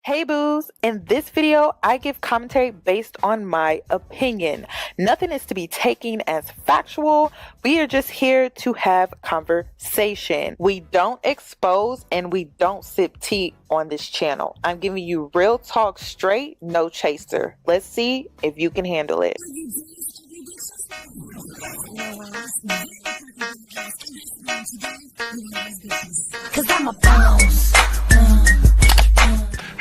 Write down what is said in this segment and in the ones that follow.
Hey boos, in this video, I give commentary based on my opinion. Nothing is to be taken as factual. We are just here to have conversation. We don't expose and we don't sip tea on this channel. I'm giving you real talk straight, no chaser. Let's see if you can handle it. Cause I'm a boss.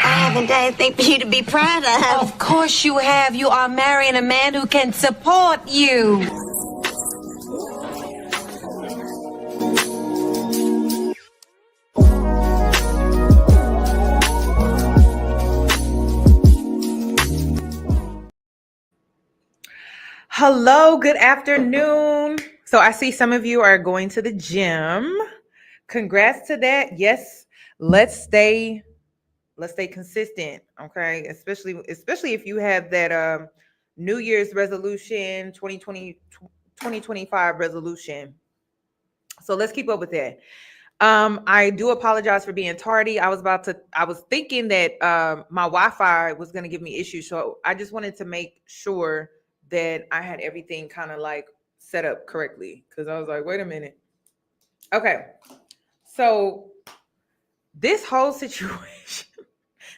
I haven't done anything for you to be proud of. Of course you have. You are marrying a man who can support you. Hello, good afternoon. So I see some of you are going to the gym. Congrats to that. Yes, let's stay consistent, okay? Especially if you have that New Year's resolution, 2025 resolution. So let's keep up with that. I do apologize for being tardy. I was thinking that my Wi-Fi was going to give me issues. So I just wanted to make sure that I had everything kind of like set up correctly. Cause I was like, wait a minute. Okay. So this whole situation,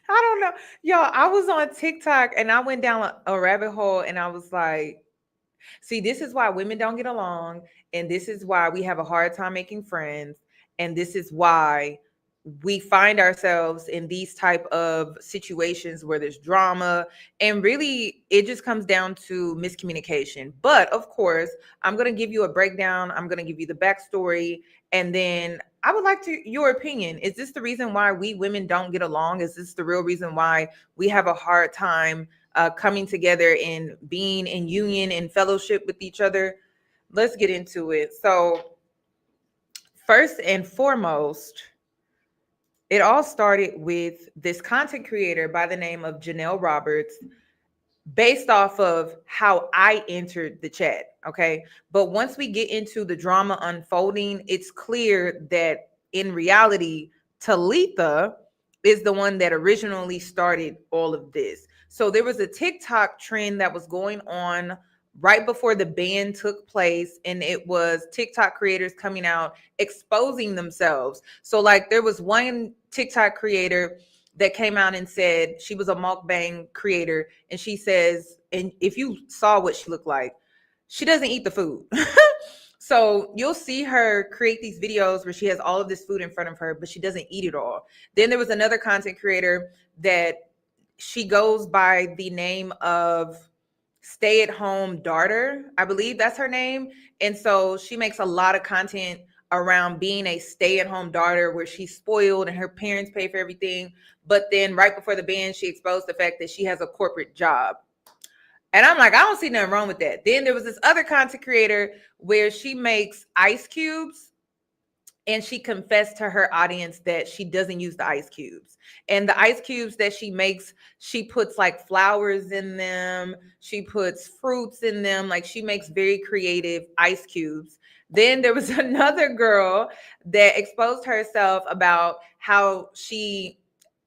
I don't know. Y'all, I was on TikTok and I went down a rabbit hole and I was like, see, this is why women don't get along. And this is why we have a hard time making friends. And this is why we find ourselves in these type of situations where there's drama. And really, it just comes down to miscommunication. But of course, I'm going to give you a breakdown. I'm going to give you the backstory. And then I would like your opinion. Is this the reason why we women don't get along? Is this the real reason why we have a hard time coming together and being in union and fellowship with each other? Let's get into it. So first and foremost, it all started with this content creator by the name of Jannell Roberts, based off of how I entered the chat. Okay. But once we get into the drama unfolding, it's clear that in reality, Talitha is the one that originally started all of this. So there was a TikTok trend that was going on right before the ban took place, and it was TikTok creators coming out exposing themselves. So like there was one TikTok creator that came out and said she was a mukbang creator, and she says, and if you saw what she looked like, she doesn't eat the food. So you'll see her create these videos where she has all of this food in front of her, but she doesn't eat it all. Then there was another content creator that she goes by the name of Stay at Home Daughter. I believe that's her name. And so she makes a lot of content around being a stay-at-home daughter where she's spoiled and her parents pay for everything. But then right before the ban, she exposed the fact that she has a corporate job. And I'm like, I don't see nothing wrong with that. Then there was this other content creator where she makes ice cubes, and she confessed to her audience that she doesn't use the ice cubes. And the ice cubes that she makes, she puts like flowers in them. She puts fruits in them. Like she makes very creative ice cubes. Then there was another girl that exposed herself about how she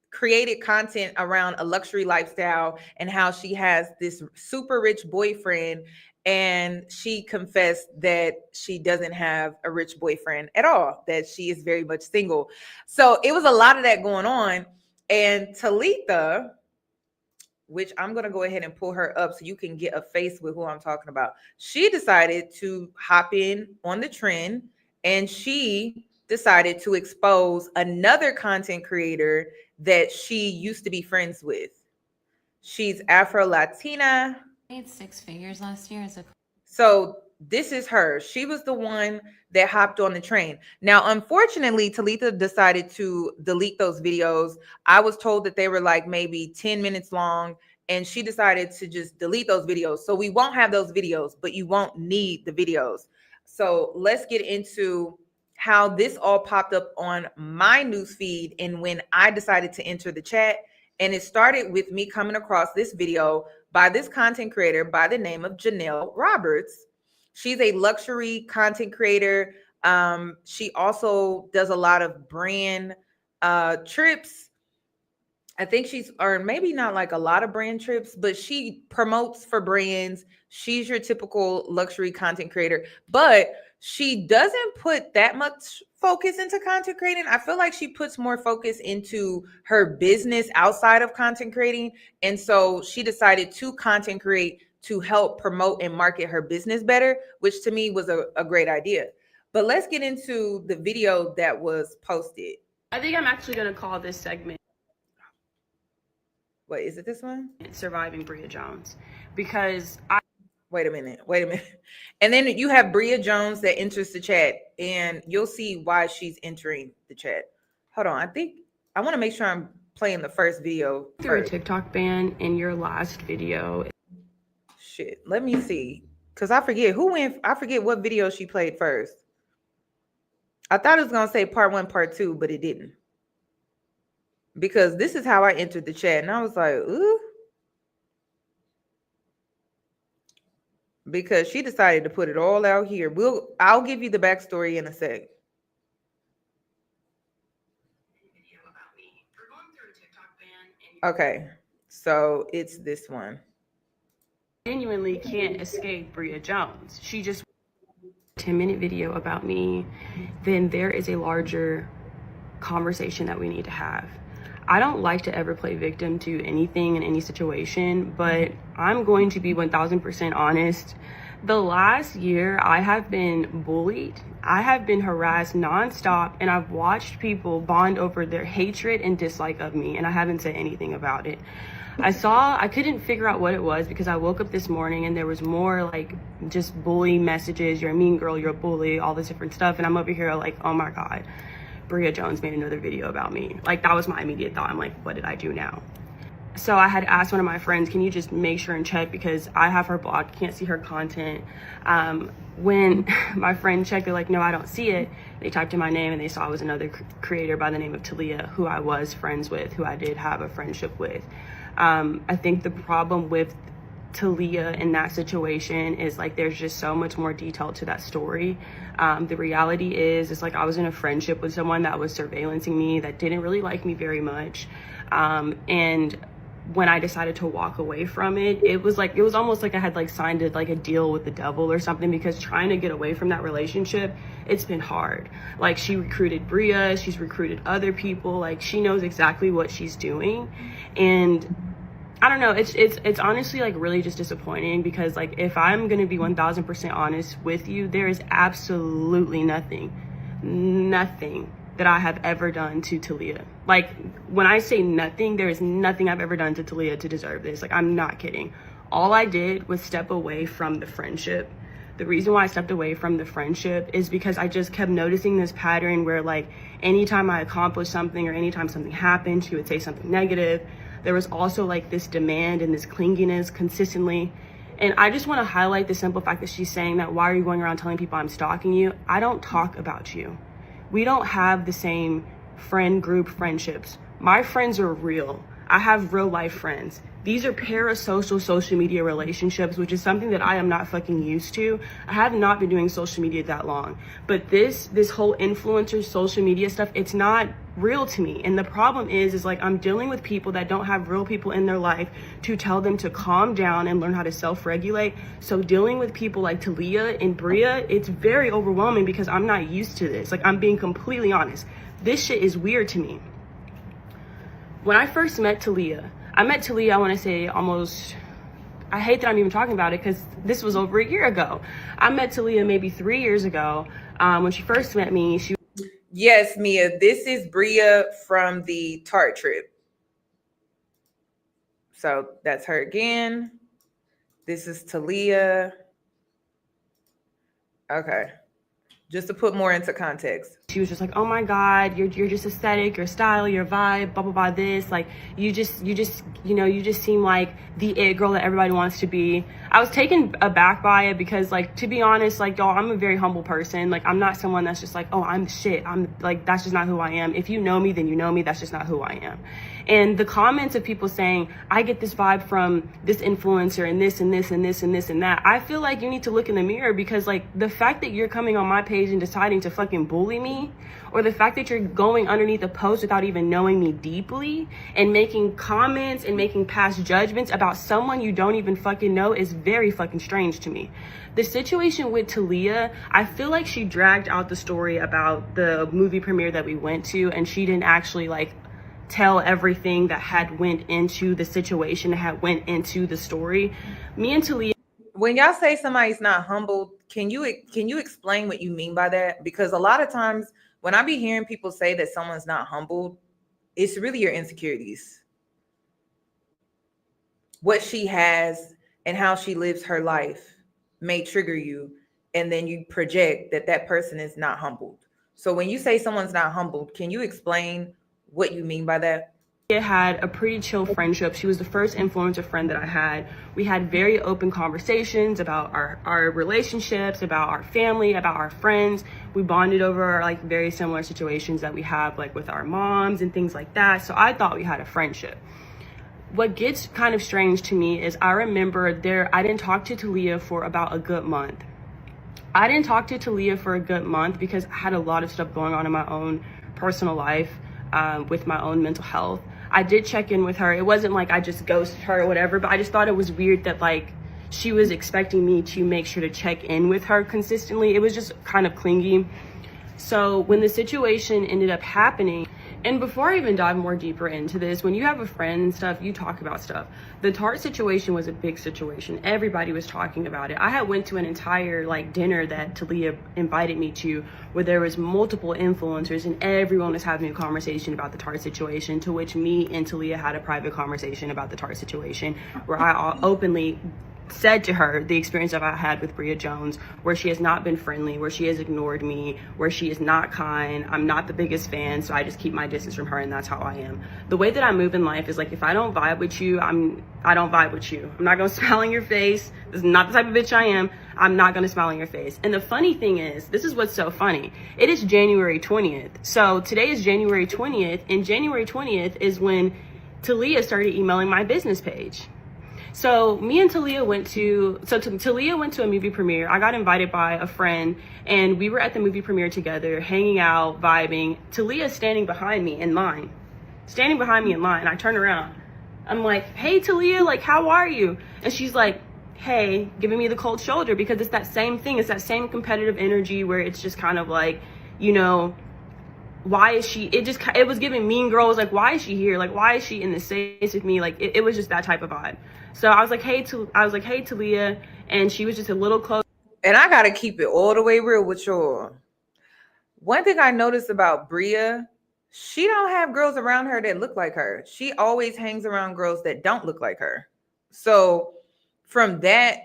created content around a luxury lifestyle and how she has this super rich boyfriend, and she confessed that she doesn't have a rich boyfriend at all, that she is very much single. So it was a lot of that going on. And Talitha, which I'm going to go ahead and pull her up so you can get a face with who I'm talking about, she decided to hop in on the trend, and she decided to expose another content creator that she used to be friends with. She's Afro-Latina. Made 6 figures last year as a So this is her. She was the one that hopped on the train. Now, unfortunately, Talitha decided to delete those videos. I was told that they were like maybe 10 minutes long, and she decided to just delete those videos. So we won't have those videos, but you won't need the videos. So let's get into how this all popped up on my newsfeed and when I decided to enter the chat. And it started with me coming across this video by this content creator by the name of Jannell Roberts. She's a luxury content creator. She also does a lot of brand trips I think she's, or maybe not like a lot of brand trips, but she promotes for brands. She's your typical luxury content creator, but she doesn't put that much focus into content creating. I feel like she puts more focus into her business outside of content creating. And so she decided to content create to help promote and market her business better, which to me was a great idea. But let's get into the video that was posted. I think I'm actually going to call this segment What is it, this one? Surviving Bria Jones, because Wait a minute. And then you have Bria Jones that enters the chat, and you'll see why she's entering the chat. Hold on. I want to make sure I'm playing the first video through a first. TikTok ban in your last video. Shit. Let me see. Because I forget what video she played first. I thought it was going to say part 1, part 2, but it didn't. Because this is how I entered the chat, and I was like, ooh. Because she decided to put it all out here. I'll give you the backstory in a sec. Okay, so it's this one. Genuinely can't escape Bria Jones. She just 10-minute video about me. Then there is a larger conversation that we need to have. I don't like to ever play victim to anything in any situation, but I'm going to be 1000% honest. The last year, I have been bullied. I have been harassed nonstop, and I've watched people bond over their hatred and dislike of me, and I haven't said anything about it. I couldn't figure out what it was because I woke up this morning and there was more like just bully messages. You're a mean girl, you're a bully, all this different stuff. And I'm over here like, oh my God, Bria Jones made another video about me. Like, that was my immediate thought. I'm like, what did I do now? So I had asked one of my friends, can you just make sure and check, because I have her blocked, can't see her content. When my friend checked, they're like, no, I don't see it. They typed in my name and they saw it was another creator by the name of Thalia, who I was friends with, who I did have a friendship with. I think the problem with Thalia in that situation is like there's just so much more detail to that story. The reality is it's like I was in a friendship with someone that was surveillancing me, that didn't really like me very much. And when I decided to walk away from it, it was almost like I had like signed a deal with the devil or something, because trying to get away from that relationship, it's been hard. Like, she recruited Bria, she's recruited other people, like she knows exactly what she's doing. And I don't know, it's honestly like really just disappointing, because like if I'm gonna be 1000% honest with you, there is absolutely nothing that I have ever done to Thalia. Like, when I say nothing, there is nothing I've ever done to Thalia to deserve this. Like, I'm not kidding. All I did was step away from the friendship. The reason why I stepped away from the friendship is because I just kept noticing this pattern where like anytime I accomplished something or anytime something happened, she would say something negative. There was also like this demand and this clinginess consistently. And I just want to highlight the simple fact that she's saying that, why are you going around telling people I'm stalking you? I don't talk about you. We don't have the same friend group friendships. My friends are real. I have real life friends. These are parasocial social media relationships, which is something that I am not fucking used to. I have not been doing social media that long. But this whole influencer social media stuff, it's not real to me. And the problem is like I'm dealing with people that don't have real people in their life to tell them to calm down and learn how to self-regulate. So dealing with people like Thalia and Bria, it's very overwhelming because I'm not used to this. Like, I'm being completely honest. This shit is weird to me. When I first met Thalia, I want to say almost, I hate that I'm even talking about it because this was over a year ago. I met Thalia maybe 3 years ago. When she first met me, Yes, Mia, this is Bria from the Tart trip. So that's her again. This is Thalia. Okay. Just to put more into context. She was just like, oh my God, you're just aesthetic, your style, your vibe, blah, blah, blah, this. Like, you just seem like the it girl that everybody wants to be. I was taken aback by it because, like, to be honest, like, y'all, I'm a very humble person. Like, I'm not someone that's just like, oh, I'm the shit. I'm like, that's just not who I am. If you know me, then you know me. That's just not who I am. And the comments of people saying, I get this vibe from this influencer and this and this and this and this and that, I feel like you need to look in the mirror, because like the fact that you're coming on my page and deciding to fucking bully me, or the fact that you're going underneath a post without even knowing me deeply and making comments and making past judgments about someone you don't even fucking know is very fucking strange to me. The situation with Thalia, I feel like she dragged out the story about the movie premiere that we went to, and she didn't actually like tell everything that had went into the situation, that had went into the story. Me and Thalia, when y'all say somebody's not humbled, can you explain what you mean by that? Because a lot of times when I be hearing people say that someone's not humbled, it's really your insecurities. What she has and how she lives her life may trigger you, and then you project that that person is not humbled. So when you say someone's not humbled, can you explain what you mean by that? had a pretty chill friendship. She was the first influencer friend that I had. We had very open conversations about our relationships, about our family, about our friends. We bonded over like very similar situations that we have like with our moms and things like that. So I thought we had a friendship. What gets kind of strange to me is I remember I didn't talk to Thalia for about a good month. I didn't talk to Thalia for a good month because I had a lot of stuff going on in my own personal life with my own mental health. I did check in with her. It wasn't like I just ghosted her or whatever, but I just thought it was weird that like she was expecting me to make sure to check in with her consistently. It was just kind of clingy. So when the situation ended up happening, and before I even dive more deeper into this, when you have a friend and stuff, you talk about stuff. The Tarte situation was a big situation. Everybody was talking about it. I had went to an entire like dinner that Thalia invited me to, where there was multiple influencers and everyone was having a conversation about the Tarte situation, to which me and Thalia had a private conversation about the Tarte situation, where I openly said to her the experience that I had with Bria Jones, where she has not been friendly, where she has ignored me, where she is not kind. I'm not the biggest fan, so I just keep my distance from her, and that's how I am. The way that I move in life is like, if I don't vibe with you, I don't vibe with you. I'm not gonna smile on your face. This is not the type of bitch I am. I'm not gonna smile on your face. And the funny thing is, this is what's so funny. It is January 20th. So today is January 20th, and January 20th is when Thalia started emailing my business page. So me and Thalia went to a movie premiere. I got invited by a friend, and we were at the movie premiere together, hanging out, vibing. Talia's standing behind me in line. I turn around. I'm like, hey, Thalia, like, how are you? And she's like, hey, giving me the cold shoulder, because it's that same thing. It's that same competitive energy where it's just kind of like, you know, why is she, it was giving Mean Girls, like, why is she here? Like, why is she in the space with me? Like, it was just that type of vibe. So I was like, hey, Thalia, and she was just a little close. And I gotta keep it all the way real with y'all. One thing I noticed about Bria, she don't have girls around her that look like her. She always hangs around girls that don't look like her. So from that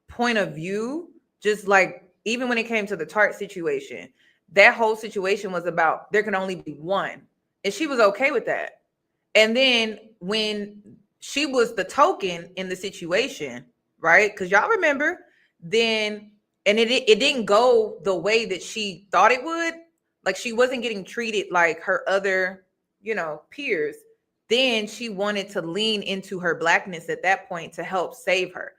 point of view, just like even when it came to the Tarte situation, that whole situation was about there can only be one, and she was okay with that. And then when she was the token in the situation, right? Because y'all remember then, and it didn't go the way that she thought it would. Like, she wasn't getting treated like her other, peers. Then she wanted to lean into her blackness at that point to help save her.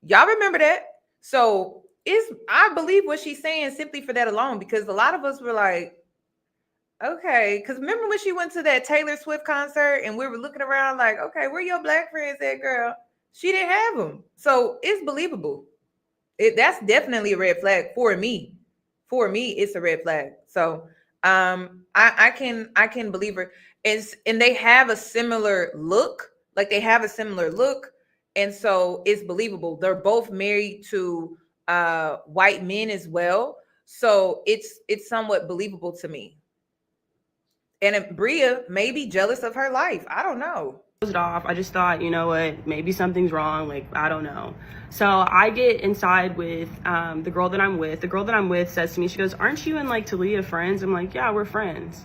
Y'all remember that? So I believe what she's saying simply for that alone, because a lot of us were like, okay, because remember when she went to that Taylor Swift concert and we were looking around like, okay, where your black friends at, girl? She didn't have them. So it's believable. That's definitely a red flag for me. For me, it's a red flag. So I can believe her. And they have a similar look. Like, they have a similar look. And so it's believable. They're both married to white men as well. So it's somewhat believable to me. And Bria may be jealous of her life. I don't know. It off. I just thought, you know what, maybe something's wrong. Like, I don't know. So I get inside with the girl that I'm with. The girl that I'm with says to me, she goes, aren't you and like Thalia friends? I'm like, yeah, we're friends.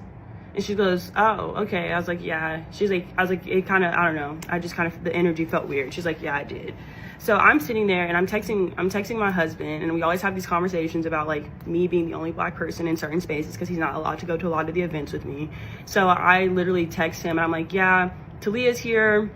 And she goes, oh, okay. I was like, yeah. I was like, it kind of, I don't know. I just kind of, the energy felt weird. She's like, yeah, I did. So I'm sitting there and I'm texting my husband, and we always have these conversations about like me being the only black person in certain spaces because he's not allowed to go to a lot of the events with me. So I literally text him and I'm like, yeah, Thalia's here.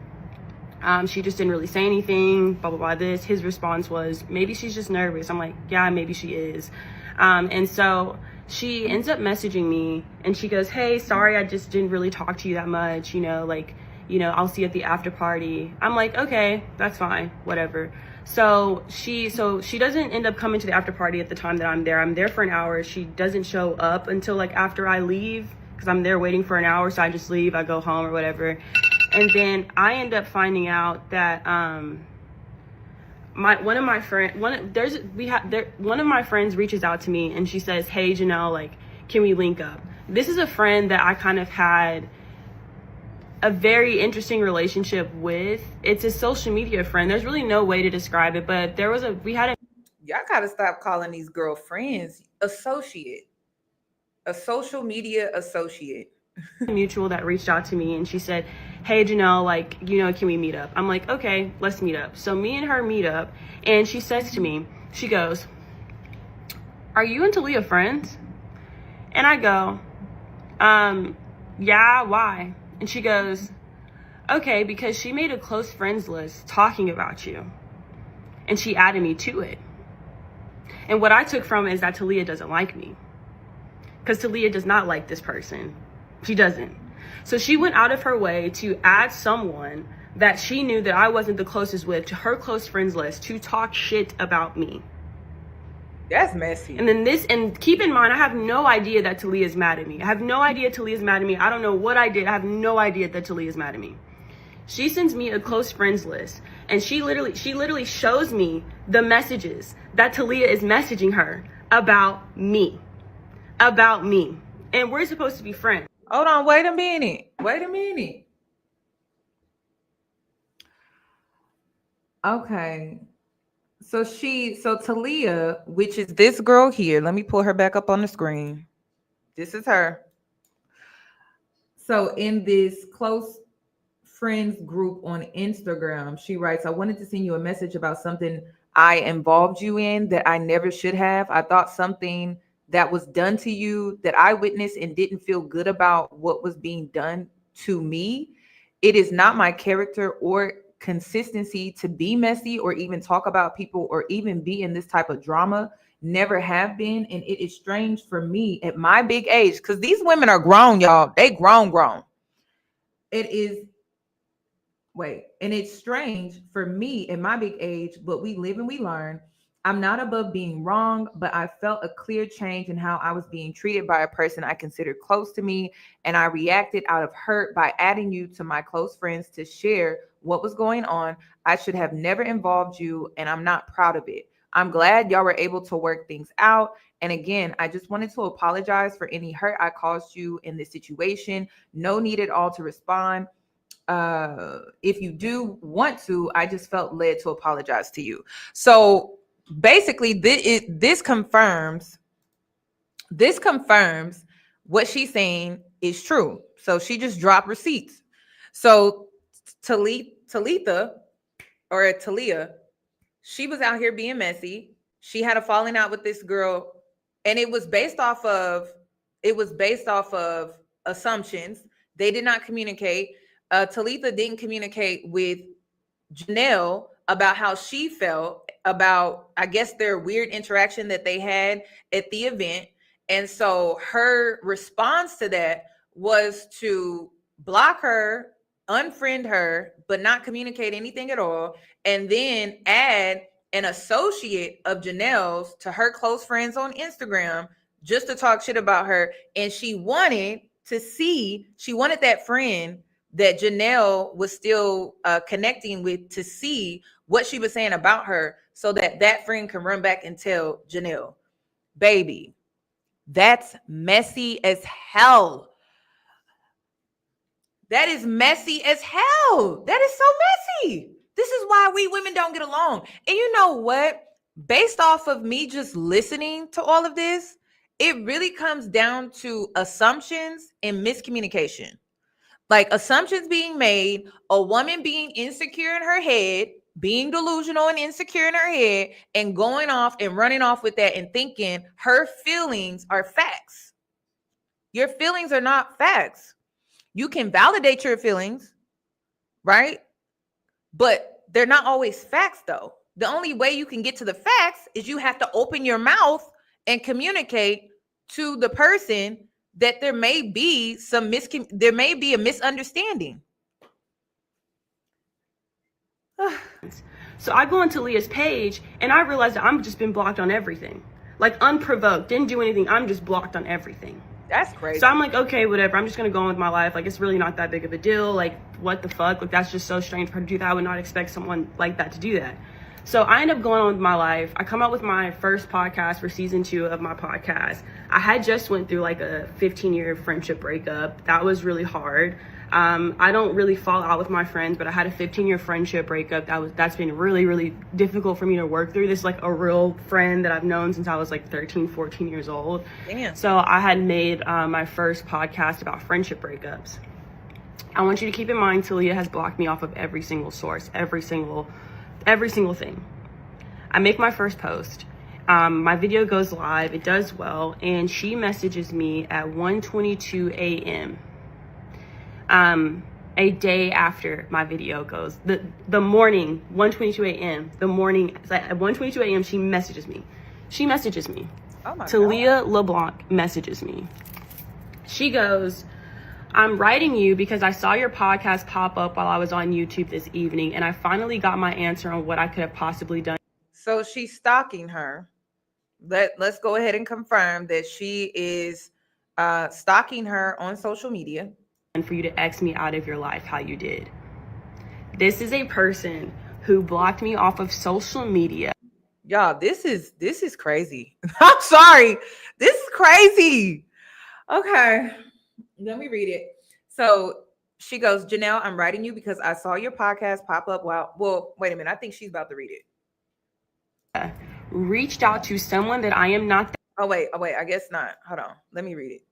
She just didn't really say anything, blah, blah, blah, this. His response was, maybe she's just nervous. I'm like, yeah, maybe she is. And so she ends up messaging me and she goes, hey, sorry, I just didn't really talk to you that much, I'll see you at the after party. I'm like, okay, that's fine, whatever. So she doesn't end up coming to the after party at the time that I'm there. I'm there for an hour. She doesn't show up until like after I leave, because I'm there waiting for an hour. So I just leave, I go home or whatever. And then I end up finding out that one of my friends reaches out to me and she says, hey, Jannell, like, can we link up? This is a friend that I kind of had a very interesting relationship with. It's a social media friend. There's really no way to describe it, but we had a Y'all gotta stop calling these girlfriends. Associate. A social media associate. mutual that reached out to me and she said, hey, Jannell, like, can we meet up? I'm like, okay, let's meet up. So me and her meet up and she says to me, she goes, are you and Thalia friends? And I go, yeah, why? And she goes, okay, because she made a close friends list talking about you and she added me to it. And what I took from it is that Thalia doesn't like me, because Thalia does not like this person. She doesn't. So she went out of her way to add someone that she knew that I wasn't the closest with to her close friends list to talk shit about me. That's messy. And keep in mind, I have no idea that Thalia is mad at me. I have no idea Talia's mad at me. I don't know what I did. I have no idea that Thalia is mad at me. She sends me a close friends list and she literally shows me the messages that Thalia is messaging her about me. And we're supposed to be friends. Hold on, wait a minute. Okay. So Thalia, which is this girl here, let me pull her back up on the screen. This is her. So in this close friends group on Instagram, she writes, I wanted to send you a message about something I involved you in that I never should have. I thought something that was done to you that I witnessed and didn't feel good about what was being done to me. It is not my character or consistency to be messy or even talk about people or even be in this type of drama. Never have been. And it is strange for me at my big age, because these women are grown, y'all. They grown. And it's strange for me at my big age, but we live and we learn. I'm not above being wrong, but I felt a clear change in how I was being treated by a person I considered close to me. And I reacted out of hurt by adding you to my close friends to share what was going on. I should have never involved you, and I'm not proud of it. I'm glad y'all were able to work things out. And again, I just wanted to apologize for any hurt I caused you in this situation. No need at all to respond. If you do want to, I just felt led to apologize to you. So basically, this confirms what she's saying is true. So she just dropped receipts. So Thalia, she was out here being messy. She had a falling out with this girl, and it was based off of assumptions. They did not communicate. Thalia didn't communicate with Jannell about how she felt about, I guess, their weird interaction that they had at the event. And so her response to that was to block her, unfriend her, but not communicate anything at all, and then add an associate of Jannell's to her close friends on Instagram just to talk shit about her. And she wanted that friend that Jannell was still connecting with to see what she was saying about her, so that friend can run back and tell Jannell. Baby, that's messy as hell. That is messy as hell. That is so messy. This is why we women don't get along. And you know what? Based off of me just listening to all of this, it really comes down to assumptions and miscommunication. Like assumptions being made, a woman being insecure in her head, being delusional and insecure in her head, and going off and running off with that and thinking her feelings are facts. Your feelings are not facts. You can validate your feelings, right? But they're not always facts, though. The only way you can get to the facts is you have to open your mouth and communicate to the person that there may be there may be a misunderstanding. So I go onto Leah's page and I realized that I'm just been blocked on everything. Like unprovoked, didn't do anything. I'm just blocked on everything. That's crazy. So I'm like, okay, whatever. I'm just going to go on with my life. Like, it's really not that big of a deal. Like, what the fuck? Like, that's just so strange for her to do that. I would not expect someone like that to do that. So I end up going on with my life. I come out with my first podcast for season 2 of my podcast. I had just went through like a 15-year friendship breakup. That was really hard. I don't really fall out with my friends, but I had a 15-year friendship breakup. That's been really, really difficult for me to work through. This is like a real friend that I've known since I was like 13, 14 years old. Damn. So I had made my first podcast about friendship breakups. I want you to keep in mind, Thalia has blocked me off of every single source, every single thing. I make my first post. My video goes live. It does well. And she messages me at 1:22 a.m. A day after my video goes, the morning, 1:22 a.m. The morning, at 1:22 a.m. she messages me. Oh my Thalia God. LeBlanc messages me. She goes, I'm writing you because I saw your podcast pop up while I was on YouTube this evening, and I finally got my answer on what I could have possibly done. So she's stalking her. Let's go ahead and confirm that she is stalking her on social media. And for you to X me out of your life how you did. This is a person who blocked me off of social media. Y'all, this is crazy. I'm sorry. This is crazy. Okay. Let me read it. So she goes, Jannell, I'm writing you because I saw your podcast pop up. Well, wait a minute. I think she's about to read it. Reached out to someone that I am not. Oh, wait. I guess not. Hold on. Let me read it.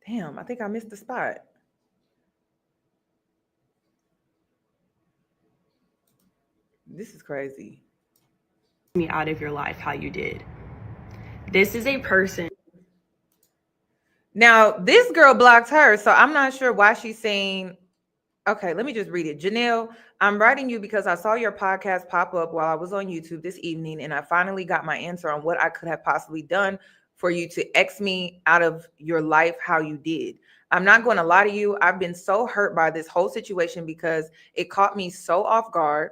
Damn, I think I missed the spot. This is crazy. Me out of your life how you did. This is a person. Now, this girl blocked her, so I'm not sure why she's saying, okay, let me just read it. Jannell, I'm writing you because I saw your podcast pop up while I was on YouTube this evening, and I finally got my answer on what I could have possibly done for you to X me out of your life how you did. I'm not going to lie to you. I've been so hurt by this whole situation because it caught me so off guard.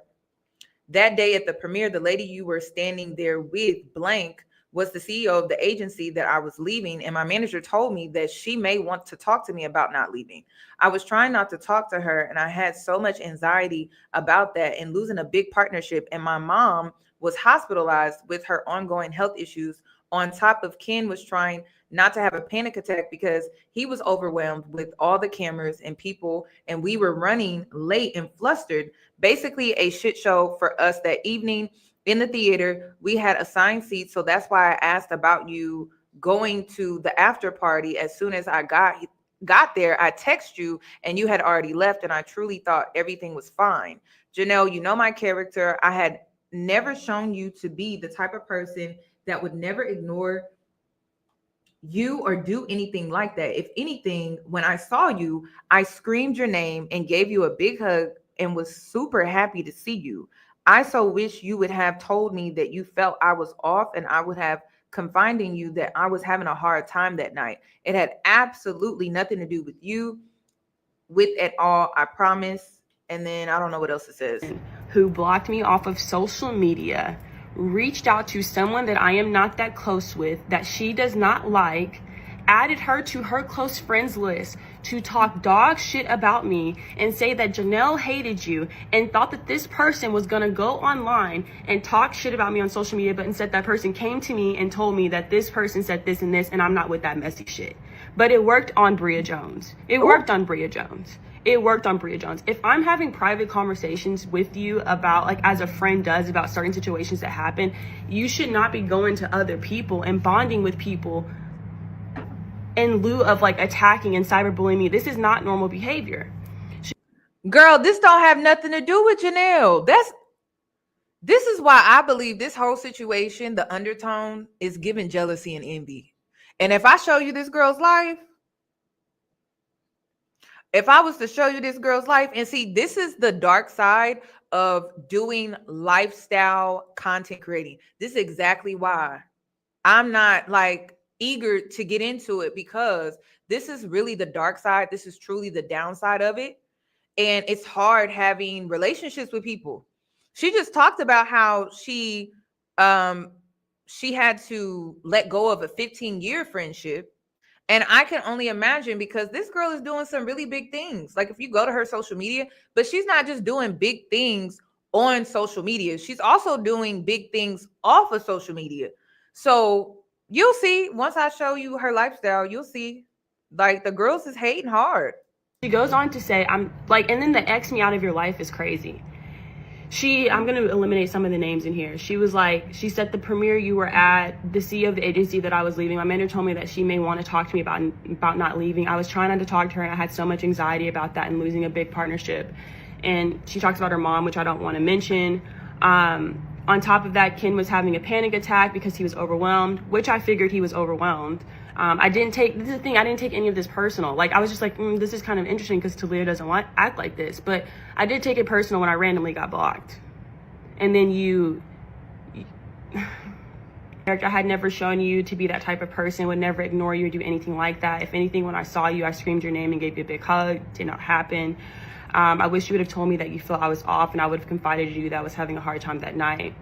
That day at the premiere, the lady you were standing there with, blank, was the CEO of the agency that I was leaving, and my manager told me that she may want to talk to me about not leaving. I was trying not to talk to her, and I had so much anxiety about that and losing a big partnership, and my mom was hospitalized with her ongoing health issues. On top of Ken was trying not to have a panic attack because he was overwhelmed with all the cameras and people, and we were running late and flustered. Basically a shit show for us that evening in the theater. We had assigned seats, so that's why I asked about you going to the after party. As soon as I got there, I texted you and you had already left, and I truly thought everything was fine. Jannell, you know my character. I had never shown you to be the type of person that would never ignore you or do anything like that. If anything, when I saw you, I screamed your name and gave you a big hug and was super happy to see you. I so wish you would have told me that you felt I was off, and I would have confided in you that I was having a hard time that night. It had absolutely nothing to do with you at all, I promise. And then I don't know what else it says. Who blocked me off of social media, reached out to someone that I am not that close with, that she does not like, added her to her close friends list to talk dog shit about me and say that Jannell hated you, and thought that this person was gonna go online and talk shit about me on social media, but instead that person came to me and told me that this person said this and this, and I'm not with that messy shit. But it worked on Bria Jones. It worked on Bria Jones. it worked on Bria Jones. If I'm having private conversations with you about, like, as a friend does, about certain situations that happen, you should not be going to other people and bonding with people in lieu of, like, attacking and cyberbullying me. This is not normal behavior. Girl, this don't have nothing to do with Jannell. This is why I believe this whole situation, the undertone, is giving jealousy and envy. And if I show you this girl's life, if I was to show you this girl's life, and see, this is the dark side of doing lifestyle content creating. This is exactly why I'm not like eager to get into it, because this is really the dark side. This is truly the downside of it. And it's hard having relationships with people. She just talked about how she had to let go of a 15-year friendship. And I can only imagine, because this girl is doing some really big things. Like, if you go to her social media, but she's not just doing big things on social media. She's also doing big things off of social media. So you'll see, once I show you her lifestyle, you'll see, like, the girls is hating hard. She goes on to say, I'm like, and then the X me out of your life is crazy. I'm going to eliminate some of the names in here. She was like, she said the premiere you were at, the CEO of the agency that I was leaving, my mentor told me that she may want to talk to me about not leaving. I was trying not to talk to her, and I had so much anxiety about that and losing a big partnership. And she talks about her mom, which I don't want to mention. On top of that, Ken was having a panic attack because he was overwhelmed, which I figured he was overwhelmed. This is the thing, I didn't take any of this personal. Like, I was just like, this is kind of interesting because Thalia doesn't act like this. But I did take it personal when I randomly got blocked. And then I had never shown you to be that type of person, would never ignore you or do anything like that. If anything, when I saw you, I screamed your name and gave you a big hug. Did not happen. I wish you would have told me that you felt I was off, and I would have confided in you that I was having a hard time that night.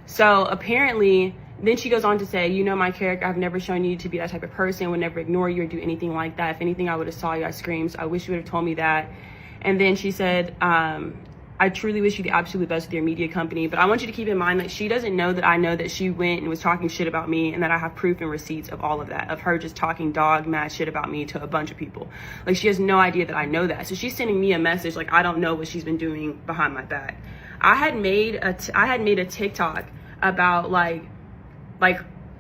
So apparently, then she goes on to say, you know my character, I've never shown you to be that type of person, would never ignore you or do anything like that. If anything, I would have saw you, I screamed. So I wish you would have told me that. And then she said, I truly wish you the absolute best with your media company. But I want you to keep in mind that she doesn't know that I know that she went and was talking shit about me, and that I have proof and receipts of all of that, of her just talking dog mad shit about me to a bunch of people. Like, she has no idea that I know that. So she's sending me a message like I don't know what she's been doing behind my back. I had made a TikTok about like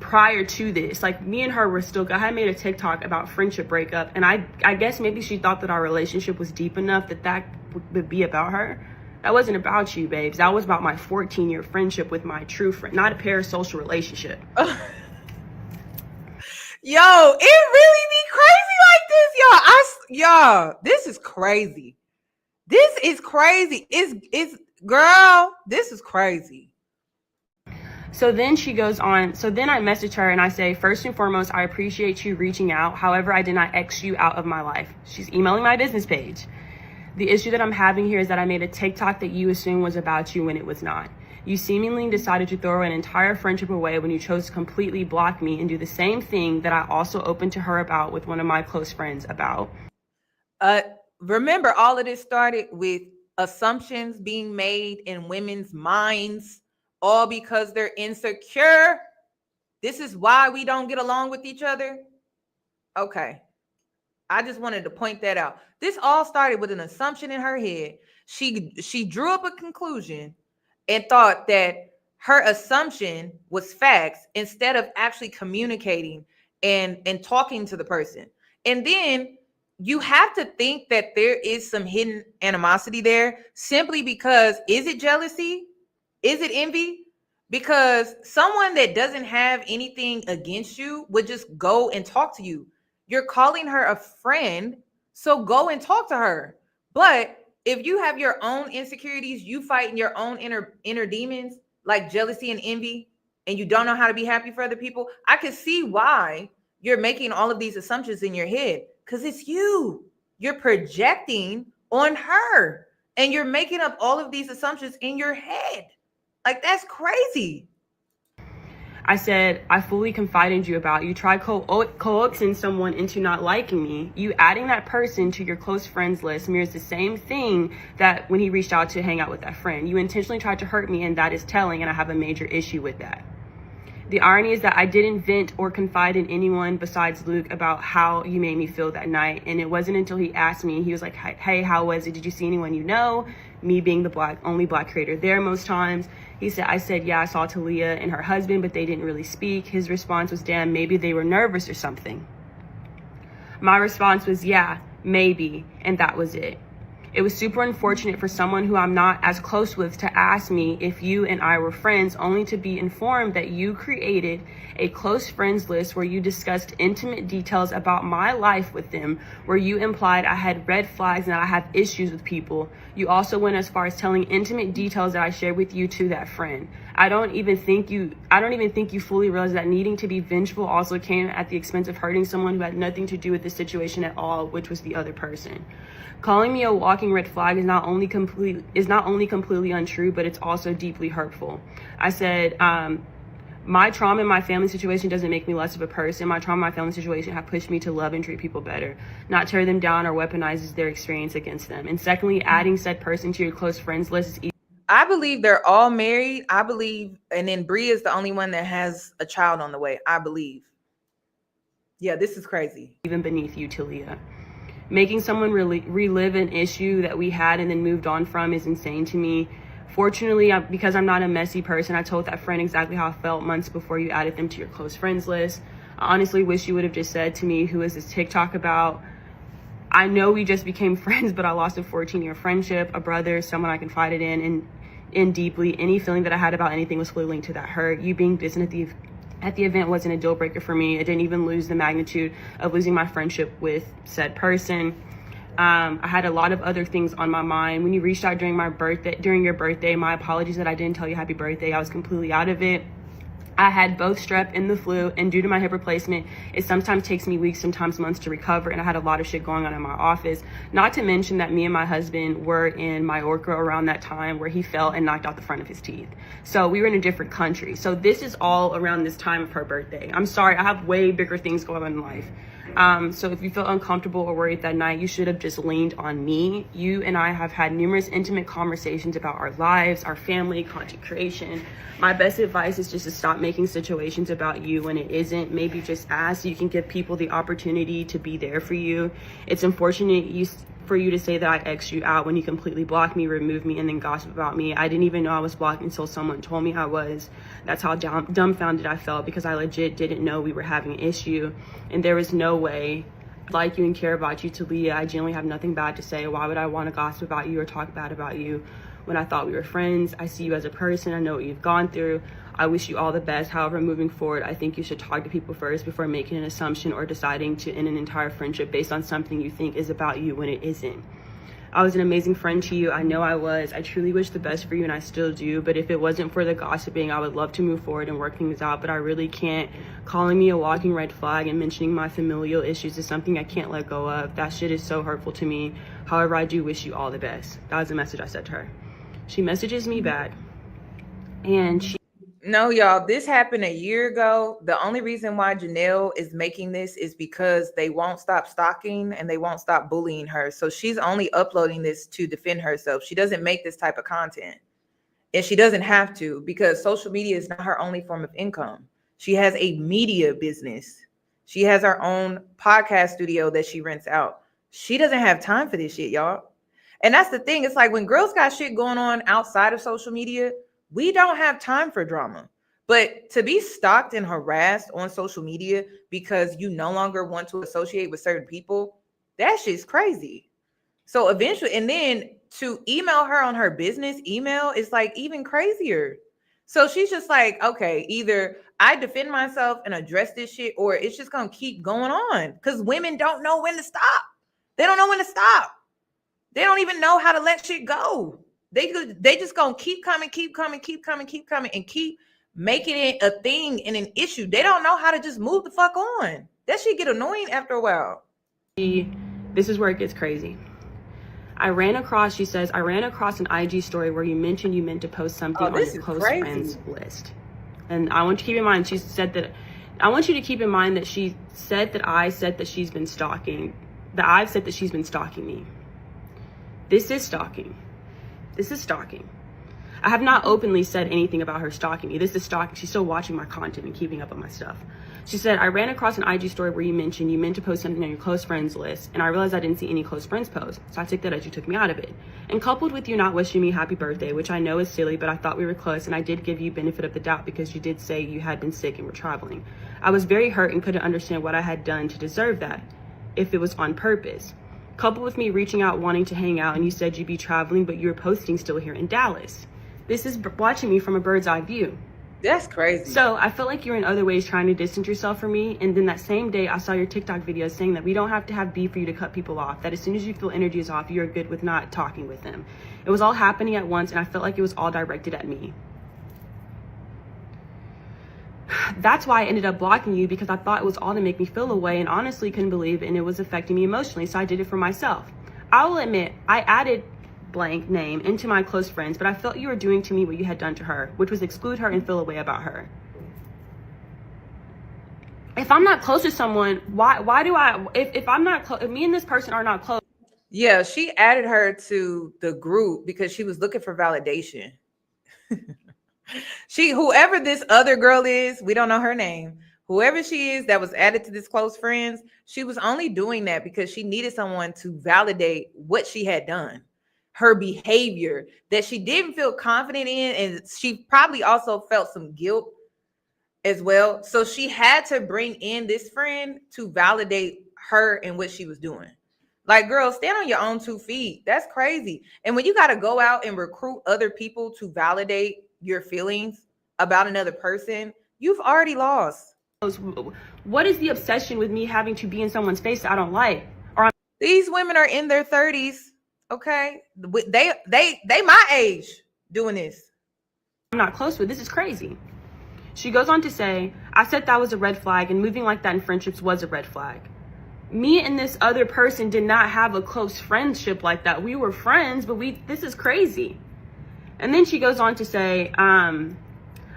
prior to this, like, me and her were still, I had made a TikTok about friendship breakup, and I guess maybe she thought that our relationship was deep enough that would be about her. That wasn't about you, babes. That was about my 14-year friendship with my true friend, not a parasocial relationship. Yo, it really be crazy like this, y'all. Y'all, this is crazy. This is crazy. Girl, this is crazy. So then she goes on. So then I message her and I say, first and foremost, I appreciate you reaching out. However, I did not X you out of my life. She's emailing my business page. The issue that I'm having here is that I made a TikTok that you assumed was about you when it was not. You seemingly decided to throw an entire friendship away when you chose to completely block me and do the same thing that I also opened to her about with one of my close friends about. Remember, all of this started with assumptions being made in women's minds, all because they're insecure. This is why we don't get along with each other. Okay. I just wanted to point that out. This all started with an assumption in her head. She drew up a conclusion and thought that her assumption was facts instead of actually communicating and talking to the person. And then you have to think that there is some hidden animosity there, simply because, is it jealousy? Is it envy? Because someone that doesn't have anything against you would just go and talk to you. You're calling her a friend, so go and talk to her. But if you have your own insecurities, you fighting your own inner demons like jealousy and envy, and you don't know how to be happy for other people, I can see why you're making all of these assumptions in your head, because it's you. You're projecting on her, and you're making up all of these assumptions in your head. Like, that's crazy. I said, I fully confided in you about you tried coaxing someone into not liking me. You adding that person to your close friends list mirrors the same thing that when he reached out to hang out with that friend. You intentionally tried to hurt me, and that is telling, and I have a major issue with that. The irony is that I didn't vent or confide in anyone besides Luke about how you made me feel that night. And it wasn't until he asked me, he was like, hey, how was it? Did you see anyone you know? Me being the only black creator there most times. I said, yeah, I saw Thalia and her husband, but they didn't really speak. His response was, damn, maybe they were nervous or something. My response was, yeah, maybe. And that was it. It was super unfortunate for someone who I'm not as close with to ask me if you and I were friends, only to be informed that you created a close friends list where you discussed intimate details about my life with them, where you implied I had red flags and that I have issues with people. You also went as far as telling intimate details that I shared with you to that friend. I don't even think you fully realize that needing to be vengeful also came at the expense of hurting someone who had nothing to do with the situation at all, which was the other person. Calling me a walking red flag is not only completely untrue, but it's also deeply hurtful. I said, my trauma and my family situation doesn't make me less of a person. My trauma and my family situation have pushed me to love and treat people better, not tear them down or weaponizes their experience against them. And secondly, adding said person to your close friends list is I believe they're all married. I believe, and then Bria is the only one that has a child on the way, I believe. Yeah, this is crazy. even beneath you, Thalia. Making someone relive an issue that we had and then moved on from is insane to me. Fortunately, because I'm not a messy person, I told that friend exactly how I felt months before you added them to your close friends list. I honestly wish you would have just said to me, who is this TikTok about? I know we just became friends, but I lost a 14-year friendship, a brother, someone I confided in deeply. Any feeling that I had about anything was fully linked to that hurt. You being distant at the event wasn't a deal breaker for me. I didn't even lose the magnitude of losing my friendship with said person. I had a lot of other things on my mind. When you reached out during your birthday, my apologies that I didn't tell you happy birthday. I was completely out of it. I had both strep and the flu, and due to my hip replacement, it sometimes takes me weeks, sometimes months to recover, and I had a lot of shit going on in my office. Not to mention that me and my husband were in Mallorca around that time where he fell and knocked out the front of his teeth. So we were in a different country. So this is all around this time of her birthday. I'm sorry, I have way bigger things going on in life. So if you feel uncomfortable or worried that night, you should have just leaned on me. You and I have had numerous intimate conversations about our lives, our family, content creation. My best advice is just to stop making situations about you when it isn't. Maybe just ask so you can give people the opportunity to be there for you. It's unfortunate for you to say that I X'd you out when you completely blocked me, removed me, and then gossip about me. I didn't even know I was blocked until someone told me I was. That's how dumbfounded I felt, because I legit didn't know we were having an issue, and there was no way I like you and care about you, Thalia. I genuinely have nothing bad to say. Why would I want to gossip about you or talk bad about you when I thought we were friends? I see you as a person. I know what you've gone through. I wish you all the best. However, moving forward, I think you should talk to people first before making an assumption or deciding to end an entire friendship based on something you think is about you when it isn't. I was an amazing friend to you. I know I was. I truly wish the best for you, and I still do. But if it wasn't for the gossiping, I would love to move forward and work things out. But I really can't. Calling me a walking red flag and mentioning my familial issues is something I can't let go of. That shit is so hurtful to me. However, I do wish you all the best. That was the message I said to her. She messages me back, and No, y'all, this happened a year ago. The only reason why Jannell is making this is because they won't stop stalking and they won't stop bullying her. So she's only uploading this to defend herself. She doesn't make this type of content. And she doesn't have to, because social media is not her only form of income. She has a media business. She has her own podcast studio that she rents out. She doesn't have time for this shit, y'all. And that's the thing. It's like when girls got shit going on outside of social media, we don't have time for drama. But to be stalked and harassed on social media because you no longer want to associate with certain people, that shit's crazy. So eventually, and then to email her on her business email is like even crazier. So she's just like, okay, either I defend myself and address this shit, or it's just going to keep going on, because women don't know when to stop. They don't know when to stop. They don't even know how to let shit go. They just gonna keep coming, and keep making it a thing and an issue. They don't know how to just move the fuck on. That shit get annoying after a while. This is where it gets crazy. She says, I ran across an IG story where you mentioned you meant to post something on your close friends list. And I want you to keep in mind, I want you to keep in mind that she said that I said that she's been stalking, that I've said that she's been stalking me. This is stalking. This is stalking. I have not openly said anything about her stalking me. This is stalking. She's still watching my content and keeping up on my stuff. She said, I ran across an IG story where you mentioned you meant to post something on your close friends list, and I realized I didn't see any close friends posts, so I took that as you took me out of it. And coupled with you not wishing me happy birthday, which I know is silly, but I thought we were close, and I did give you benefit of the doubt because you did say you had been sick and were traveling. I was very hurt and couldn't understand what I had done to deserve that, if it was on purpose. Coupled with me reaching out wanting to hang out, and you said you'd be traveling, but you were posting still here in Dallas. This is watching me from a bird's eye view. That's crazy. So I feel like you're in other ways trying to distance yourself from me. And then that same day, I saw your TikTok video saying that we don't have to have beef for you to cut people off. That as soon as you feel energy is off, you're good with not talking with them. It was all happening at once, and I felt like it was all directed at me. That's why I ended up blocking you, because I thought it was all to make me feel away and honestly couldn't believe, and it was affecting me emotionally. So I did it for myself. I will admit, I added blank name into my close friends, but I felt you were doing to me what you had done to her, which was exclude her and feel a way about her. If I'm not close to someone, why do I, if I'm not close, if me and this person are not close. Yeah, she added her to the group because she was looking for validation. Whoever this other girl is, we don't know her name. Whoever she is that was added to this close friends, she was only doing that because she needed someone to validate what she had done. Her behavior that she didn't feel confident in, and she probably also felt some guilt as well. So she had to bring in this friend to validate her and what she was doing. Like, girl, stand on your own 2 feet. That's crazy. And when you got to go out and recruit other people to validate your feelings about another person, you've already lost. What is the obsession with me having to be in someone's face that I don't like? These women are in their 30s. Okay, they my age doing this. I'm not close with. This is crazy. She goes on to say, I said that was a red flag, and moving like that in friendships was a red flag. Me and this other person did not have a close friendship like that. We were friends, but this is crazy. And then she goes on to say,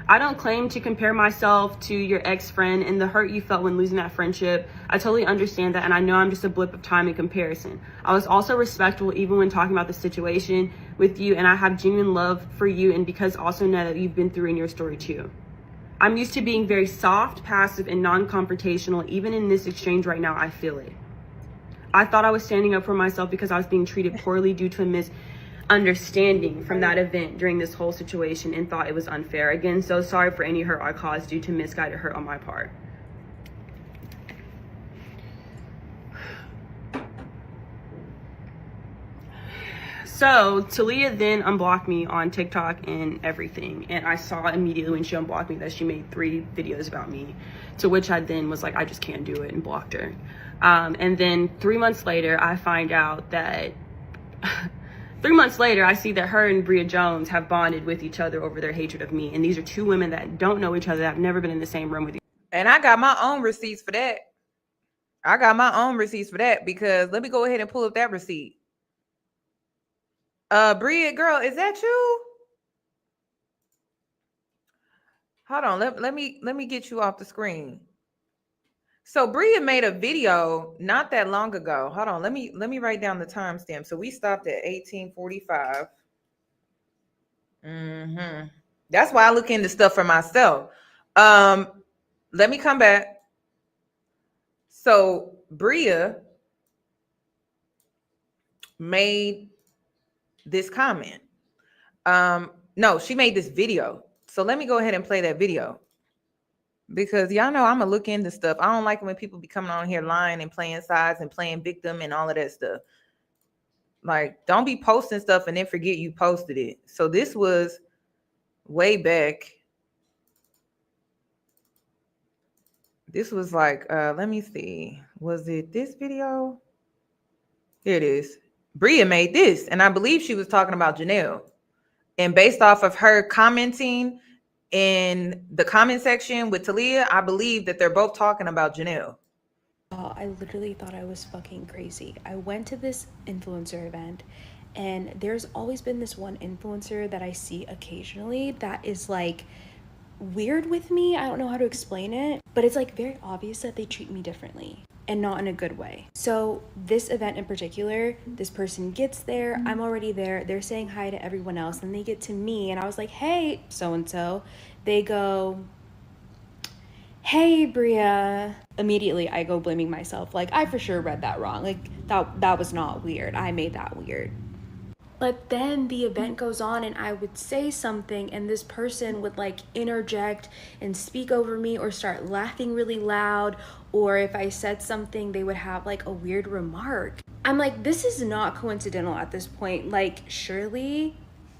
I don't claim to compare myself to your ex-friend and the hurt you felt when losing that friendship. I totally understand that, and I know I'm just a blip of time in comparison. I was also respectful even when talking about the situation with you, and I have genuine love for you, and because also know that you've been through in your story too. I'm used to being very soft, passive, and non-confrontational. Even in this exchange right now, I feel it. I thought I was standing up for myself because I was being treated poorly due to a misunderstanding from that event during this whole situation, and thought it was unfair. Again, so sorry for any hurt I caused due to misguided hurt on my part. So Thalia then unblocked me on TikTok and everything, and I saw immediately when she unblocked me that she made 3 videos about me, to which I then was like, I just can't do it, and blocked her. And then 3 months later, I find out that 3 months later, I see that her and Bria Jones have bonded with each other over their hatred of me. And these are 2 women that don't know each other, that have never been in the same room with you. And I got my own receipts for that. Because let me go ahead and pull up that receipt. Bria, girl, is that you? Hold on, let me get you off the screen. So Bria made a video not that long ago. Hold on, let me write down the timestamp. So we stopped at 1845. That's why I look into stuff for myself. Let me come back. So Bria made this comment. No, she made this video. So let me go ahead and play that video, because y'all know I'm gonna look into stuff. I don't like when people be coming on here lying and playing sides and playing victim and all of that stuff. Like, don't be posting stuff and then forget you posted it. So this was way back. This was like, let me see. Was it this video? Here it is. Bria made this, and I believe she was talking about Jannell. And based off of her commenting in the comment section with Thalia, I believe that they're both talking about Jannell. I literally thought I was fucking crazy. I went to this influencer event, and there's always been this one influencer that I see occasionally that is like weird with me. I don't know how to explain it, but it's like very obvious that they treat me differently. and not in a good way. So this event in particular, this person gets there, I'm already there, they're saying hi to everyone else, and they get to me, and I was like, hey, so-and-so. They go, hey, Bria. Immediately, I go blaming myself. Like, I for sure read that wrong. Like, that was not weird. I made that weird. But then the event goes on and I would say something and this person would like interject and speak over me or start laughing really loud, or if I said something they would have like a weird remark. I'm like, this is not coincidental at this point. Like, surely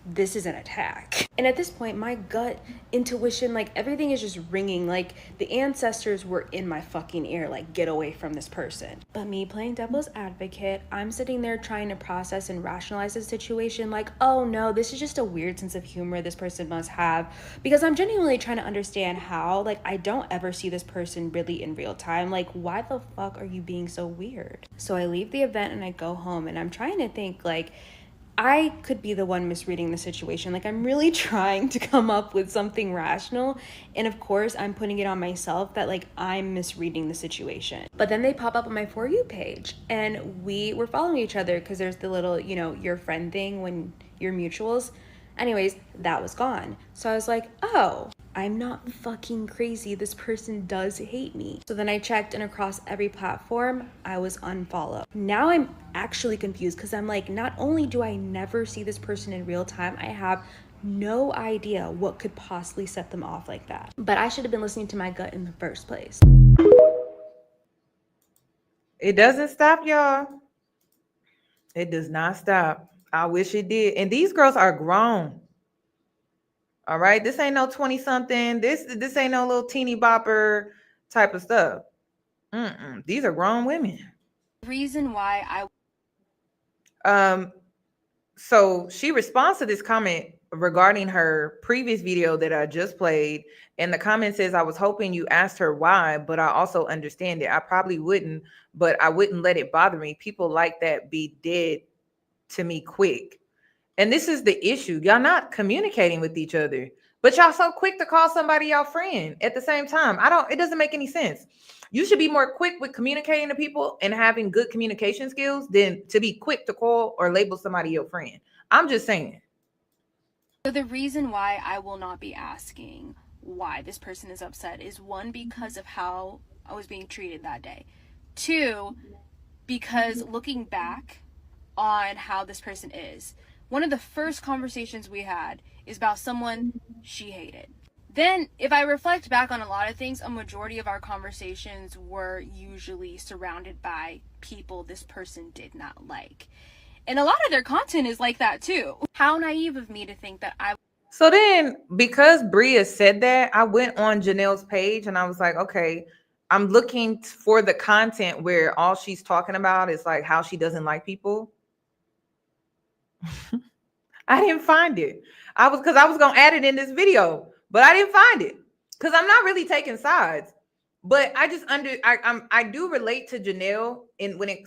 this is an attack. And at this point, my gut intuition, like everything is just ringing. Like the ancestors were in my fucking ear, like, get away from this person. But me playing devil's advocate, I'm sitting there trying to process and rationalize the situation. Like, oh no, this is just a weird sense of humor this person must have. Because I'm genuinely trying to understand how, like, I don't ever see this person really in real time. Like, why the fuck are you being so weird? So I leave the event and I go home and I'm trying to think, like, I could be the one misreading the situation. Like, I'm really trying to come up with something rational. And of course, I'm putting it on myself that, like, I'm misreading the situation. But then they pop up on my For You page. And we were following each other because there's the little, you know, your friend thing when you're mutuals. Anyways, that was gone. So I was like, oh, I'm not fucking crazy. This person does hate me. So then I checked, and across every platform, I was unfollowed. Now I'm actually confused because I'm like, not only do I never see this person in real time, I have no idea what could possibly set them off like that. But I should have been listening to my gut in the first place. It doesn't stop, y'all. It does not stop. I wish it did. And these girls are grown. All right. This ain't no 20 something. This ain't no little teeny bopper type of stuff. These are grown women. Reason why So she responds to this comment regarding her previous video that I just played. And the comment says, I was hoping you asked her why, but I also understand it. I probably wouldn't, but I wouldn't let it bother me. People like that be dead to me quick. And this is the issue. Y'all not communicating with each other, but y'all so quick to call somebody y'all friend at the same time. It doesn't make any sense. You should be more quick with communicating to people and having good communication skills than to be quick to call or label somebody your friend. I'm just saying. So the reason why I will not be asking why this person is upset is, one, because of how I was being treated that day. Two, because looking back on how this person is, one of the first conversations we had is about someone she hated. Then, if I reflect back on a lot of things, a majority of our conversations were usually surrounded by people this person did not like. And a lot of their content is like that too. How naive of me to think that I... So then, because Bria said that, I went on Jannell's page and I was like, okay, I'm looking for the content where all she's talking about is like how she doesn't like people. I didn't find it. I was gonna add it in this video, but I didn't find it because I'm not really taking sides. But I just I do relate to Jannell when it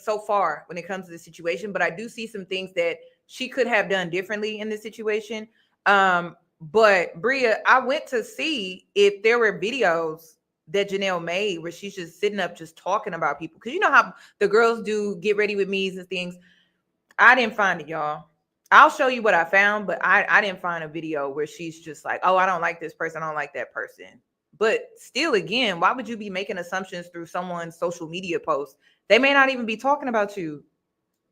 comes to the situation, but I do see some things that she could have done differently in this situation. But Bria, I went to see if there were videos that Jannell made where she's just sitting up just talking about people, because you know how the girls do get ready with me's and things. I didn't find it, y'all. I'll show you what I found, but I didn't find a video where she's just like, oh, I don't like this person, I don't like that person. But still, again, why would you be making assumptions through someone's social media post? They may not even be talking about you.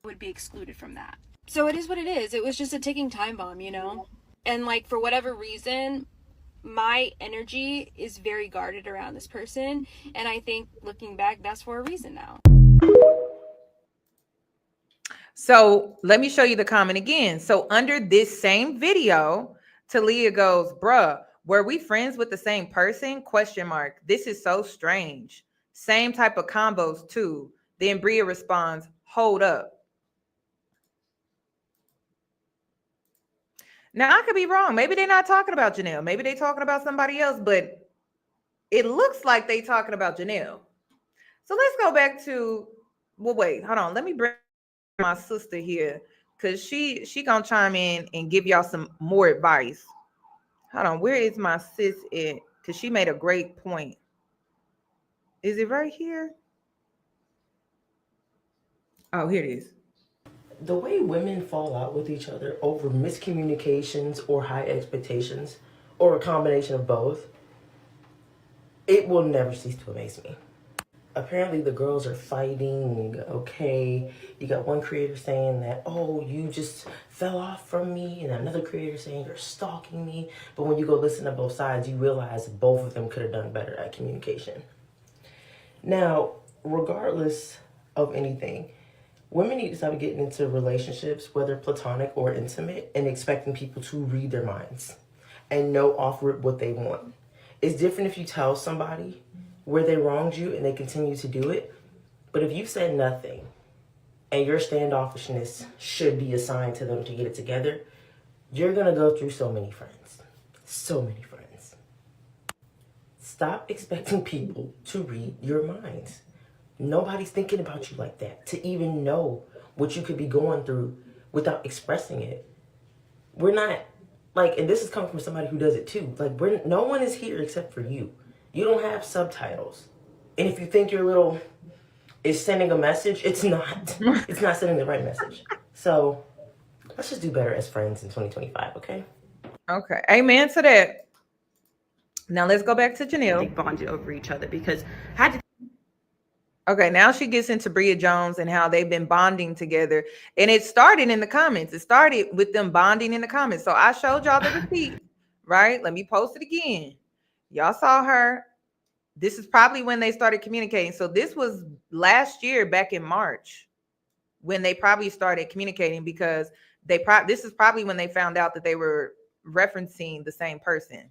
Would be excluded from that. So it is what it is. It was just a ticking time bomb, you know? And like, for whatever reason, my energy is very guarded around this person. And I think looking back, that's for a reason now. So let me show you the comment again. So under this same video, Thalia goes, bruh, were we friends with the same person? Question mark. This is so strange. Same type of combos too. Then Bria responds, hold up. Now I could be wrong. Maybe they're not talking about Jannell. Maybe they're talking about somebody else, but it looks like they talking about Jannell. So let's go back to, well, wait, hold on. Let me bring my sister here, because she gonna chime in and give y'all some more advice. Hold on, where is my sis at? Because she made a great point. Is it right here? Oh, here it is. The way women fall out with each other over miscommunications or high expectations, or a combination of both, it will never cease to amaze me. Apparently the girls are fighting. Okay, you got one creator saying that, oh, you just fell off from me, and another creator saying you're stalking me. But when you go listen to both sides, you realize both of them could have done better at communication. Now, regardless of anything, women need to stop getting into relationships, whether platonic or intimate, and expecting people to read their minds and know off rip what they want. It's different if you tell somebody where they wronged you and they continue to do it. But if you said nothing and your standoffishness should be assigned to them to get it together, you're going to go through so many friends. So many friends. Stop expecting people to read your minds. Nobody's thinking about you like that, to even know what you could be going through without expressing it. We're not, like, and this is coming from somebody who does it too. Like, no one is here except for you. You don't have subtitles. And if you think your little is sending a message, it's not. It's not sending the right message. So let's just do better as friends in 2025, okay? Okay. Amen to that. Now let's go back to They Jannell. bonded over each other because I had to Okay, now she gets into Bria Jones and how they've been bonding together. And it started in the comments. It started with them bonding in the comments. So I showed y'all the receipt, right? Let me post it again. Y'all saw her. This is probably when they started communicating. So this was last year, back in March, when they probably started communicating, because this is probably when they found out that they were referencing the same person.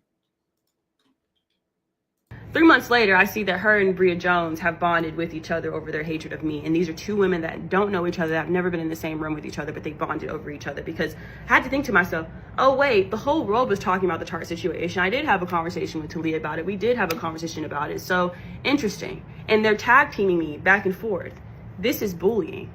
3 months later, I see that her and Bria Jones have bonded with each other over their hatred of me. And these are two women that don't know each other, that have never been in the same room with each other, but they bonded over each other. Because I had to think to myself, oh, wait, the whole world was talking about the Tart situation. I did have a conversation with Thalia about it. We did have a conversation about it. So interesting. And they're tag teaming me back and forth. This is bullying.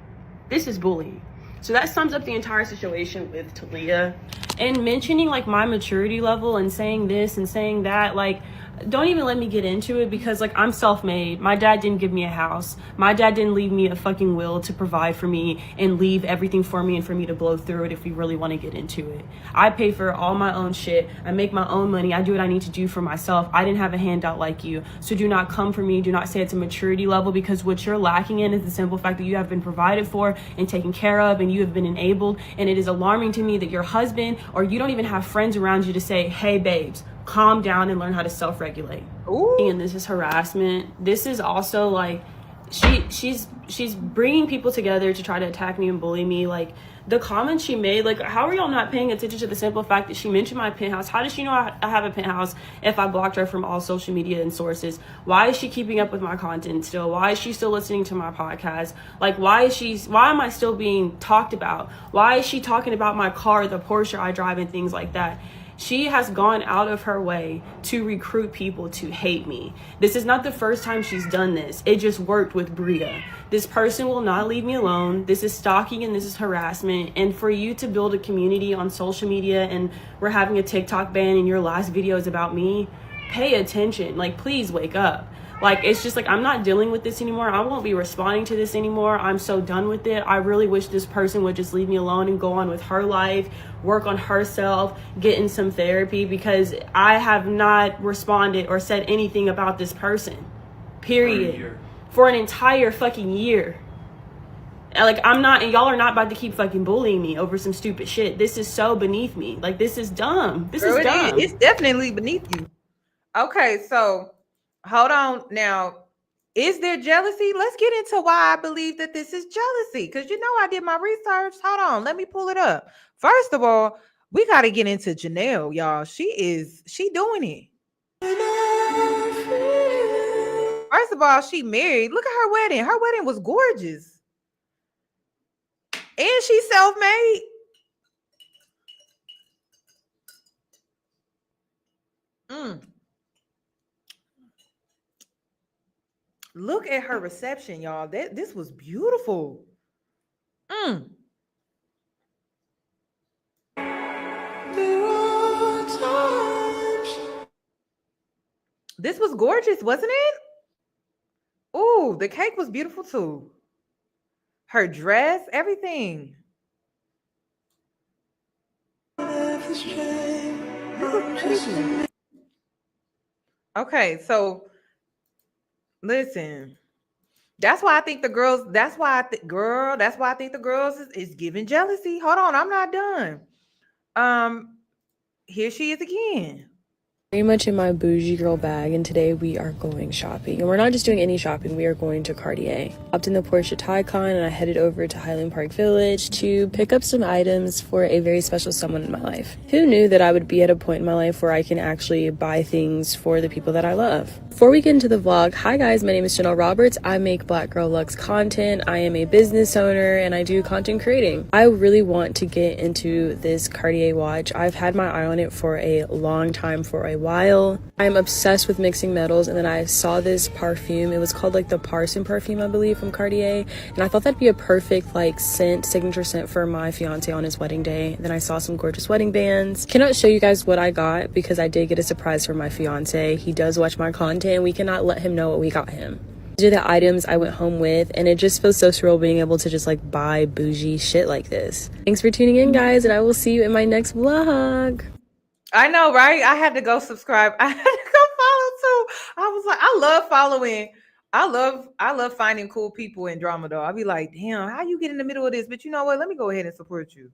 This is bullying. So that sums up the entire situation with Thalia. And mentioning like my maturity level and saying this and saying that, like, don't even let me get into it, because like I'm self-made. My dad didn't give me a house. My dad didn't leave me a fucking will to provide for me and leave everything for me and for me to blow through it if we really want to get into it. I pay for all my own shit. I make my own money. I do what I need to do for myself. I didn't have a handout like you. So do not come for me. Do not say it's a maturity level, because what you're lacking in is the simple fact that you have been provided for and taken care of, and you have been enabled. And it is alarming to me that your husband, or you don't even have friends around you to say, hey babes, calm down and learn how to self-regulate. And this is harassment. This is also like she's bringing people together to try to attack me and bully me. Like the comments she made, like how are y'all not paying attention to the simple fact that she mentioned my penthouse? How does she know I have a penthouse if I blocked her from all social media and sources? Why is she keeping up with my content still? Why is she still listening to my podcast? Like why am I still being talked about? Why is she talking about my car, the Porsche I drive, and things like that? She has gone out of her way to recruit people to hate me. This is not the first time she's done this. It just worked with Bria. This person will not leave me alone. This is stalking and this is harassment. And for you to build a community on social media, and we're having a TikTok ban and your last video is about me, pay attention. Like, please wake up. Like, it's just like, I'm not dealing with this anymore. I won't be responding to this anymore. I'm so done with it. I really wish this person would just leave me alone and go on with her life, work on herself, get in some therapy, because I have not responded or said anything about this person, period, for an entire fucking year. Like, I'm not, and y'all are not about to keep fucking bullying me over some stupid shit. This is so beneath me. Like, this is dumb. This is dumb. It's definitely beneath you. Okay, so hold on. Now, is there jealousy? Let's get into why I believe that this is jealousy, because you know I did my research. Hold on, let me pull it up. First of all, we got to get into Jannell, y'all. She doing it. First of all, she married. Look at her wedding. Her wedding was gorgeous. And she's self-made. Look at her reception, y'all. This was beautiful. This was gorgeous, wasn't it? Oh, the cake was beautiful too. her dress, everything. Okay, so listen. That's why I think the girls. That's why girl. That's why I think the girls is giving jealousy. Hold on, I'm not done. Um, here she is again. Very much in my bougie girl bag, and today we are going shopping. And we're not just doing any shopping, we are going to Cartier. Hopped in the Porsche Taycan and I headed over to Highland Park Village to pick up some items for a very special someone in my life. Who knew that I would be at a point in my life where I can actually buy things for the people that I love? Before we get into the vlog, hi guys, my name is Jannell Roberts. I make Black Girl Luxe content. I am a business owner and I do content creating. I really want to get into this Cartier watch. I've had my eye on it for a long time, for a while. I'm obsessed with mixing metals, and then I saw this perfume. It was called like the Parson perfume, I believe, from Cartier, and I thought that'd be a perfect like scent, signature scent for my fiance on his wedding day. Then I saw some gorgeous wedding bands. Cannot show you guys what I got because I did get a surprise from my fiance. He does watch my content and we cannot let him know what we got him. These are the items I went home with, and it just feels so surreal being able to just like buy bougie shit like this. Thanks for tuning in, guys, and I will see you in my next vlog. I know, right? I had to go subscribe. I had to go follow too. I was like, I love following. I love finding cool people in drama though. I'll be like, damn, how you get in the middle of this? But you know what? Let me go ahead and support you.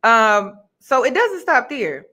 So it doesn't stop there.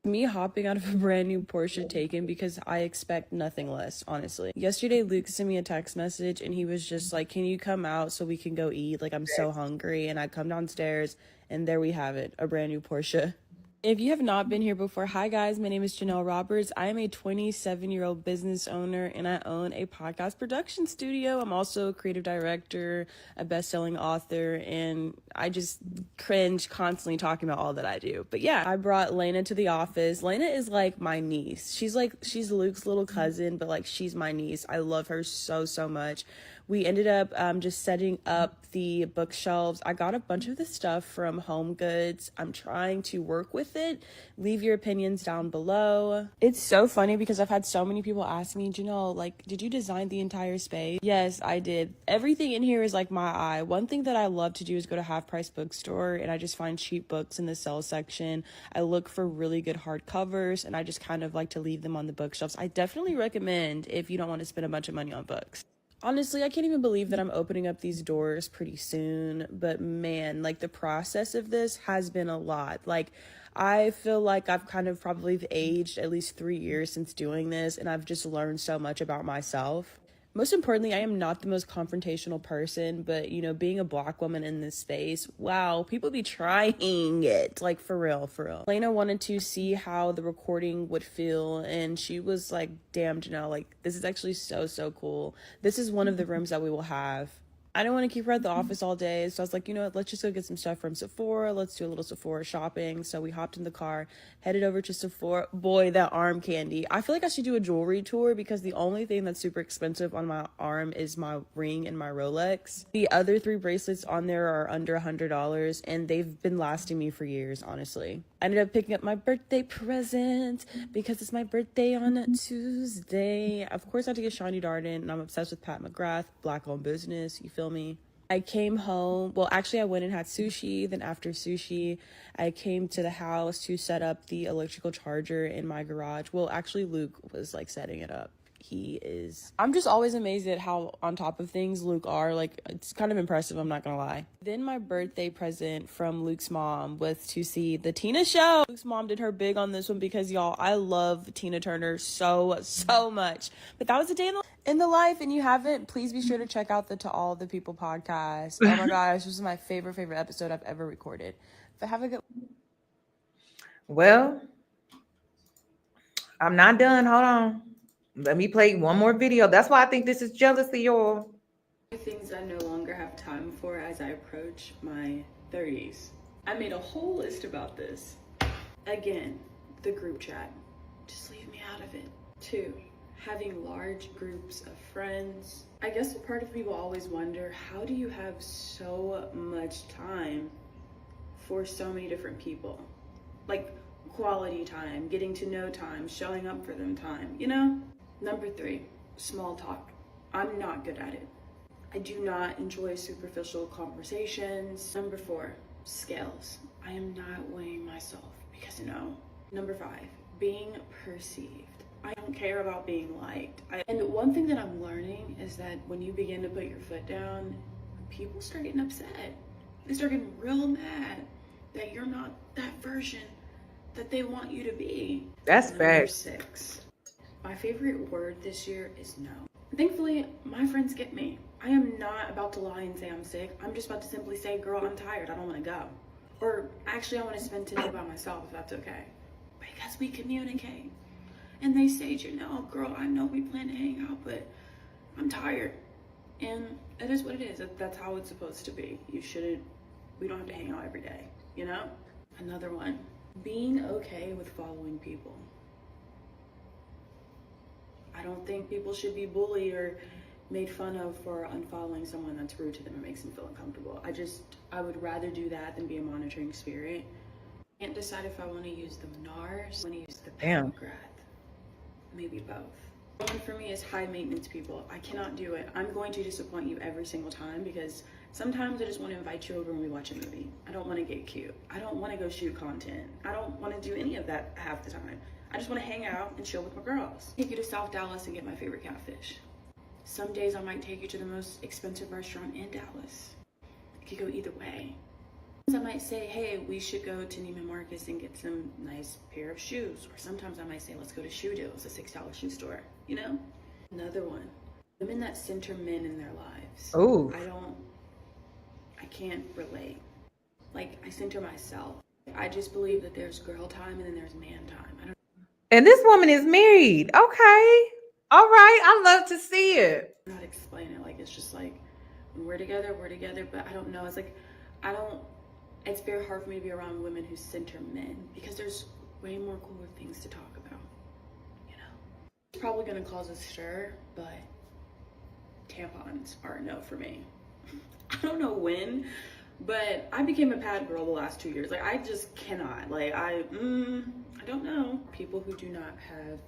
Me hopping out of a brand new Porsche Taycan because I expect nothing less, honestly. Yesterday, Luke sent me a text message and he was just like, can you come out so we can go eat? Like, I'm so hungry. And I come downstairs and there we have it, a brand new Porsche. If you have not been here before, hi guys, my name is Jannell Roberts. I am a 27-year-old business owner and I own a podcast production studio. I'm also a creative director, a best-selling author, and I just cringe constantly talking about all that I do. But yeah, I brought Lena to the office. Lena is like my niece. She's Luke's little cousin, but like she's my niece. I love her so much. We ended up just setting up the bookshelves. I got a bunch of the stuff from Home Goods. I'm trying to work with it. Leave your opinions down below. It's so funny because I've had so many people ask me, Jannell, like, did you design the entire space? Yes, I did. Everything in here is like my eye. One thing that I love to do is go to Half Price Bookstore and I just find cheap books in the sale section. I look for really good hardcovers and I just kind of like to leave them on the bookshelves. I definitely recommend if you don't want to spend a bunch of money on books. Honestly, I can't even believe that I'm opening up these doors pretty soon, but man, like the process of this has been a lot. Like I feel like I've kind of probably aged at least 3 years since doing this, and I've just learned so much about myself. Most importantly, I am not the most confrontational person, but you know, being a Black woman in this space, wow, people be trying it, like for real. Lena wanted to see how the recording would feel, and she was like, damn, Jannell, like this is actually so cool. This is one of the rooms that we will have. I don't want to keep her at the office all day, so I was like, you know what, let's just go get some stuff from Sephora. Let's do a little Sephora shopping. So we hopped in the car, headed over to Sephora. Boy, that arm candy. I feel like I should do a jewelry tour because the only thing that's super expensive on my arm is my ring and my Rolex. The other 3 bracelets on there are under $100, and they've been lasting me for years, honestly. I ended up picking up my birthday present because it's my birthday on Tuesday. Of course, I had to get Shani Darden, and I'm obsessed with Pat McGrath, Black-owned business, you feel me? I came home, well, actually, I went and had sushi. Then after sushi, I came to the house to set up the electrical charger in my garage. Well, actually, Luke was like setting it up. I'm just always amazed at how on top of things Luke are. Like, it's kind of impressive, I'm not gonna lie. Then my birthday present from Luke's mom was to see the Tina show. Luke's mom did her big on this one because y'all, I love Tina Turner so much. But that was a day in the life, and you haven't, please be sure to check out the To All the People podcast. Oh my gosh, this was my favorite episode I've ever recorded. But have a good. Well, I'm not done. Hold on. Let me play one more video. That's why I think this is jealousy, y'all. Things I no longer have time for as I approach my 30s. I made a whole list about this. Again, the group chat. Just leave me out of it. 2, having large groups of friends. I guess a part of me will always wonder, how do you have so much time for so many different people? Like quality time, getting to know time, showing up for them time, you know? Number 3, small talk. I'm not good at it. I do not enjoy superficial conversations. Number 4, scales. I am not weighing myself because no. Number 5, being perceived. I don't care about being liked. And one thing that I'm learning is that when you begin to put your foot down, people start getting upset. They start getting real mad that you're not that version that they want you to be. That's Number fact. 6, my favorite word this year is no. Thankfully, my friends get me. I am not about to lie and say I'm sick. I'm just about to simply say, girl, I'm tired. I don't want to go. Or actually, I want to spend today by myself if that's okay. Because we communicate. And they say, Jannell, girl, I know we plan to hang out, but I'm tired. And it is what it is. That's how it's supposed to be. We don't have to hang out every day, you know? Another one, being okay with following people. I don't think people should be bullied or made fun of for unfollowing someone that's rude to them and makes them feel uncomfortable. I would rather do that than be a monitoring spirit. I can't decide if I want to use the NARS, I want to use the Paragraph. Maybe both. One for me is high maintenance people. I cannot do it. I'm going to disappoint you every single time because sometimes I just want to invite you over when we watch a movie. I don't want to get cute. I don't want to go shoot content. I don't want to do any of that half the time. I just want to hang out and chill with my girls. Take you to South Dallas and get my favorite catfish. Some days I might take you to the most expensive restaurant in Dallas. It could go either way. I might say, hey, we should go to Neiman Marcus and get some nice pair of shoes. Or sometimes I might say, let's go to Shoe Deals, a $6 shoe store, you know? Another one, women that center men in their lives. Oh. I can't relate. Like, I center myself. I just believe that there's girl time and then there's man time. And this woman is married. Okay. All right. I love to see it. I don't know how to explain it. Like, it's just like, when we're together, but I don't know. It's like, it's very hard for me to be around women who center men because there's way more cooler things to talk about, you know? It's probably gonna cause a stir, but tampons are a no for me. I don't know when, but I became a pad girl the last 2 years. Like, I just cannot. Like, I don't know. People who do not have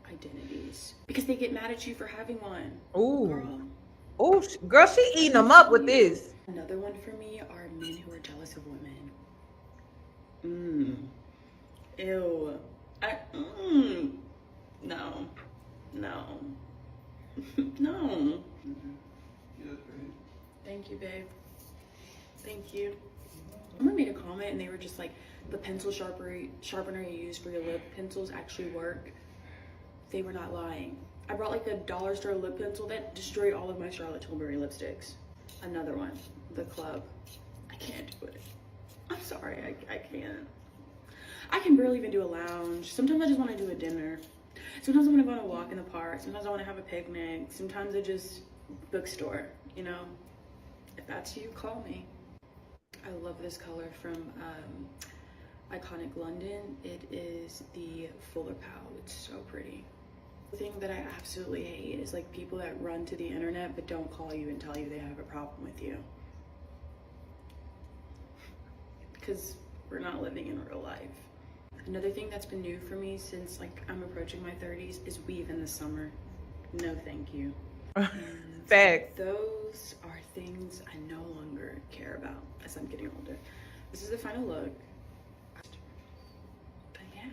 identities because they get mad at you for having one. Ooh. Girl. Oh, girl, she eating them up with this. Another one for me are men who are jealous of women. Ew. No. No. Thank you, babe. Thank you. Someone made a comment and they were just like, the pencil sharpener you use for your lip pencils actually work. They were not lying. I brought like a dollar store lip pencil that destroyed all of my Charlotte Tilbury lipsticks. Another one, the club. I can't do it. I'm sorry, I can't. I can barely even do a lounge. Sometimes I just want to do a dinner. Sometimes I want to go on a walk in the park. Sometimes I want to have a picnic. Sometimes I just bookstore, you know? If that's you, call me. I love this color from Iconic London. It is the Fuller Pow. It's so pretty. The thing that I absolutely hate is like people that run to the internet but don't call you and tell you they have a problem with you. Because we're not living in real life. Another thing that's been new for me since like I'm approaching my 30s is weave in the summer. No, thank you. Fact. Those are things I no longer care about as I'm getting older. This is the final look. But yeah.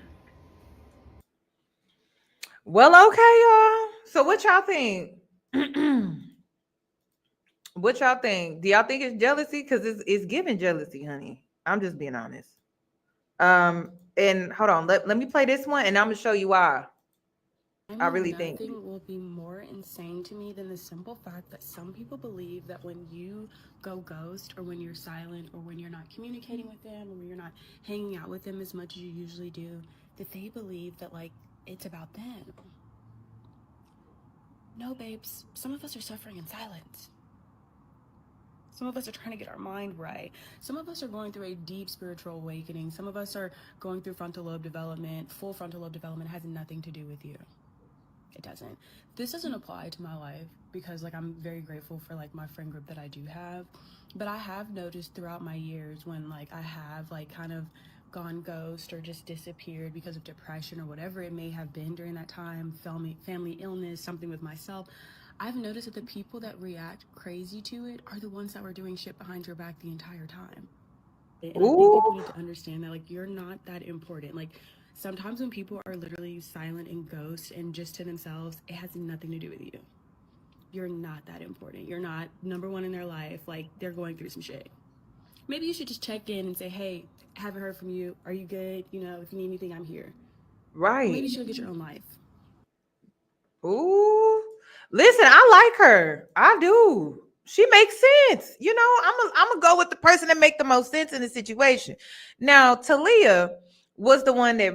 Well, okay, y'all. So what y'all think? What y'all think? Do y'all think it's jealousy? Because it's giving jealousy, honey. I'm just being honest. And hold on, let me play this one and I'm gonna show you why. I really think nothing will be more insane to me than the simple fact that some people believe that when you go ghost or when you're silent or when you're not communicating with them or when you're not hanging out with them as much as you usually do, that they believe that like it's about them. No, babes, some of us are suffering in silence. Some of us are trying to get our mind right. Some of us are going through a deep spiritual awakening. Some of us are going through frontal lobe development. Full frontal lobe development has nothing to do with you. It doesn't. This doesn't apply to my life because like I'm very grateful for like my friend group that I do have. But I have noticed throughout my years when like I have like kind of gone ghost or just disappeared because of depression or whatever it may have been during that time, family illness, something with myself, I've noticed that the people that react crazy to it are the ones that were doing shit behind your back the entire time. And I think people need to understand that, like, you're not that important. Like, sometimes when people are literally silent and ghost and just to themselves, it has nothing to do with you. You're not that important. You're not number one in their life. Like, they're going through some shit. Maybe you should just check in and say, hey, haven't heard from you. Are you good? You know, if you need anything, I'm here. Right. Maybe you should get your own life. Ooh. Listen, I like her. I do. She makes sense. You know, I'm gonna go with the person that make the most sense in the situation. Now, Thalia was the one that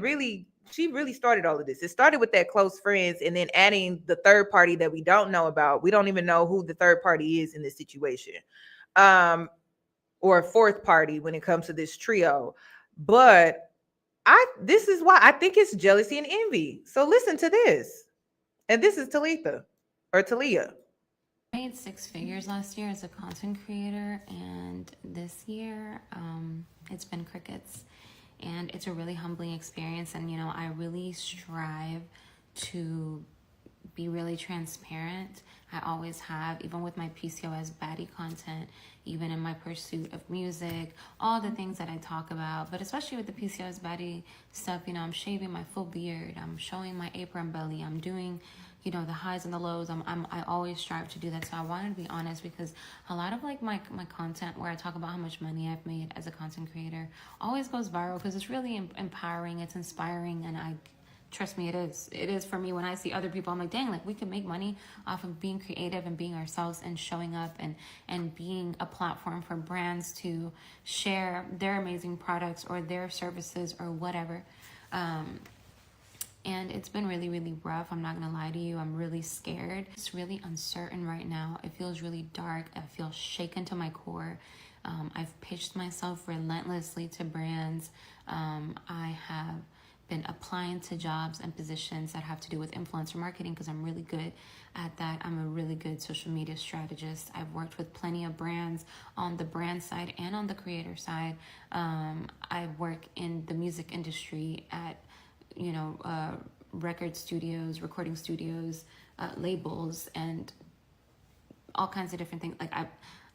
she really started all of this. It started with that close friends and then adding the third party that we don't know about. We don't even know who the third party is in this situation. Or a fourth party when it comes to this trio. But this is why I think it's jealousy and envy. So listen to this. And this is Talitha or Thalia. I made 6 figures last year as a content creator, and this year it's been crickets. And it's a really humbling experience. And, you know, I really strive to be really transparent. I always have, even with my PCOS baddie content, even in my pursuit of music, all the things that I talk about, but especially with the PCOS baddie stuff, you know, I'm shaving my full beard, I'm showing my apron belly, I'm doing, you know, the highs and the lows. I always strive to do that. So I wanted to be honest, because a lot of like my content where I talk about how much money I've made as a content creator always goes viral because it's really empowering, it's inspiring, and trust me, it is for me. When I see other people, I'm like, dang, like we can make money off of being creative and being ourselves and showing up and being a platform for brands to share their amazing products or their services or whatever. And it's been really, really rough. I'm not going to lie to you. I'm really scared. It's really uncertain right now. It feels really dark. I feel shaken to my core. I've pitched myself relentlessly to brands. I have been applying to jobs and positions that have to do with influencer marketing because I'm really good at that. I'm a really good social media strategist. I've worked with plenty of brands on the brand side and on the creator side. I work in the music industry at, you know, record studios, recording studios, labels, and all kinds of different things. Like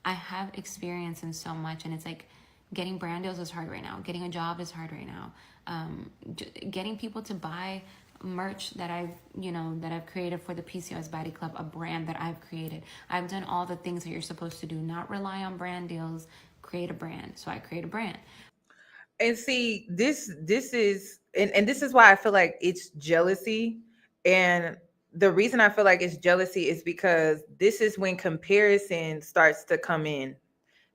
I have experience in so much, and it's like getting brand deals is hard right now. Getting a job is hard right now. Getting people to buy merch that I've created for the PCOS Baddie Club, a brand that I've created. I've done all the things that you're supposed to do, not rely on brand deals, create a brand. So I create a brand. And see, this is and this is why I feel like it's jealousy. And the reason I feel like it's jealousy is because this is when comparison starts to come in.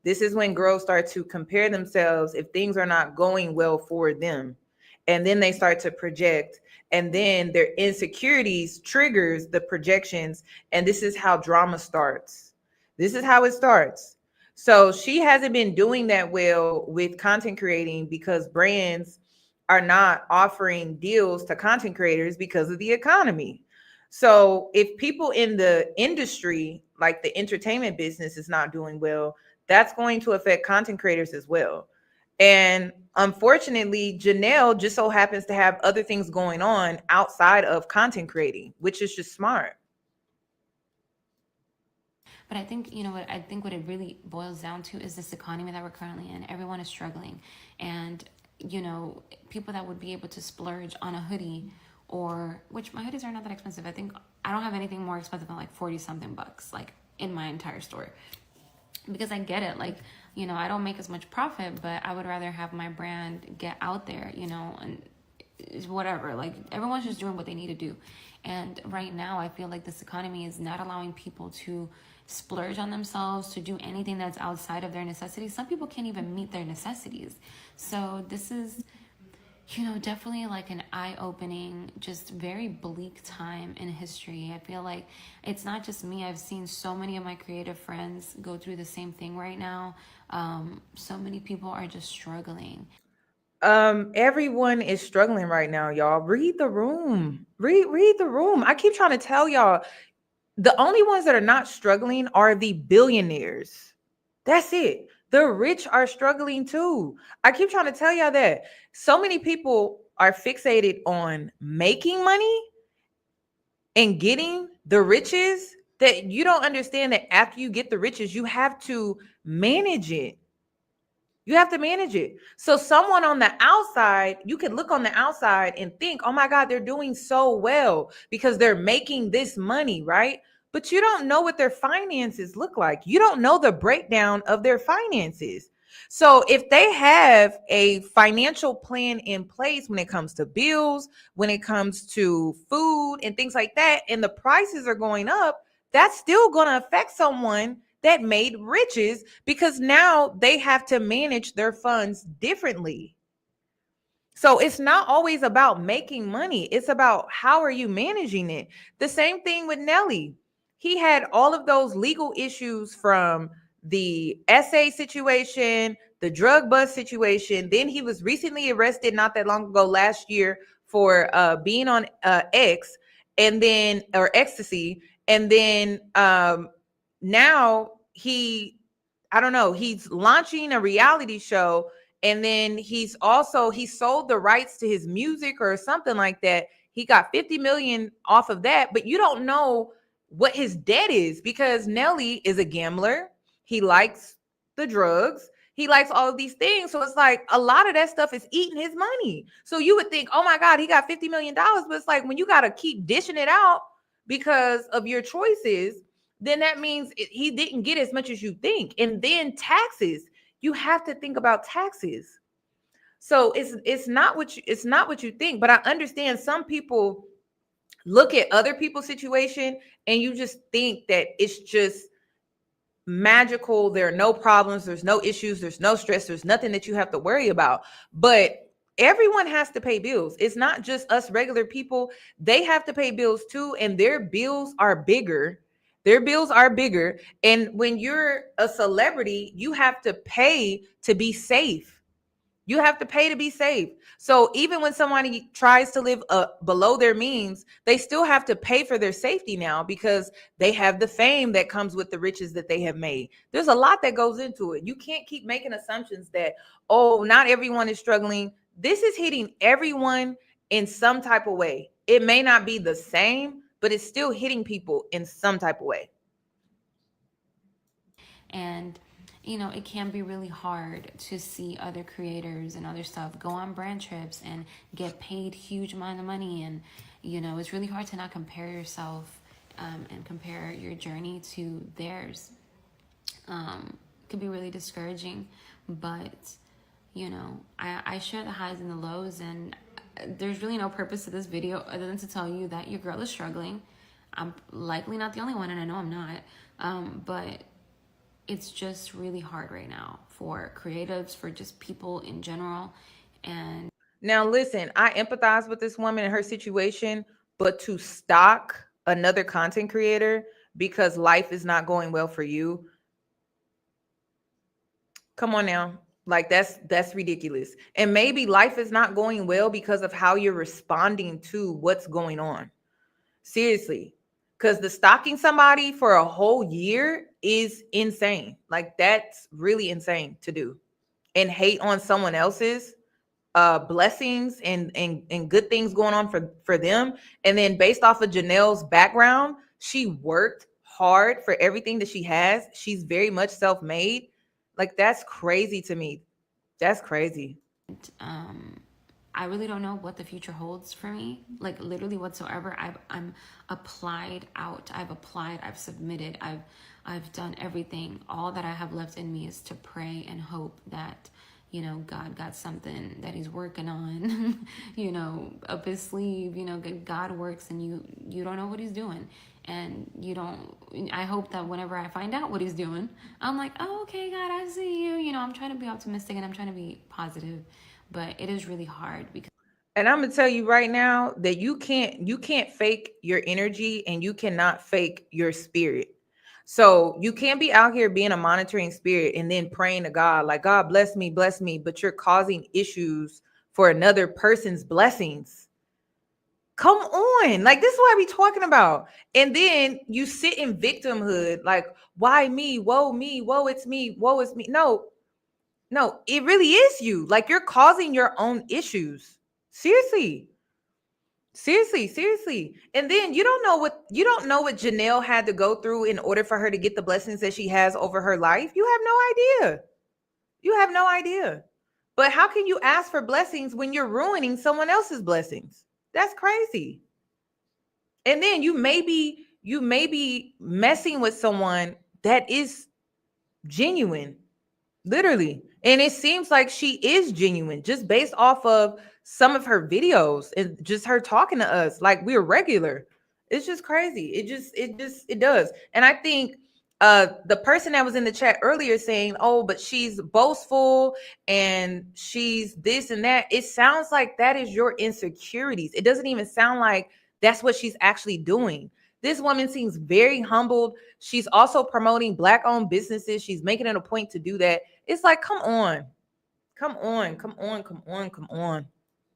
This is when girls start to compare themselves if things are not going well for them. And then they start to project, and then their insecurities triggers the projections. And this is how drama starts. This is how it starts. So she hasn't been doing that well with content creating because brands are not offering deals to content creators because of the economy. So if people in the industry, like the entertainment business, is not doing well, that's going to affect content creators as well. And unfortunately, Jannell just so happens to have other things going on outside of content creating, which is just smart. But I think, you know what, I think what it really boils down to is this economy that we're currently in. Everyone is struggling. And, you know, people that would be able to splurge on a hoodie, or, which my hoodies are not that expensive. I think I don't have anything more expensive than like 40 something bucks, like in my entire store. Because I get it, like, you know, I don't make as much profit, but I would rather have my brand get out there, you know, and whatever. Like, everyone's just doing what they need to do. And right now, I feel like this economy is not allowing people to splurge on themselves, to do anything that's outside of their necessities. Some people can't even meet their necessities. So this is, you know, definitely like an eye-opening, just very bleak time in history. I feel like it's not just me. I've seen so many of my creative friends go through the same thing right now. So many people are just struggling. Everyone is struggling right now, y'all. Read the room. Read the room. I keep trying to tell y'all, the only ones that are not struggling are the billionaires. That's it. The rich are struggling too. I keep trying to tell y'all that. So many people are fixated on making money and getting the riches that you don't understand that after you get the riches, you have to manage it. You have to manage it. So someone on the outside, you can look on the outside and think, oh my God, they're doing so well because they're making this money, right? But you don't know what their finances look like. You don't know the breakdown of their finances. So if they have a financial plan in place when it comes to bills, when it comes to food and things like that, and the prices are going up, that's still going to affect someone that made riches because now they have to manage their funds differently. So it's not always about making money. It's about how are you managing it? The same thing with Nelly. He had all of those legal issues from the SA situation, the drug bust situation. Then he was recently arrested not that long ago last year for being on X and then or ecstasy. And then now I don't know, he's launching a reality show, and then he sold the rights to his music or something like that. He got 50 million off of that, but you don't know what his debt is because Nelly is a gambler. He likes the drugs. He likes all of these things. So it's like a lot of that stuff is eating his money. So you would think, oh my God, he got $50 million. But it's like when you got to keep dishing it out because of your choices, then that means he didn't get as much as you think. And then taxes, you have to think about taxes. So it's not what you think. But I understand some people look at other people's situation and you just think that it's just magical. There are no problems, there's no issues, there's no stress, there's nothing that you have to worry about. But everyone has to pay bills. It's not just us regular people. They have to pay bills too, and their bills are bigger. Their bills are bigger. And when you're a celebrity, you have to pay to be safe. You have to pay to be safe. So even when somebody tries to live below their means, they still have to pay for their safety now because they have the fame that comes with the riches that they have made. There's a lot that goes into it. You can't keep making assumptions that, oh, not everyone is struggling. This is hitting everyone in some type of way. It may not be the same, but it's still hitting people in some type of way. And you know, it can be really hard to see other creators and other stuff go on brand trips and get paid huge amount of money. And, you know, it's really hard to not compare yourself and compare your journey to theirs. It could be really discouraging, but, you know, I share the highs and the lows, and there's really no purpose to this video other than to tell you that your girl is struggling. I'm likely not the only one, and I know I'm not, but it's just really hard right now for creatives, for just people in general. And now listen, I empathize with this woman and her situation, but to stalk another content creator because life is not going well for you, come on now. Like that's ridiculous. And maybe life is not going well because of how you're responding to what's going on. Seriously. Because the stalking somebody for a whole year is insane. Like that's really insane to do. And hate on someone else's blessings and good things going on for them. And then based off of Jannell's background, she worked hard for everything that she has. She's very much self-made. Like that's crazy to me. That's crazy. I really don't know what the future holds for me, like literally whatsoever. I'm applied out. I've submitted, I've done everything. All that I have left in me is to pray and hope that, you know, God got something that he's working on, you know, up his sleeve. You know, God works and you don't know what he's doing. And I hope that whenever I find out what he's doing, I'm like, oh, okay, God, I see you. You know, I'm trying to be optimistic and I'm trying to be positive. But it is really hard because, and I'm gonna tell you right now that you can't fake your energy and you cannot fake your spirit. So you can't be out here being a monitoring spirit and then praying to God like, God bless me, but you're causing issues for another person's blessings. Come on, like this is what I be talking about. And then you sit in victimhood, like, why me, woe it's me, woe it's me. No, it really is you. Like you're causing your own issues. Seriously. Seriously, seriously. And then you don't know what Jannell had to go through in order for her to get the blessings that she has over her life. You have no idea. You have no idea. But how can you ask for blessings when you're ruining someone else's blessings? That's crazy. And then you may be messing with someone that is genuine, literally. And it seems like she is genuine just based off of some of her videos and just her talking to us like we're regular. It's just crazy. It does. And I think the person that was in the chat earlier saying, "Oh, but she's boastful and she's this and that." It sounds like that is your insecurities. It doesn't even sound like that's what she's actually doing. This woman seems very humbled. She's also promoting Black-owned businesses. She's making it a point to do that. It's like, come on. Come on, come on, come on, come on.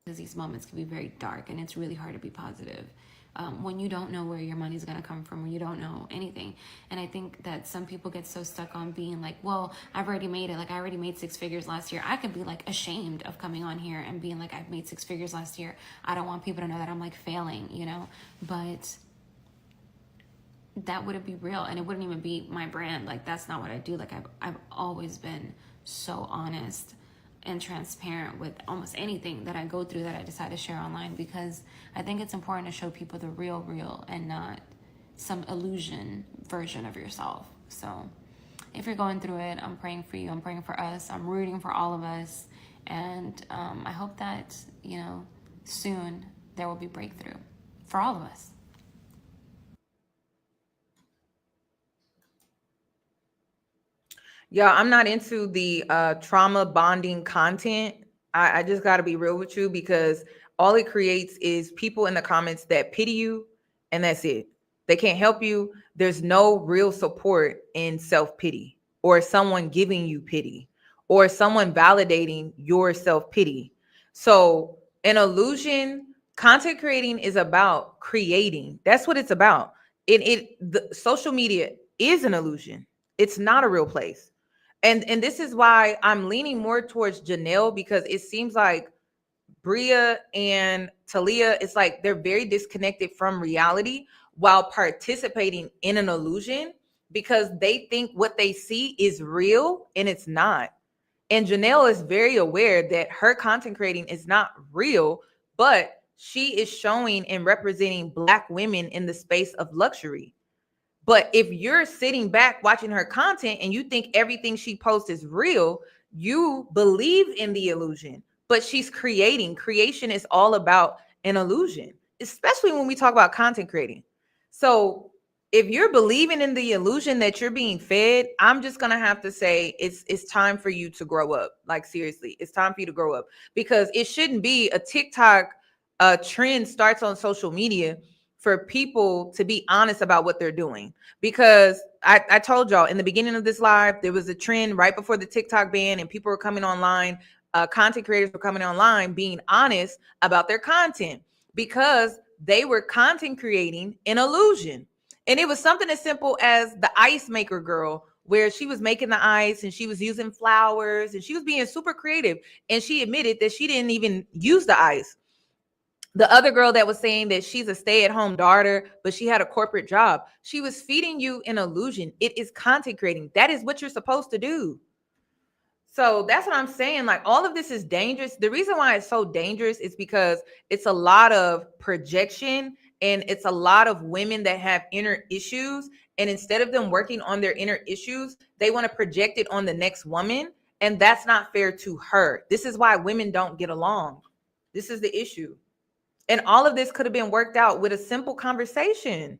These moments can be very dark, and it's really hard to be positive when you don't know where your money's going to come from, when you don't know anything. And I think that some people get so stuck on being like, well, I've already made it. Like, I already made 6 figures last year. I could be like ashamed of coming on here and being like, I've made 6 figures last year. I don't want people to know that I'm like failing, you know, but that wouldn't be real, and it wouldn't even be my brand. Like, that's not what I do. Like, I've always been so honest and transparent with almost anything that I go through that I decide to share online, because I think it's important to show people the real and not some illusion version of yourself. So if you're going through it, I'm praying for you. I'm praying for us. I'm rooting for all of us. And I hope that, you know, soon there will be breakthrough for all of us. Yeah, I'm not into the trauma bonding content. I just got to be real with you, because all it creates is people in the comments that pity you, and that's it. They can't help you. There's no real support in self-pity, or someone giving you pity, or someone validating your self-pity. So an illusion, content creating is about creating. That's what it's about. The social media is an illusion. It's not a real place. And this is why I'm leaning more towards Jannell, because it seems like Bria and Thalia, it's like they're very disconnected from reality while participating in an illusion, because they think what they see is real and it's not. And Jannell is very aware that her content creating is not real, but she is showing and representing Black women in the space of luxury. But if you're sitting back watching her content and you think everything she posts is real, you believe in the illusion. But she's creating. Creation is all about an illusion, especially when we talk about content creating. So if you're believing in the illusion that you're being fed, I'm just gonna have to say it's time for you to grow up. Like, seriously, it's time for you to grow up, because it shouldn't be a TikTok trend starts on social media for people to be honest about what they're doing. Because I told y'all in the beginning of this live, there was a trend right before the TikTok ban, and people were coming online, content creators were coming online being honest about their content, because they were content creating an illusion. And it was something as simple as the ice maker girl, where she was making the ice and she was using flowers and she was being super creative, and she admitted that she didn't even use the ice. The other girl that was saying that she's a stay-at-home daughter, but she had a corporate job. She was feeding you an illusion. It is content creating. That is what you're supposed to do. So that's what I'm saying. Like, all of this is dangerous. The reason why it's so dangerous is because it's a lot of projection, and it's a lot of women that have inner issues. And instead of them working on their inner issues, they want to project it on the next woman. And that's not fair to her. This is why women don't get along. This is the issue. And all of this could have been worked out with a simple conversation.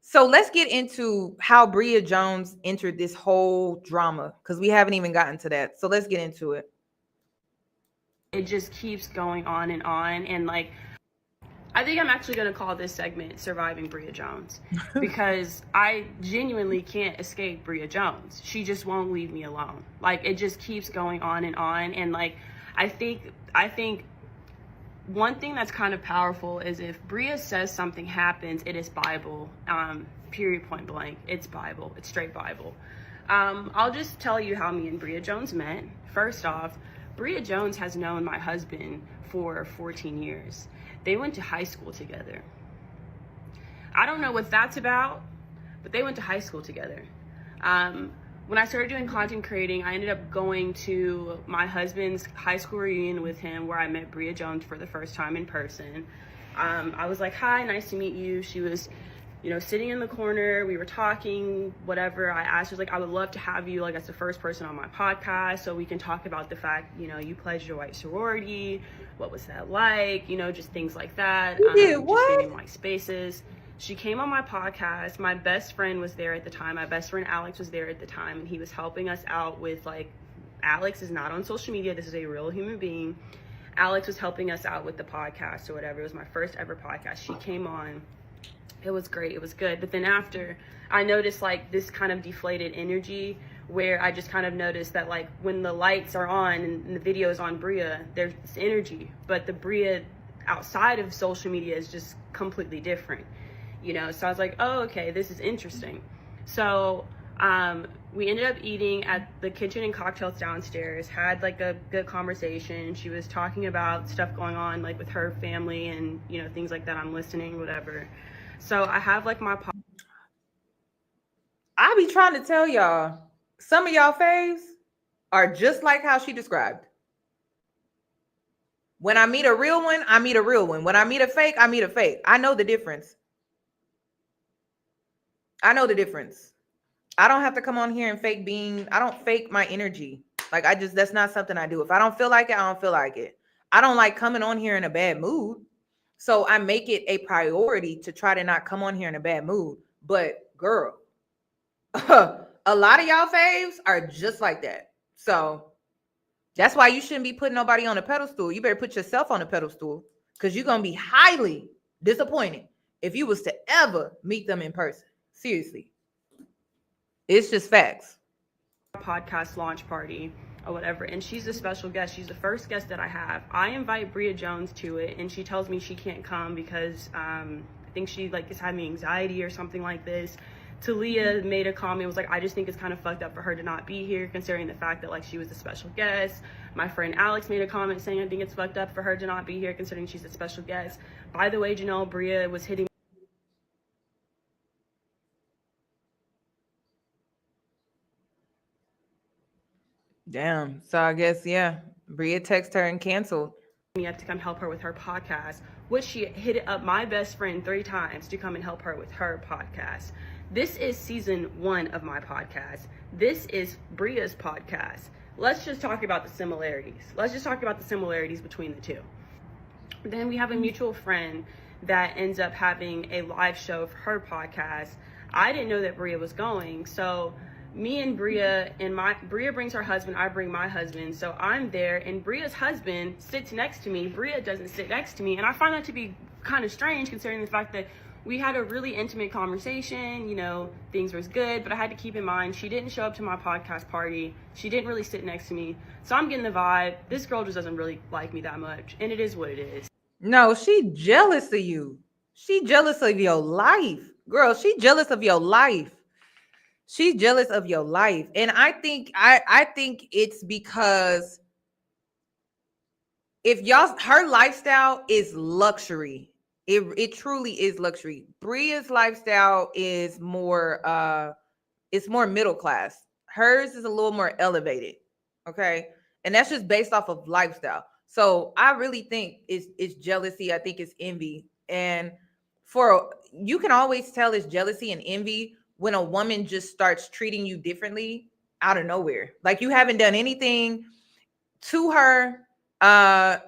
So let's get into how Bria Jones entered this whole drama, because we haven't even gotten to that. So let's get into it. It just keeps going on. And like, I think I'm actually going to call this segment Surviving Bria Jones, because I genuinely can't escape Bria Jones. She just won't leave me alone. Like, it just keeps going on. And like, I think one thing that's kind of powerful is if Bria says something happens, it is Bible, period, point blank. It's Bible. It's straight Bible. I'll just tell you how me and Bria Jones met. First off, Bria Jones has known my husband for 14 years. They went to high school together. I don't know what that's about, but they went to high school together. When I started doing content creating, I ended up going to my husband's high school reunion with him, where I met Bria Jones for the first time in person. I was like, hi, nice to meet you. She was, you know, sitting in the corner. We were talking, whatever. I asked her, like, I would love to have you, like, as the first person on my podcast so we can talk about the fact, you know, you pledged your white sorority. What was that like? You know, just things like that. You did what? Just getting like spaces. She came on my podcast. My best friend was there at the time. My best friend Alex was there at the time, and he was helping us out with, like, Alex is not on social media. This is a real human being. Alex was helping us out with the podcast or whatever. It was my first ever podcast. She came on. It was great. It was good. But then after, I noticed, like, this kind of deflated energy, where I just kind of noticed that, like, when the lights are on and the video is on Bria, there's this energy, but the Bria outside of social media is just completely different. You know, so I was like, oh, okay, this is interesting. So we ended up eating at the kitchen and cocktails downstairs, had like a good conversation. She was talking about stuff going on, like, with her family and, you know, things like that. I'm listening, whatever. So I have, like, my I be trying to tell y'all, some of y'all faves are just like how she described. When I meet a real one, I meet a real one. When I meet a fake, I meet a fake. I know the difference. I know the difference. I don't have to come on here and I don't fake my energy. Like, that's not something I do. If I don't feel like it, I don't feel like it. I don't like coming on here in a bad mood. So I make it a priority to try to not come on here in a bad mood. But girl, a lot of y'all faves are just like that. So that's why you shouldn't be putting nobody on a pedestal. You better put yourself on a pedestal, because you're going to be highly disappointed if you was to ever meet them in person. Seriously. It's just facts. Podcast launch party or whatever, and she's a special guest. She's the first guest that I have. I invite Bria Jones to it, and she tells me she can't come because I think she, like, is having anxiety or something like this. Thalia made a comment, was like, I just think it's kind of fucked up for her to not be here, considering the fact that, like, she was a special guest. My friend Alex made a comment saying, I think it's fucked up for her to not be here, considering she's a special guest. By the way, Jannell, Bria was hitting Damn. So I guess, yeah, Bria texted her and canceled. me up to come help her with her podcast, which she hit up my best friend 3 times to come and help her with her podcast. This is season 1 of my podcast. This is Bria's podcast. Let's just talk about the similarities. Let's just talk about the similarities between the two. Then we have a mutual friend that ends up having a live show for her podcast. I didn't know that Bria was going, so me and Bria, Bria brings her husband, I bring my husband, so I'm there, and Bria's husband sits next to me. Bria doesn't sit next to me, and I find that to be kind of strange, considering the fact that we had a really intimate conversation. You know, things was good, but I had to keep in mind she didn't show up to my podcast party. She didn't really sit next to me, so I'm getting the vibe this girl just doesn't really like me that much, and it is what it is. No, she jealous of you. She jealous of your life. Girl, she jealous of your life. She's jealous of your life. And I think it's because if her lifestyle is luxury. It truly is luxury. Bria's lifestyle is more it's more middle class. Hers is a little more elevated. Okay. And that's just based off of lifestyle. So I really think it's jealousy. I think it's envy. And you can always tell it's jealousy and envy when a woman just starts treating you differently out of nowhere. Like, you haven't done anything to her. And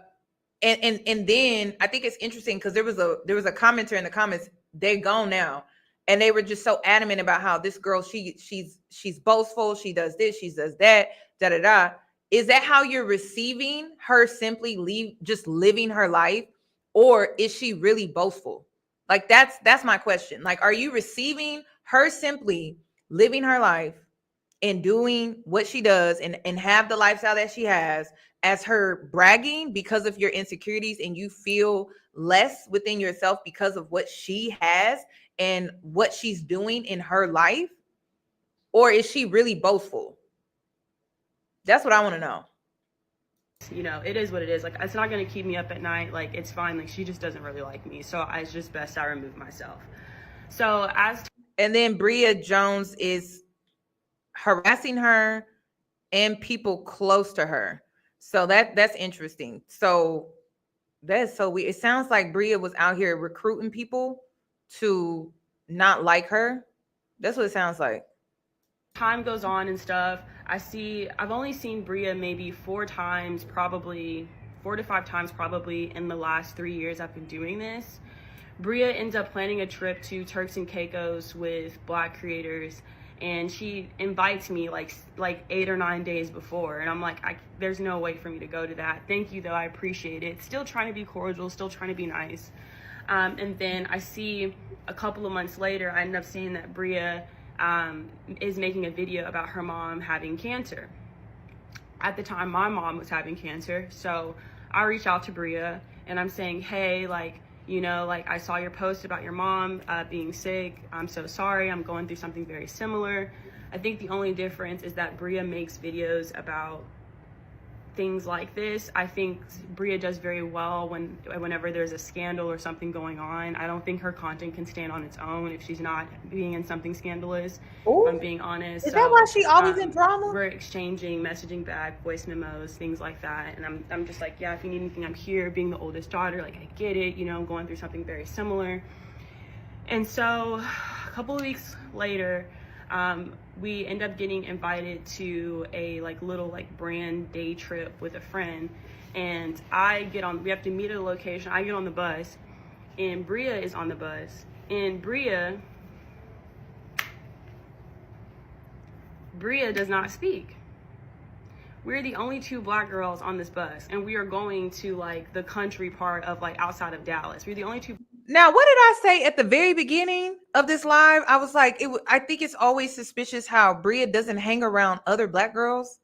then I think it's interesting because there was a commenter in the comments. They're gone now, and they were just so adamant about how this girl, she's boastful, she does this, she does that, da da da. Is that how you're receiving her simply just living her life, or is she really boastful? Like, that's my question. Like, are you receiving her simply living her life and doing what she does and have the lifestyle that she has as her bragging because of your insecurities, and you feel less within yourself because of what she has and what she's doing in her life? Or is she really boastful? That's what I want to know. you know, it is what it is. Like, it's not going to keep me up at night. Like, it's fine. Like, she just doesn't really like me. So it's just best I remove myself. So and then Bria Jones is harassing her and people close to her. So that's interesting. So that's so weird. It sounds like Bria was out here recruiting people to not like her. That's what it sounds like. Time goes on and stuff. I've only seen Bria maybe 4 times, probably 4 to 5 times probably in the last 3 years I've been doing this. Bria ends up planning a trip to Turks and Caicos with Black creators, and she invites me like 8 or 9 days before, and I'm like, there's no way for me to go to that. Thank you though, I appreciate it. Still trying to be cordial, still trying to be nice. And then I see a couple of months later, I end up seeing that Bria is making a video about her mom having cancer. At the time, my mom was having cancer, so I reach out to Bria and I'm saying, hey, like, you know, like, I saw your post about your mom being sick. I'm so sorry. I'm going through something very similar. I think the only difference is that Bria makes videos about things like this. I think Bria does very well whenever there's a scandal or something going on. I don't think her content can stand on its own if she's not being in something scandalous. Ooh. If I'm being honest. Is that why she always in drama? We're exchanging messaging back, voice memos, things like that. And I'm just like, yeah, if you need anything, I'm here. Being the oldest daughter, like, I get it. You know, I'm going through something very similar. And so a couple of weeks later, we end up getting invited to a little brand day trip with a friend, and we have to meet at a location. I get on the bus and Bria is on the bus, and Bria does not speak. We're the only 2 Black girls on this bus, and we are going to the country part of outside of Dallas. We're the only 2. Now, what did I say at the very beginning of this live? I was like, I think it's always suspicious how Bria doesn't hang around other Black girls.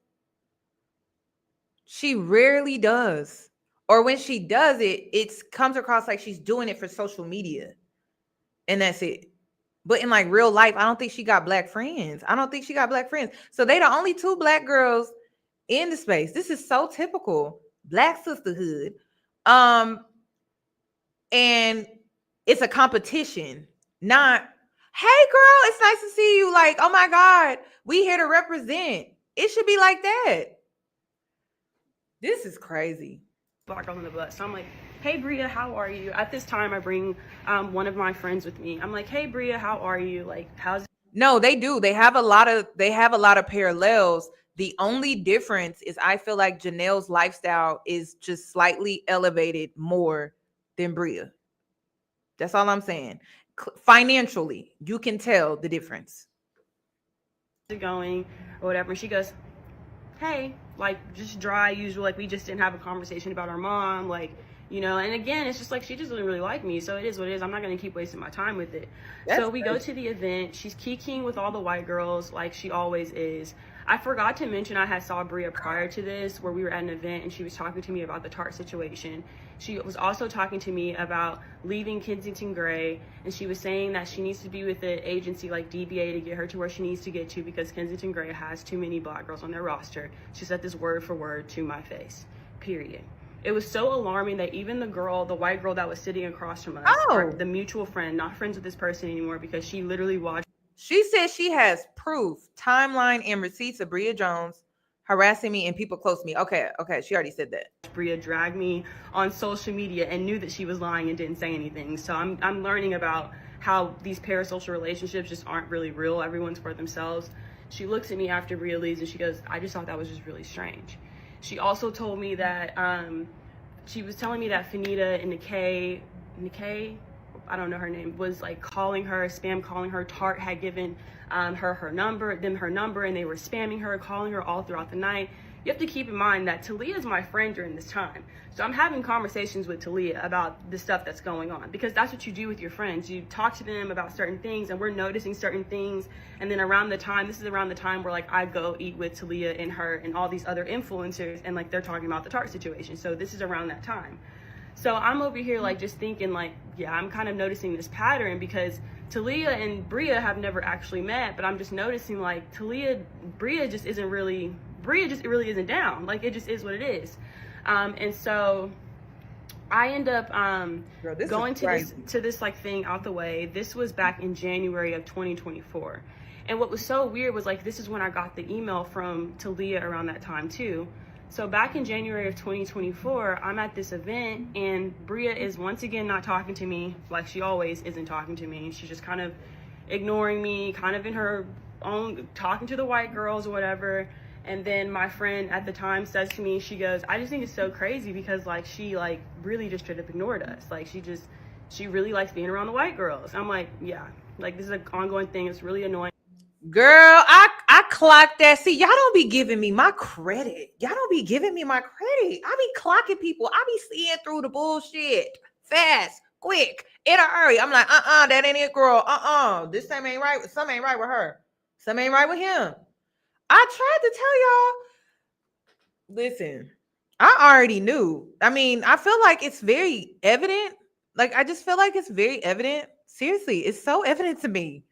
She rarely does. Or when she does it, it comes across like she's doing it for social media. And that's it. But in real life, I don't think she got Black friends. So they the only 2 Black girls in the space. This is so typical Black sisterhood. And it's a competition, not, hey girl, it's nice to see you. Like, oh my God, we here to represent. It should be like that. This is crazy. Black girl on the bus. So I'm like, hey Bria, how are you? At this time, I bring one of my friends with me. I'm like, hey Bria, how are you? Like, how's it? No, they do. They have a lot of parallels. The only difference is I feel like Jannell's lifestyle is just slightly elevated more than Bria. That's all I'm saying. Financially, you can tell the difference. Going or whatever. And she goes, hey, just dry, usual. We just didn't have a conversation about our mom. You know, and again, it's just she just doesn't really like me. So it is what it is. I'm not going to keep wasting my time with it. So we go to the event. She's kikiing with all the white girls like she always is. I forgot to mention I had saw Bria prior to this where we were at an event and she was talking to me about the Tarte situation. She was also talking to me about leaving Kensington Gray, and she was saying that she needs to be with an agency like DBA to get her to where she needs to get to because Kensington Gray has too many Black girls on their roster. She said this word for word to my face, period. It was so alarming that even the white girl that was sitting across from us, the mutual friend, not friends with this person anymore because she literally watched. She says she has proof, timeline, and receipts of Bria Jones harassing me and people close to me. Okay, she already said that. Bria dragged me on social media and knew that she was lying and didn't say anything. So I'm learning about how these parasocial relationships just aren't really real. Everyone's for themselves. She looks at me after Bria leaves and she goes, I just thought that was just really strange. She also told me that she was telling me that Fanita and Nikkei, I don't know her name, was calling her, spam calling her. Tarte had given her number, and they were spamming her, calling her all throughout the night. You have to keep in mind that Thalia is my friend during this time. So I'm having conversations with Thalia about the stuff that's going on because that's what you do with your friends. You talk to them about certain things and we're noticing certain things. And then this is around the time where I go eat with Thalia and her and all these other influencers and they're talking about the Tarte situation. So this is around that time. So I'm over here just thinking yeah, I'm kind of noticing this pattern because Thalia and Bria have never actually met, but I'm just noticing like Bria just really isn't down. Like, it just is what it is. And so I end up going to this like thing out the way. This was back in January of 2024. And what was so weird was like, this is when I got the email from Thalia around that time too. So back in January of 2024, I'm at this event and Bria is once again not talking to me like she always isn't talking to me. She's just kind of ignoring me, kind of in her own, talking to the white girls or whatever. And then my friend at the time says to me, she goes, I just think it's so crazy because like she like really just straight up ignored us. Like she really likes being around the white girls. I'm like, yeah, like this is an ongoing thing. It's really annoying. Girl, I clocked that. See, y'all don't be giving me my credit. Y'all don't be giving me my credit. I be clocking people. I be seeing through the bullshit fast, quick, in a hurry. I'm like, that ain't it, girl. This time ain't right. Some ain't right with her. Some ain't right with him. I tried to tell y'all. Listen, I already knew. I mean, I feel like it's very evident. Like, I just feel like it's very evident. Seriously, it's so evident to me.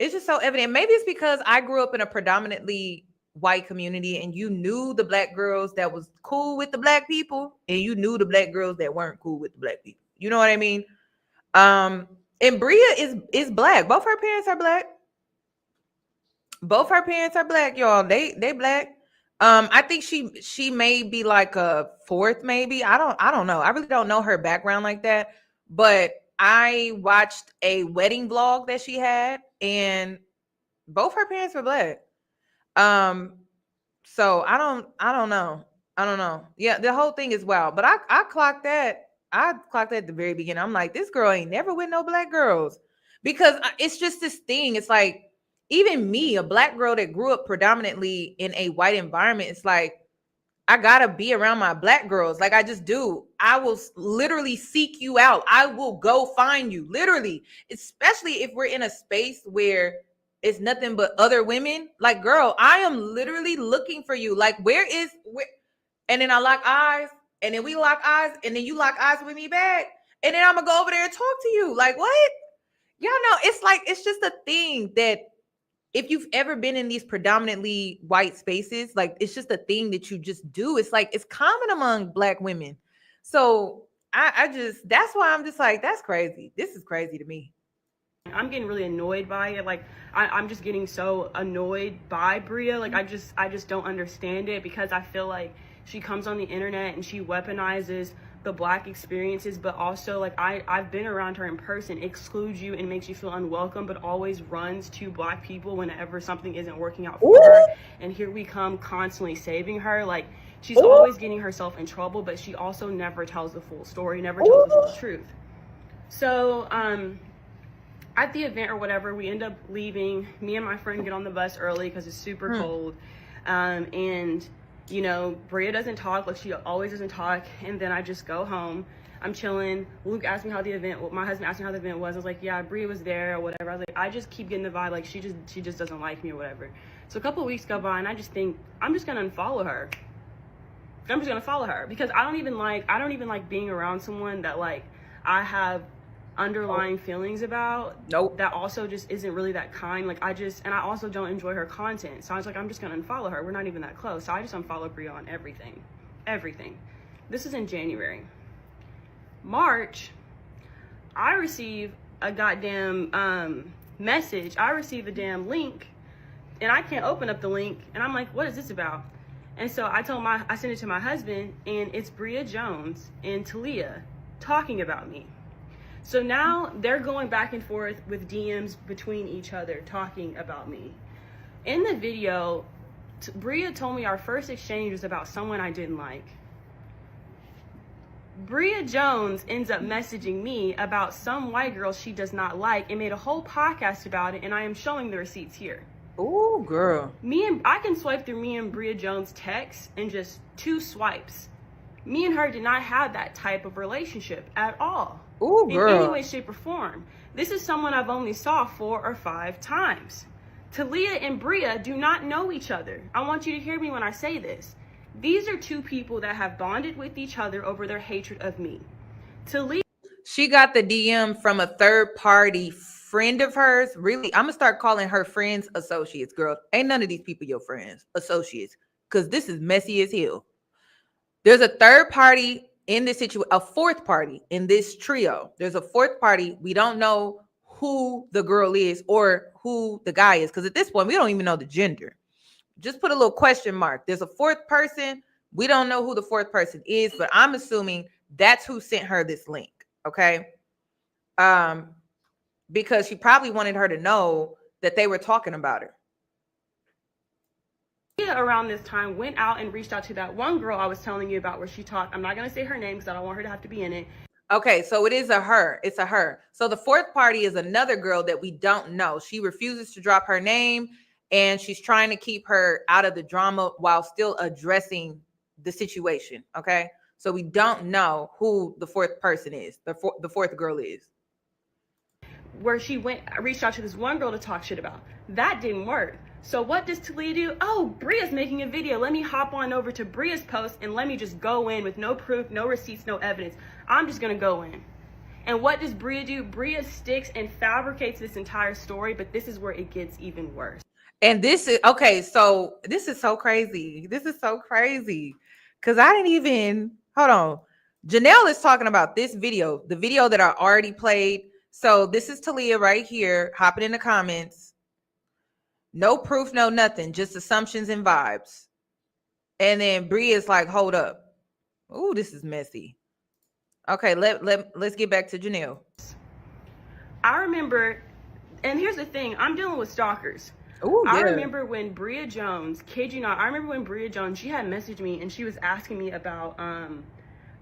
It's just so evident. Maybe it's because I grew up in a predominantly white community and you knew the black girls that was cool with the black people and you knew the black girls that weren't cool with the black people. You know what I mean? And Bria is black. Both her parents are black. Both her parents are black, y'all. They black. I think she may be like a fourth, maybe. I don't know. I really don't know her background like that. But I watched a wedding vlog that she had, and both her parents were black. So I don't know. Yeah, the whole thing is wild. But I clocked that. I clocked that at the very beginning. I'm like, this girl ain't never with no black girls. Because it's just this thing. It's like, even me, a black girl that grew up predominantly in a white environment, it's like, I gotta be around my black girls. Like, I just do. I will literally seek you out. I will go find you, literally, especially if we're in a space where it's nothing but other women. Like, girl, I am literally looking for you. Like, where? And then I lock eyes, and then we lock eyes, and then you lock eyes with me back, and then I'm gonna go over there and talk to you. Like, what? Y'all know, it's like, it's just a thing that if you've ever been in these predominantly white spaces, like, it's just a thing that you just do. It's like, it's common among black women. So I just, that's why I'm just like, that's crazy. This is crazy to me. I'm getting really annoyed by it. Like, I'm just getting so annoyed by Bria. Like, I just don't understand it, because I feel like she comes on the internet and she weaponizes the black experiences, but also like I've been around her in person, excludes you and makes you feel unwelcome, but always runs to black people whenever something isn't working out for her. And here we come constantly saving her. Like, she's always getting herself in trouble, but she also never tells the full story, never tells the full truth. So at the event or whatever, we end up leaving. Me and my friend get on the bus early because it's super cold. And you know, Bria doesn't talk, like she always doesn't talk. And then I just go home. I'm chilling. Luke asked me how the event, my husband asked me how the event was. I was like, yeah, Bria was there or whatever. I was like, I just keep getting the vibe like she just doesn't like me or whatever. So a couple of weeks go by and I just think, I'm just gonna unfollow her. I'm just gonna follow her, because I don't even like being around someone that like I have underlying feelings about. That also just isn't really that kind. Like, and I also don't enjoy her content. So I was like, I'm just gonna unfollow her. We're not even that close. So I just unfollow Bria on everything. This is in January. March, I receive a goddamn message. I receive a damn link, and I can't open up the link, and I'm like, what is this about? And so I sent it to my husband, and it's Bria Jones and Thalia talking about me. So now they're going back and forth with DMs between each other, talking about me. In the video, Bria told me our first exchange was about someone I didn't like. Bria Jones ends up messaging me about some white girl she does not like and made a whole podcast about it, and I am showing the receipts here. Oh, girl. I can swipe through me and Bria Jones' texts in just 2 swipes. Me and her did not have that type of relationship at all. Ooh, girl. In any way, shape, or form. This is someone I've only saw 4 or 5 times. Thalia and Bria do not know each other. I want you to hear me when I say this. These are 2 people that have bonded with each other over their hatred of me. Thalia. She got the DM from a third party friend of hers, really, I'm gonna start calling her friends associates, girl. Ain't none of these people your friends, associates, because this is messy as hell. There's a third party in this situation, a fourth party in this trio. There's a fourth party. We don't know who the girl is or who the guy is, because at this point, we don't even know the gender. Just put a little question mark. There's a fourth person. We don't know who the fourth person is, but I'm assuming that's who sent her this link. Okay. Because she probably wanted her to know that they were talking about her. Around this time, went out and reached out to that one girl I was telling you about where she talked. I'm not going to say her name because I don't want her to have to be in it. Okay, so it is a her. It's a her. So the fourth party is another girl that we don't know. She refuses to drop her name, and she's trying to keep her out of the drama while still addressing the situation. Okay, so we don't know who the fourth person is. The fourth girl is. Where she reached out to this one girl to talk shit about. That didn't work. So what does Thalia do? Oh, Bria's making a video. Let me hop on over to Bria's post and let me just go in with no proof, no receipts, no evidence. I'm just going to go in. And what does Bria do? Bria sticks and fabricates this entire story, but this is where it gets even worse. And this is, okay, so this is so crazy. This is so crazy. Because I didn't even, hold on. Jannell is talking about this video, the video that I already played. So this is Thalia right here, hopping in the comments. No proof, no nothing, just assumptions and vibes. And then Bria's like, hold up. Ooh, this is messy. Okay, let's get back to Jannell. I remember, and here's the thing, I'm dealing with stalkers. Ooh, yeah. I remember when Bria Jones, kid you not, I remember when Bria Jones, she had messaged me and she was asking me about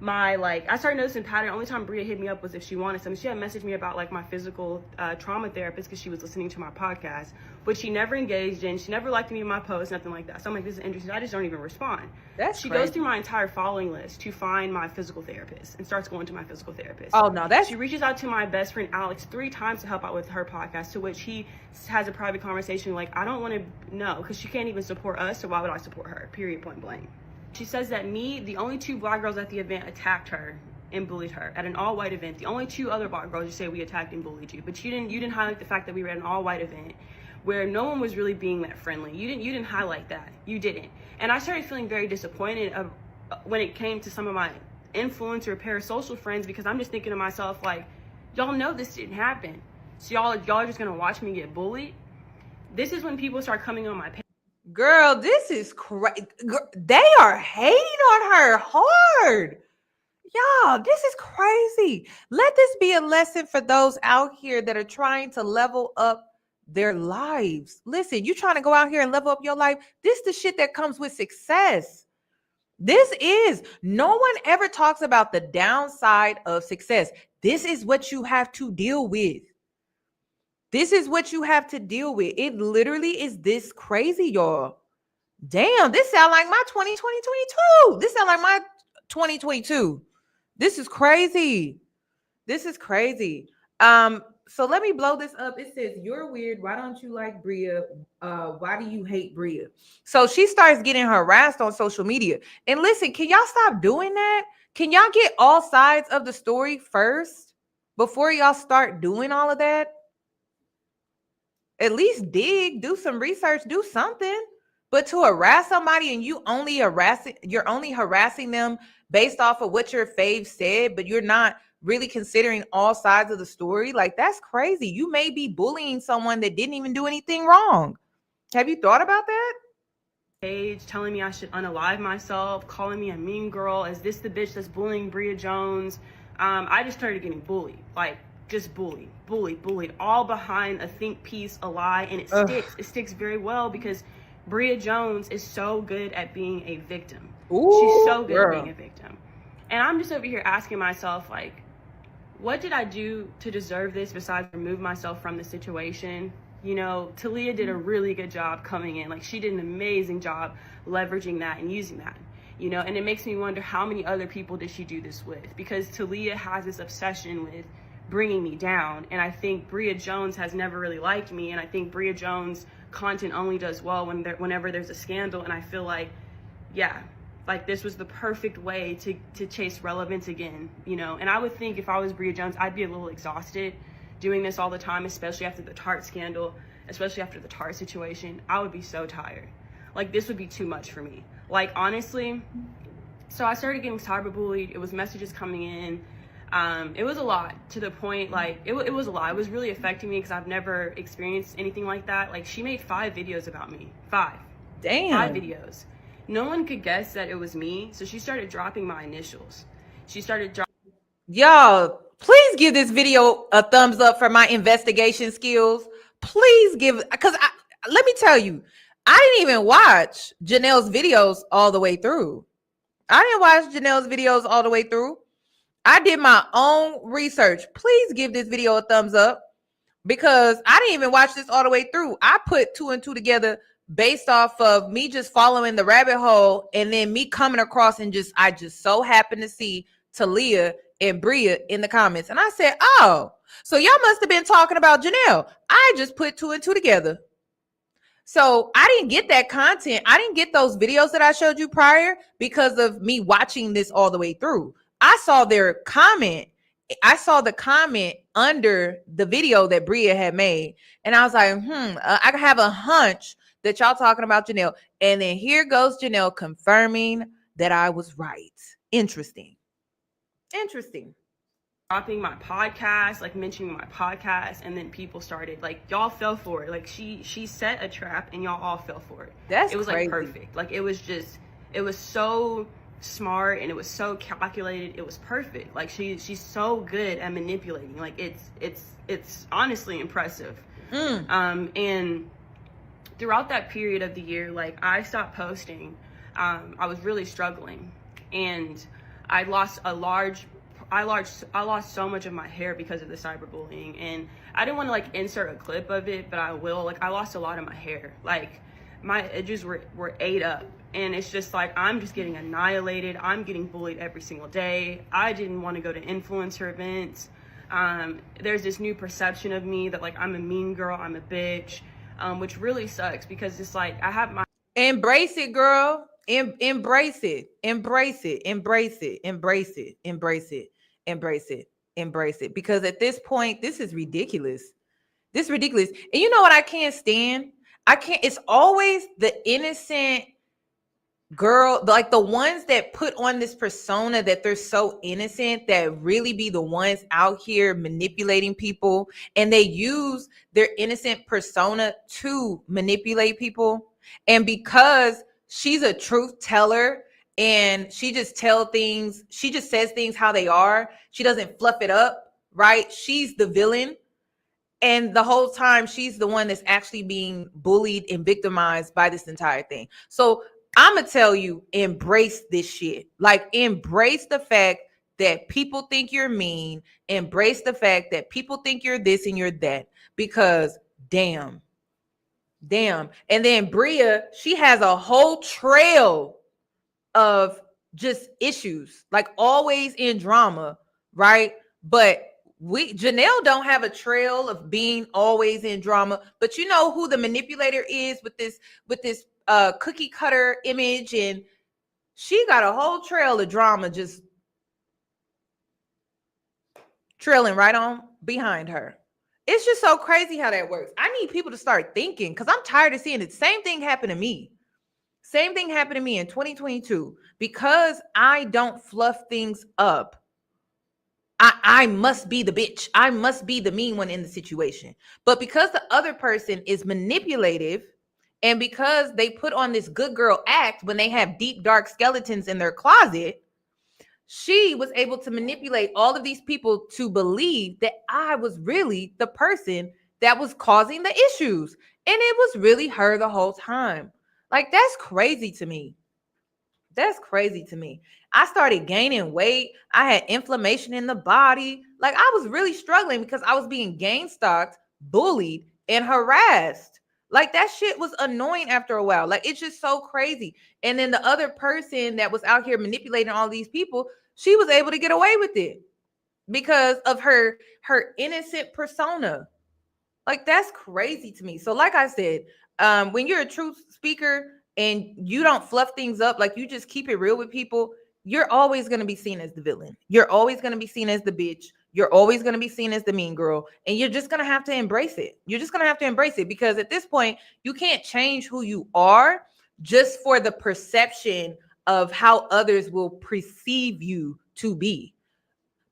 my, like, I started noticing pattern. Only time Bria hit me up was if she wanted something. She had messaged me about like my physical trauma therapist because she was listening to my podcast, but she never engaged in, she never liked me in my posts, nothing like that. So I'm like, this is interesting. I just don't even respond. She goes through my entire following list to find my physical therapist and starts going to my physical therapist. Oh no, she reaches out to my best friend Alex 3 times to help out with her podcast, to which he has a private conversation like, I don't want to know because she can't even support us, so why would I support her? Period, point blank. She says that the only 2 black girls at the event attacked her and bullied her at an all-white event. The only 2 other black girls you say we attacked and bullied you, but you didn't highlight the fact that we were at an all-white event where no one was really being that friendly. You didn't highlight that. You didn't. And I started feeling very disappointed when it came to some of my influencer parasocial friends, because I'm just thinking to myself, like, y'all know this didn't happen. So y'all are just gonna watch me get bullied. This is when people start coming on my page. Girl, this is crazy. They are hating on her hard. Y'all, this is crazy. Let this be a lesson for those out here that are trying to level up their lives. Listen, you trying to go out here and level up your life. This is the shit that comes with success. No one ever talks about the downside of success. This is what you have to deal with. This is what you have to deal with. It literally is this crazy, y'all. Damn, this sound like my 2022. This sound like my 2022. This is crazy. This is crazy. So let me blow this up. It says, you're weird. Why don't you like Bria? Why do you hate Bria? So she starts getting harassed on social media. And listen, can y'all stop doing that? Can y'all get all sides of the story first before y'all start doing all of that? At least do some research, do something. But to harass somebody and you're only harassing them based off of what your fave said, but you're not really considering all sides of the story, like, that's crazy. You may be bullying someone that didn't even do anything wrong. Have you thought about that? Page telling me I should unalive myself, calling me a mean girl. Is this the bitch that's bullying Bria Jones? I just started getting bullied, like, just bullied, all behind a think piece, a lie, and it sticks. It sticks very well because Bria Jones is so good at being a victim. Ooh, she's so good at being a victim. And I'm just over here asking myself, like, what did I do to deserve this besides remove myself from the situation? You know, Thalia did a really good job coming in. Like, she did an amazing job leveraging that and using that, you know, and it makes me wonder how many other people did she do this with? Because Thalia has this obsession with bringing me down. And I think Bria Jones has never really liked me. And I think Bria Jones content only does well whenever there's a scandal. And I feel like, yeah, like this was the perfect way to chase relevance again, you know. And I would think if I was Bria Jones, I'd be a little exhausted doing this all the time, especially after the Tarte scandal, especially after the Tarte situation, I would be so tired. Like, this would be too much for me. Like, honestly, so I started getting cyberbullied. It was messages coming in. It was a lot, to the point, like, it was a lot. It was really affecting me because I've never experienced anything like that. Like, she made 5 videos about me. 5. Damn. 5 videos. No one could guess that it was me, so she started dropping my initials. She started dropping. Y'all, please give this video a thumbs up for my investigation skills. Please give, because let me tell you, I didn't even watch Jannell's videos all the way through. I didn't watch Jannell's videos all the way through. I did my own research. Please give this video a thumbs up, because I didn't even watch this all the way through. I put 2 and 2 together based off of me just following the rabbit hole, and then me coming across and I just so happened to see Thalia and Bria in the comments. And I said, oh, so y'all must have been talking about Jannell. I just put 2 and 2 together. So I didn't get that content. I didn't get those videos that I showed you prior because of me watching this all the way through. I saw their comment. I saw the comment under the video that Bria had made. And I was like, I have a hunch that y'all talking about Jannell. And then here goes Jannell confirming that I was right. Interesting. Dropping my podcast, like mentioning my podcast, and then people started, like, y'all fell for it. Like, she set a trap and y'all all fell for it. It was crazy. Like perfect. Like, it was so smart and it was so calculated. It was perfect. Like, she's so good at manipulating. Like, it's honestly impressive. And throughout that period of the year, like, I stopped posting. I was really struggling, and I lost so much of my hair because of the cyberbullying. And I didn't want to, like, insert a clip of it, but I will. Like, I lost a lot of my hair. Like, my edges were ate up, and it's just like, I'm just getting annihilated. I'm getting bullied every single day. I didn't want to go to influencer events. There's this new perception of me that, like, I'm a mean girl, I'm a bitch, which really sucks, because it's like, I have my... Embrace it, girl. Embrace it. Embrace it. Embrace it. Embrace it. Embrace it. Embrace it. Embrace it. Because at this point, this is ridiculous. This is ridiculous. And you know what I can't stand? It's always the innocent girl, like the ones that put on this persona that they're so innocent, that really be the ones out here manipulating people, and they use their innocent persona to manipulate people. And because she's a truth teller and she just says things how they are, she doesn't fluff it up, right? She's the villain. And the whole time, she's the one that's actually being bullied and victimized by this entire thing. So I'm going to tell you, embrace this shit. Like, embrace the fact that people think you're mean. Embrace the fact that people think you're this and you're that. Because damn. And then Bria, she has a whole trail of just issues, like always in drama, right? But Jannell don't have a trail of being always in drama. But you know who the manipulator is with this cookie cutter image, and she got a whole trail of drama just trailing right on behind her. It's just so crazy how that works. I need people to start thinking, because I'm tired of seeing it. Same thing happened to me. Same thing happened to me in 2022. Because I don't fluff things up, I must be the bitch. I must be the mean one in the situation. But because the other person is manipulative, and because they put on this good girl act when they have deep, dark skeletons in their closet, she was able to manipulate all of these people to believe that I was really the person that was causing the issues. And it was really her the whole time. Like, that's crazy to me. That's crazy to me. I started gaining weight. I had inflammation in the body. Like, I was really struggling because I was being gain stalked, bullied, and harassed. Like, that shit was annoying after a while. Like, it's just so crazy. And then the other person that was out here manipulating all these people, she was able to get away with it because of her innocent persona. Like, that's crazy to me. So like I said, when you're a truth speaker and you don't fluff things up, like you just keep it real with people, you're always going to be seen as the villain. You're always going to be seen as the bitch. You're always going to be seen as the mean girl, and you're just going to have to embrace it. You're just going to have to embrace it, because at this point, you can't change who you are just for the perception of how others will perceive you to be.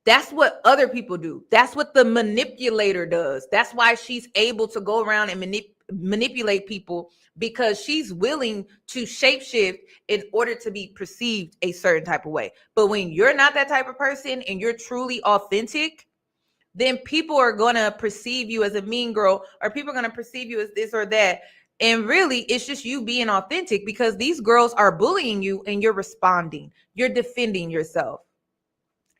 That's what other people do. That's what the manipulator does. That's why she's able to go around and manipulate people, because she's willing to shapeshift in order to be perceived a certain type of way. But when you're not that type of person and you're truly authentic, then people are going to perceive you as a mean girl, or people are going to perceive you as this or that. And really, it's just you being authentic, because these girls are bullying you and you're responding. You're defending yourself.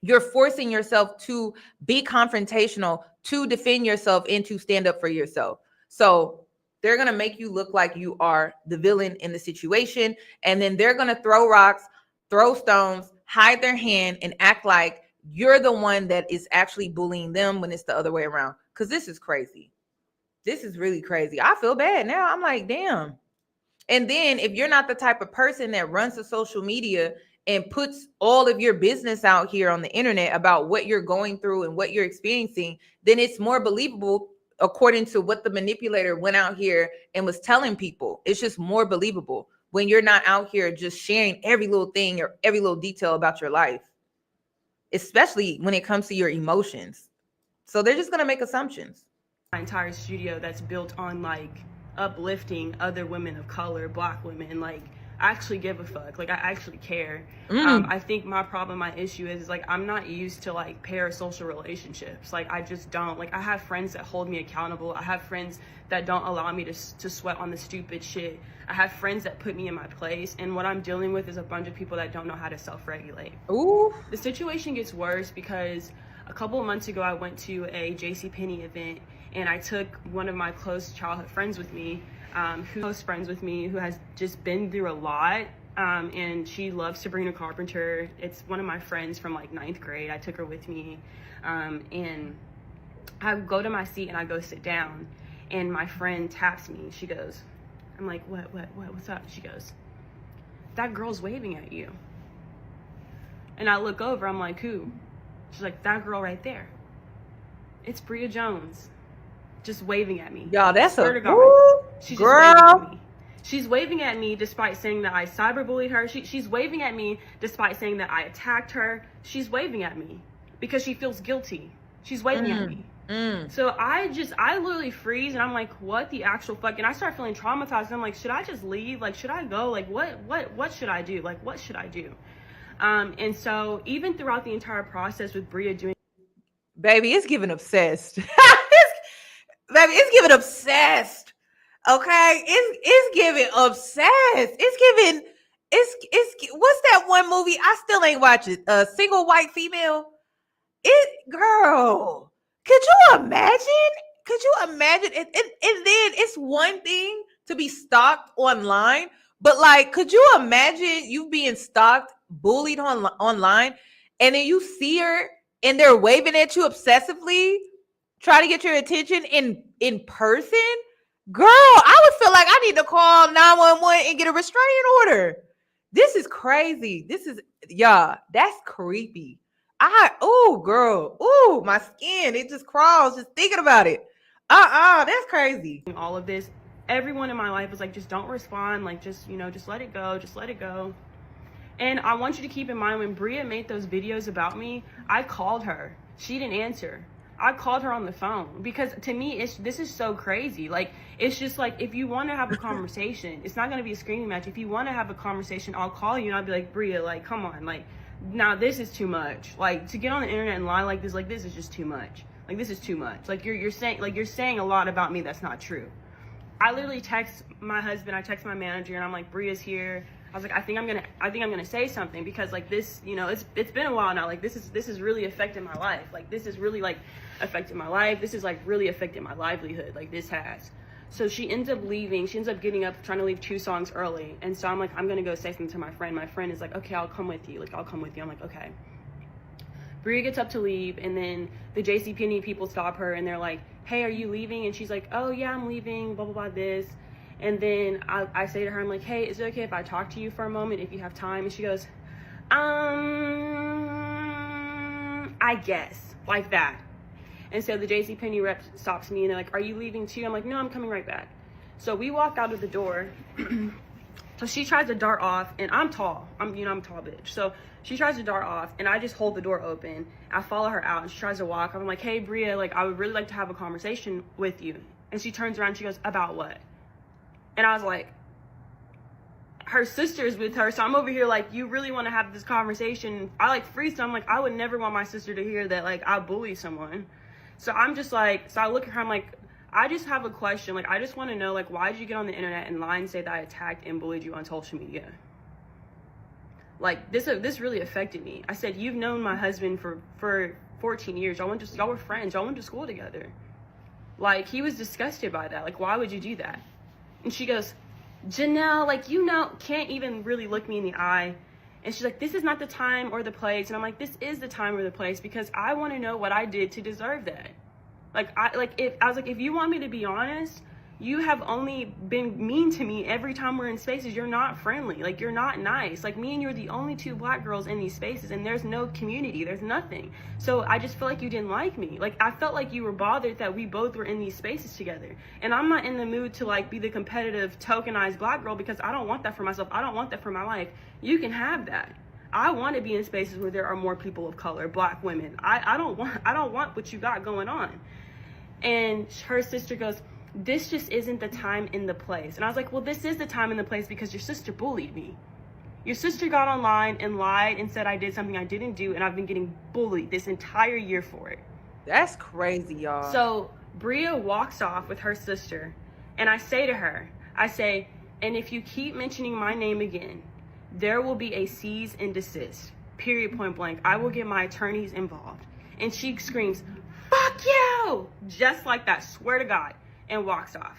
You're forcing yourself to be confrontational, to defend yourself, and to stand up for yourself. So they're going to make you look like you are the villain in the situation. And then they're going to throw rocks, throw stones, hide their hand, and act like you're the one that is actually bullying them, when it's the other way around. Because this is crazy. This is really crazy. I feel bad now. I'm like, damn. And then if you're not the type of person that runs the social media and puts all of your business out here on the internet about what you're going through and what you're experiencing, then it's more believable according to what the manipulator went out here and was telling people. It's just more believable when you're not out here just sharing every little thing or every little detail about your life, especially when it comes to your emotions. So they're just going to make assumptions. My entire studio that's built on like uplifting other women of color, Black women, like I actually give a fuck. Like I actually care. I think my problem, my issue is like I'm not used to like parasocial relationships. Like I just don't. Like I have friends that hold me accountable. I have friends that don't allow me to sweat on the stupid shit. I have friends that put me in my place. And what I'm dealing with is a bunch of people that don't know how to self-regulate. Ooh. The situation gets worse because a couple of months ago I went to a JCPenney event, and I took one of my close childhood friends with me, who has just been through a lot, and she loves Sabrina Carpenter. It's one of my friends from like 9th grade. I took her with me, and I go to my seat and I go sit down, and my friend taps me. She goes, I'm like, what, what's up? She goes, that girl's waving at you. And I look over, I'm like, who? She's like, that girl right there. It's Bria Jones. Just waving at me. Y'all, that's a she's girl. Just waving at me. She's waving at me despite saying that I cyberbullied her. She's waving at me despite saying that I attacked her. She's waving at me because she feels guilty. She's waving at me. So I literally freeze, and I'm like, what the actual fuck? And I start feeling traumatized. And I'm like, should I just leave? Like, should I go? Like, what should I do? Like, what should I do? And so even throughout the entire process with Bria doing, baby, it's giving obsessed. Baby, it's giving obsessed. Okay, it's giving obsessed. It's what's that one movie? I still ain't watching. Single White Female. Girl, could you imagine? Could you imagine? And then it's one thing to be stalked online, but like, could you imagine you being stalked, bullied online, and then you see her and they're waving at you obsessively, try to get your attention in person? Girl, I would feel like I need to call 911 and get a restraining order. This is crazy. That's creepy. Girl, my skin, it just crawls just thinking about it. That's crazy. All of this, everyone in my life was like, just don't respond. Like, just let it go. Just let it go. And I want you to keep in mind, when Bria made those videos about me, I called her. She didn't answer. I called her on the phone, because to me, this is so crazy. Like, it's just like, if you want to have a conversation, it's not going to be a screaming match. If you want to have a conversation, I'll call you and I'll be like, Bria, like, come on. Like, now this is too much. Like, to get on the internet and lie like this is just too much. Like, this is too much. Like, you're saying a lot about me that's not true. I literally text my husband, I text my manager, and I'm like, Bria's here. I was like, I think I'm gonna say something, because like this, it's been a while now. Like, this is really affecting my life. Like, this is really like affecting my life. This is like really affecting my livelihood. Like, this has. So she ends up leaving. She ends up getting up, trying to leave 2 songs early. And so I'm like, I'm gonna go say something to my friend. My friend is like, okay, I'll come with you. Like, I'll come with you. I'm like, okay. Bria gets up to leave, and then the JCPenney people stop her, and they're like, hey, are you leaving? And she's like, oh yeah, I'm leaving, blah, blah, blah, this. And then I say to her, I'm like, hey, is it okay if I talk to you for a moment, if you have time? And she goes, I guess. like that. And so the JCPenney rep stops me and they're like, are you leaving too? I'm like, no, I'm coming right back. So we walk out of the door. So she tries to dart off, and I'm tall. I'm a tall bitch. So she tries to dart off, and I just hold the door open. I follow her out, and she tries to walk. I'm like, hey, Bria, like, I would really like to have a conversation with you. And she turns around, and she goes, about what? And I was like, her sister's with her, so I'm over here like, you really want to have this conversation? I like freeze, so I'm like, I would never want my sister to hear that, like, I bully someone. So I'm just like, so I look at her, I'm like, I just have a question. Like, I just want to know, like, why did you get on the internet and lie and say that I attacked and bullied you on social media? Like, this really affected me. I said, you've known my husband for 14 years. Y'all were friends. Y'all went to school together. Like, he was disgusted by that. Like, why would you do that? And she goes, Jannell, like, can't even really look me in the eye. And she's like, this is not the time or the place. And I'm like, this is the time or the place, because I want to know what I did to deserve that. If you want me to be honest, you have only been mean to me every time we're in spaces. You're not friendly. Like, you're not nice. Like, me and you are the only two black girls in these spaces, and there's no community. There's nothing. So I just feel like you didn't like me. Like, I felt like you were bothered that we both were in these spaces together. And I'm not in the mood to, like, be the competitive, tokenized black girl, because I don't want that for myself. I don't want that for my life. You can have that. I want to be in spaces where there are more people of color, black women. I don't want what you got going on. And her sister goes, this just isn't the time and the place. And I was like, well, this is the time and the place, because your sister bullied me. Your sister got online and lied and said I did something I didn't do, and I've been getting bullied this entire year for it. That's crazy, y'all. So Bria walks off with her sister, and I say to her, and if you keep mentioning my name again, there will be a cease and desist, period, point blank. I will get my attorneys involved. And she screams, fuck you, just like that, swear to God, and walks off.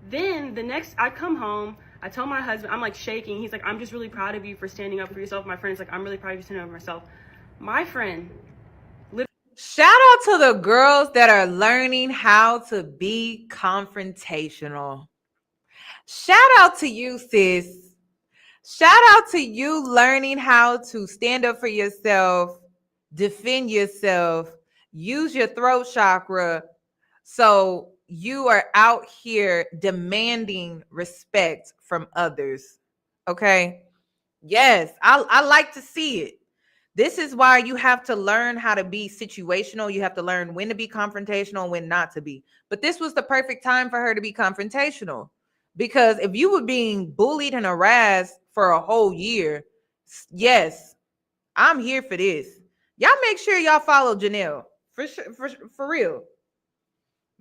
Then I come home, I tell my husband, I'm like shaking. He's like, I'm just really proud of you for standing up for yourself. My friend's like, I'm really proud of you for standing up for myself. My friend. Shout out to the girls that are learning how to be confrontational. Shout out to you, sis. Shout out to you learning how to stand up for yourself, defend yourself, use your throat chakra. So you are out here demanding respect from others. Okay. Yes, I like to see it. This is why you have to learn how to be situational. You have to learn when to be confrontational and when not to be. But this was the perfect time for her to be confrontational, because if you were being bullied and harassed for a whole year, yes, I'm here for this. Y'all make sure y'all follow Jannell for sure, for real.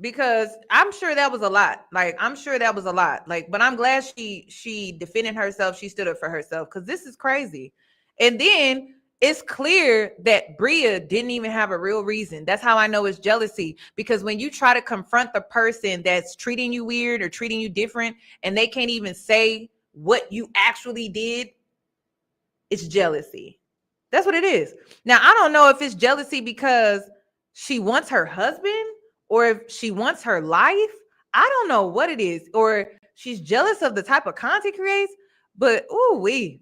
Because I'm sure that was a lot. Like, I'm sure that was a lot. Like, but I'm glad she defended herself. She stood up for herself, because this is crazy. And then it's clear that Bria didn't even have a real reason. That's how I know it's jealousy. Because when you try to confront the person that's treating you weird or treating you different, and they can't even say what you actually did, it's jealousy. That's what it is. Now, I don't know if it's jealousy because she wants her husband, or if she wants her life. I don't know what it is. Or she's jealous of the type of content creates. But I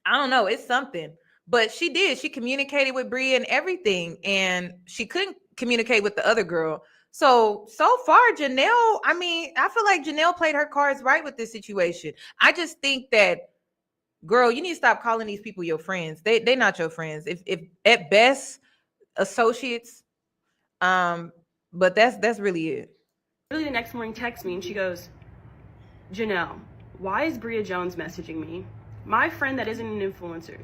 don't know. It's something. But she did. She communicated with Bria and everything. And she couldn't communicate with the other girl. So far, Jannell, I feel like Jannell played her cards right with this situation. I just think that, girl, you need to stop calling these people your friends. They're not your friends. If at best, associates. But that's really it. Really, the next morning texts me and she goes, Jannell, why is Bria Jones messaging me? My friend that isn't an influencer.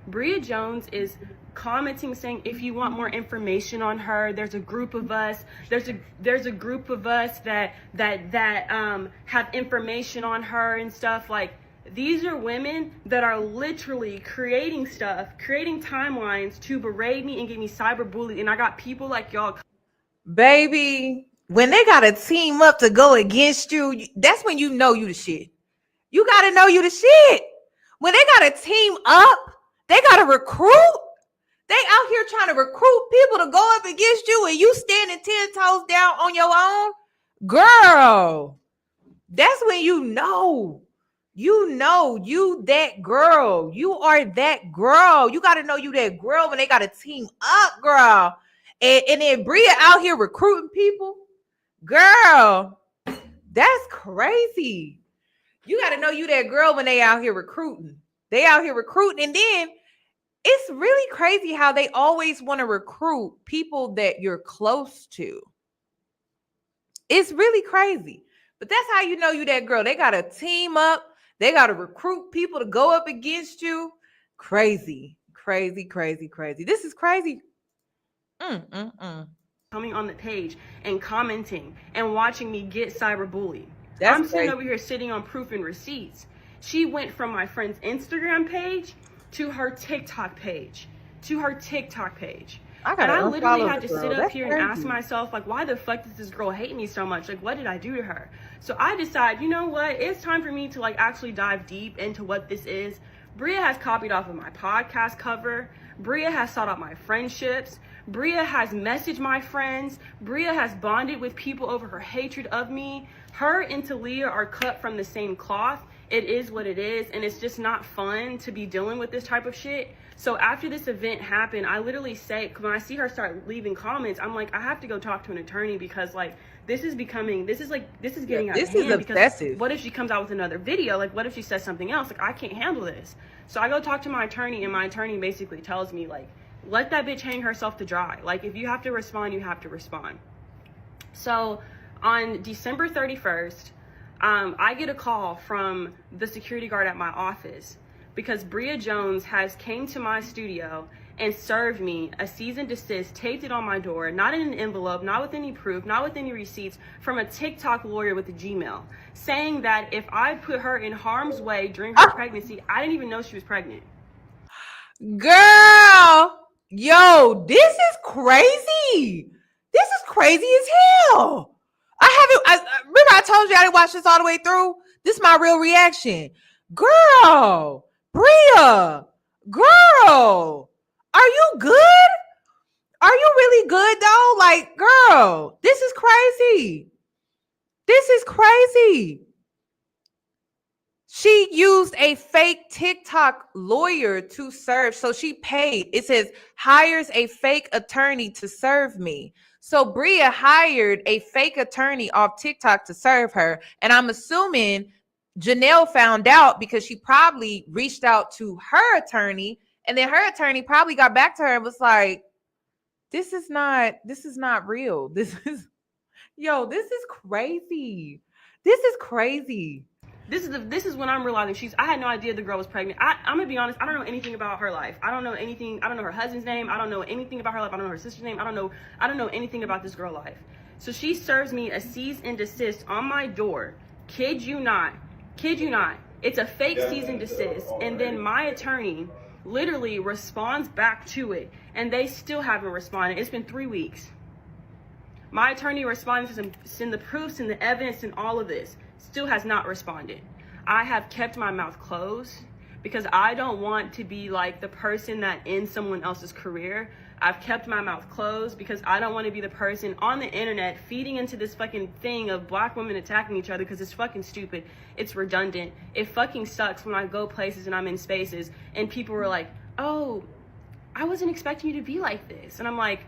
Bria Jones is commenting saying, if you want more information on her, there's a group of us. There's a group of us that have information on her and stuff. Like, these are women that are literally creating timelines to berate me and get me cyberbullied. And I got people like y'all. Baby, when they got to team up to go against you, that's when you know you the shit. You got to know you the shit. When they got to team up, they got to recruit. They out here trying to recruit people to go up against you, and you standing 10 toes down on your own. Girl, that's when you know You know you that girl. You are that girl. You got to know you that girl when they got to team up, girl. And then Bria out here recruiting people. Girl, that's crazy. You got to know you that girl when they out here recruiting. They out here recruiting. And then it's really crazy how they always want to recruit people that you're close to. It's really crazy. But that's how you know you that girl. They got to team up. They got to recruit people to go up against you. Crazy, crazy, crazy, crazy. This is crazy. Coming on the page and commenting and watching me get cyberbullied. That's I'm sitting crazy. over here sitting on proof and receipts. She went from my friend's Instagram page to her TikTok page. And I literally had to sit up here and ask myself, like, why the fuck does this girl hate me so much? Like, what did I do to her? So I decide, you know what? It's time for me to like actually dive deep into what this is. Bria has copied off of my podcast cover. Bria has sought out my friendships. Bria has messaged my friends. Bria has bonded with people over her hatred of me. Her and Thalia are cut from the same cloth. It is what it is, and it's just not fun to be dealing with this type of shit. So after this event happened, I literally say, when I see her start leaving comments, I'm like, I have to go talk to an attorney because like this is getting out of hand. This is obsessive. What if she comes out with another video? Like, what if she says something else? Like, I can't handle this. So I go talk to my attorney, and my attorney basically tells me, like, let that bitch hang herself to dry. Like, if you have to respond, you have to respond. So on December 31st, I get a call from the security guard at my office because Bria Jones has came to my studio and served me a cease and desist, taped it on my door, not in an envelope, not with any proof, not with any receipts, from a TikTok lawyer with a Gmail, saying that if I put her in harm's way during her pregnancy, I didn't even know she was pregnant. Girl, yo, this is crazy. This is crazy as hell. Remember I told you I didn't watch this all the way through? This is my real reaction. Girl, Bria, girl, are you good? Are you really good though? Like, girl, this is crazy. This is crazy. She used a fake TikTok lawyer to serve. So she paid. It says hires a fake attorney to serve me. So Bria hired a fake attorney off TikTok to serve her. And I'm assuming Jannell found out because she probably reached out to her attorney. And then her attorney probably got back to her and was like, this is not real. This is crazy. This is crazy. This is when I'm realizing I had no idea the girl was pregnant. I'm gonna be honest, I don't know anything about her life. I don't know anything. I don't know her husband's name. I don't know anything about her life. I don't know her sister's name. I don't know anything about this girl's life. So she serves me a cease and desist on my door. Kid you not. It's a fake cease and desist. And then my attorney literally responds back to it. And they still haven't responded. It's been 3 weeks. My attorney responded to send the proofs and the evidence and all of this. Still has not responded. I have kept my mouth closed because I don't want to be like the person that ends someone else's career. I've kept my mouth closed because I don't want to be the person on the internet feeding into this fucking thing of black women attacking each other because it's fucking stupid. It's redundant. It fucking sucks when I go places and I'm in spaces and people were like, oh, I wasn't expecting you to be like this. And I'm like,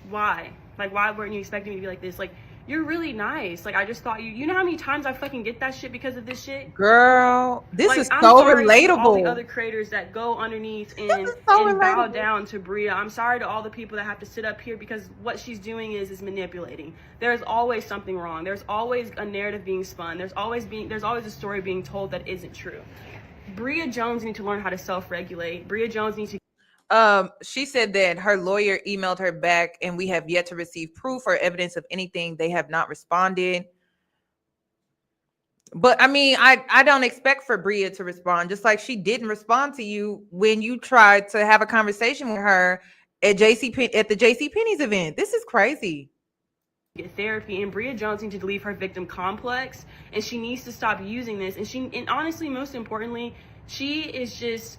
why? Like, why weren't you expecting me to be like this? Like, you're really nice. Like, I just thought you know how many times I fucking get that shit because of this shit? Girl, this like, is I'm so sorry relatable. To all the other creators that go underneath and bow down to Bria. I'm sorry to all the people that have to sit up here because what she's doing is manipulating. There's always something wrong. There's always a narrative being spun. There's always a story being told that isn't true. Bria Jones needs to learn how to self-regulate. Bria Jones needs to she said that her lawyer emailed her back and we have yet to receive proof or evidence of anything. They have not responded. But I mean, I don't expect for Bria to respond, just like she didn't respond to you when you tried to have a conversation with her at the JCPenney's event. This is crazy. Get therapy, and Bria Jones needs to leave her victim complex, and she needs to stop using this. And honestly, most importantly, she is just,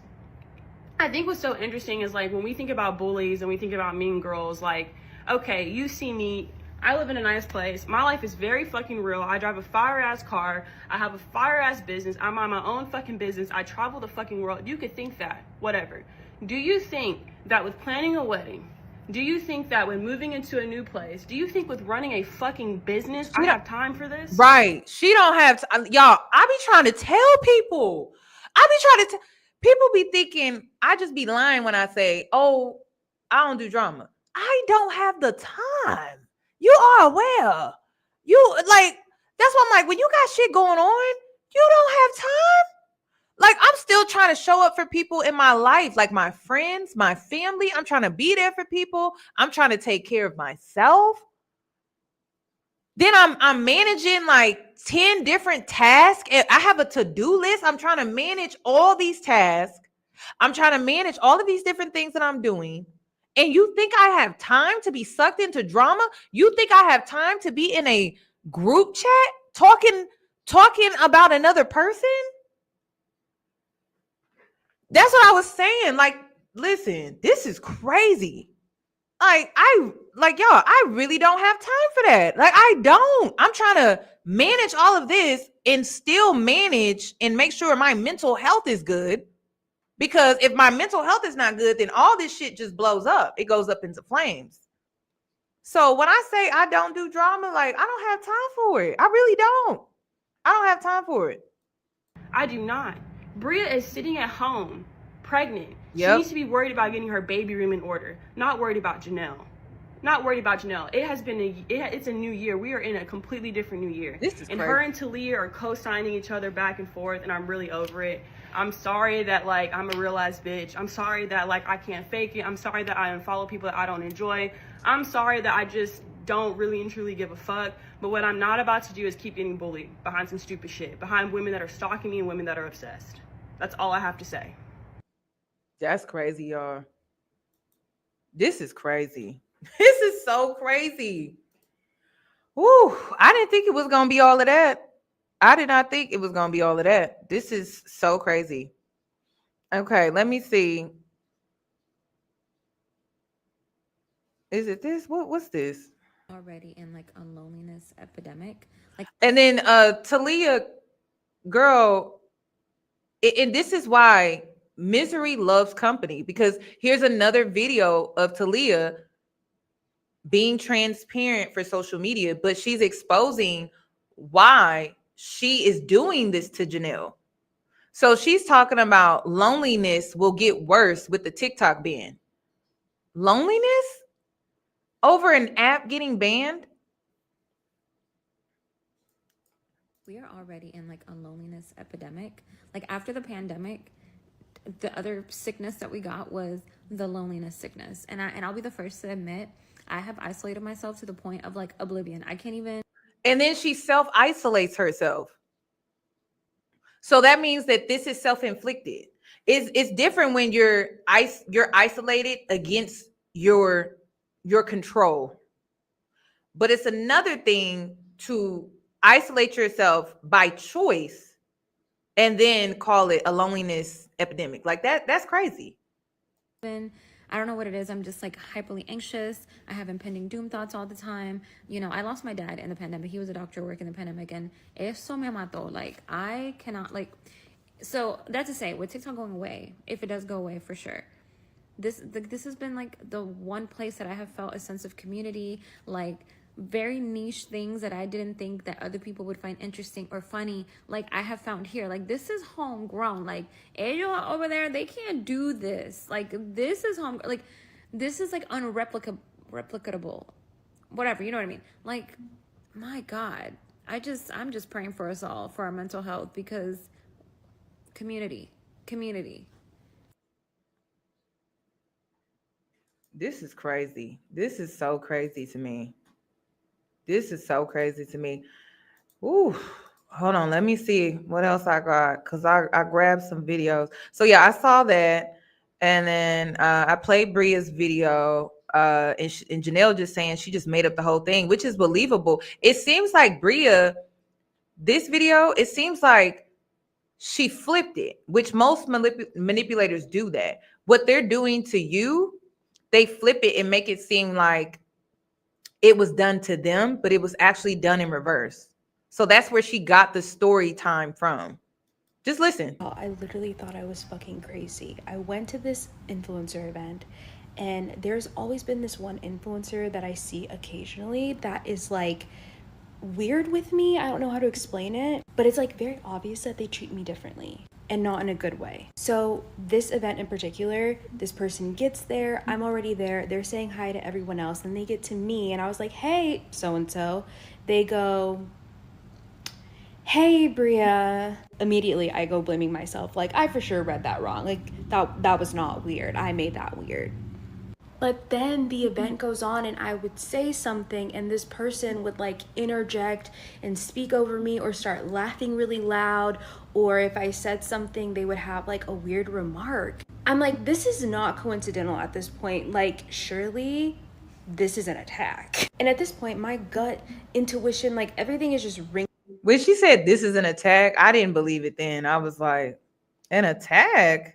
I think what's so interesting is like when we think about bullies and we think about mean girls, like, okay, you see me, I live in a nice place. My life is very fucking real. I drive a fire-ass car. I have a fire-ass business. I'm on my own fucking business. I travel the fucking world. You could think that. Whatever. Do you think that with planning a wedding, do you think that when moving into a new place, do you think with running a fucking business, I have time for this? Right. She don't have y'all, I be trying to tell people. People be thinking I just be lying when I say, oh, I don't do drama. I don't have the time. You are aware. You like, that's why I'm like, when you got shit going on, you don't have time. Like, I'm still trying to show up for people in my life, like my friends, my family. I'm trying to be there for people. I'm trying to take care of myself. Then I'm managing like 10 different tasks. And I have a to-do list. I'm trying to manage all these tasks. I'm trying to manage all of these different things that I'm doing. And you think I have time to be sucked into drama? You think I have time to be in a group chat talking about another person? That's what I was saying. Like, listen, this is crazy. Like, y'all, I really don't have time for that. Like, I don't. I'm trying to manage all of this and still manage and make sure my mental health is good. Because if my mental health is not good, then all this shit just blows up. It goes up into flames. So when I say I don't do drama, like, I don't have time for it. I really don't. I don't have time for it. I do not. Bria is sitting at home, pregnant. Yep. She needs to be worried about getting her baby room in order, not worried about Jannell. Not worried about Jannell. It has been it's a new year. We are in a completely different new year. This is and crazy. Her and Thalia are co-signing each other back and forth, and I'm really over it. I'm sorry that, like, I'm a real ass bitch. I'm sorry that, like, I can't fake it. I'm sorry that I unfollow people that I don't enjoy. I'm sorry that I just don't really and truly give a fuck. But what I'm not about to do is keep getting bullied behind some stupid shit, behind women that are stalking me and women that are obsessed. That's all I have to say. That's crazy, y'all. This is crazy. This is so crazy. Woo, I didn't think it was going to be all of that. I did not think it was going to be all of that. This is so crazy. Okay, let me see. Is it this? What's this? Already in like a loneliness epidemic. Like, and then Thalia, girl, and this is why misery loves company, because here's another video of Thalia being transparent for social media, but she's exposing why she is doing this to Jannell. So she's talking about loneliness will get worse with the TikTok ban. Loneliness over an app getting banned? we are already in like a loneliness epidemic. Like after the pandemic, the other sickness that we got was the loneliness sickness. And I'll be the first to admit, I have isolated myself to the point of like oblivion. I can't even. And then she self-isolates herself. So that means that this is self-inflicted. It's different when you're isolated against your control. But it's another thing to isolate yourself by choice and then call it a loneliness epidemic. Like that's crazy. I don't know what it is. I'm just like hyperly anxious. I have impending doom thoughts all the time. You know, I lost my dad in the pandemic. He was a doctor working in the pandemic, and eso me mató. Like I cannot like. So that's to say, with TikTok going away, if it does go away for sure, this has been like the one place that I have felt a sense of community, like very niche things that I didn't think that other people would find interesting or funny, like I have found here. Like this is homegrown. Like ellos over there, they can't do this. Like this is home. Like this is like replicable, whatever. You know what I mean? Like my God, I'm just praying for us all, for our mental health, because community. This is crazy. This is so crazy to me. This is so crazy to me. Ooh, hold on. Let me see what else I got, because I grabbed some videos. So yeah, I saw that. And then I played Bria's video. And Jannell just saying she just made up the whole thing, which is believable. It seems like Bria, this video, it seems like she flipped it, which most manipulators do that. What they're doing to you, they flip it and make it seem like it was done to them, but it was actually done in reverse. So that's where she got the story time from. Just listen. Oh, I literally thought I was fucking crazy. I went to this influencer event, and there's always been this one influencer that I see occasionally that is like weird with me. I don't know how to explain it, but it's like very obvious that they treat me differently and not in a good way. So this event in particular, this person gets there, I'm already there, they're saying hi to everyone else, and they get to me, and I was like, hey, so-and-so. They go, hey, Bria. Immediately I go blaming myself, like I for sure read that wrong, like that was not weird, I made that weird. But then the event goes on, and I would say something, and this person would like interject and speak over me or start laughing really loud, or if I said something, they would have like a weird remark. I'm like, this is not coincidental at this point. Like, surely this is an attack. And at this point, my gut intuition, like everything is just ringing. When she said this is an attack, I didn't believe it then. I was like, an attack?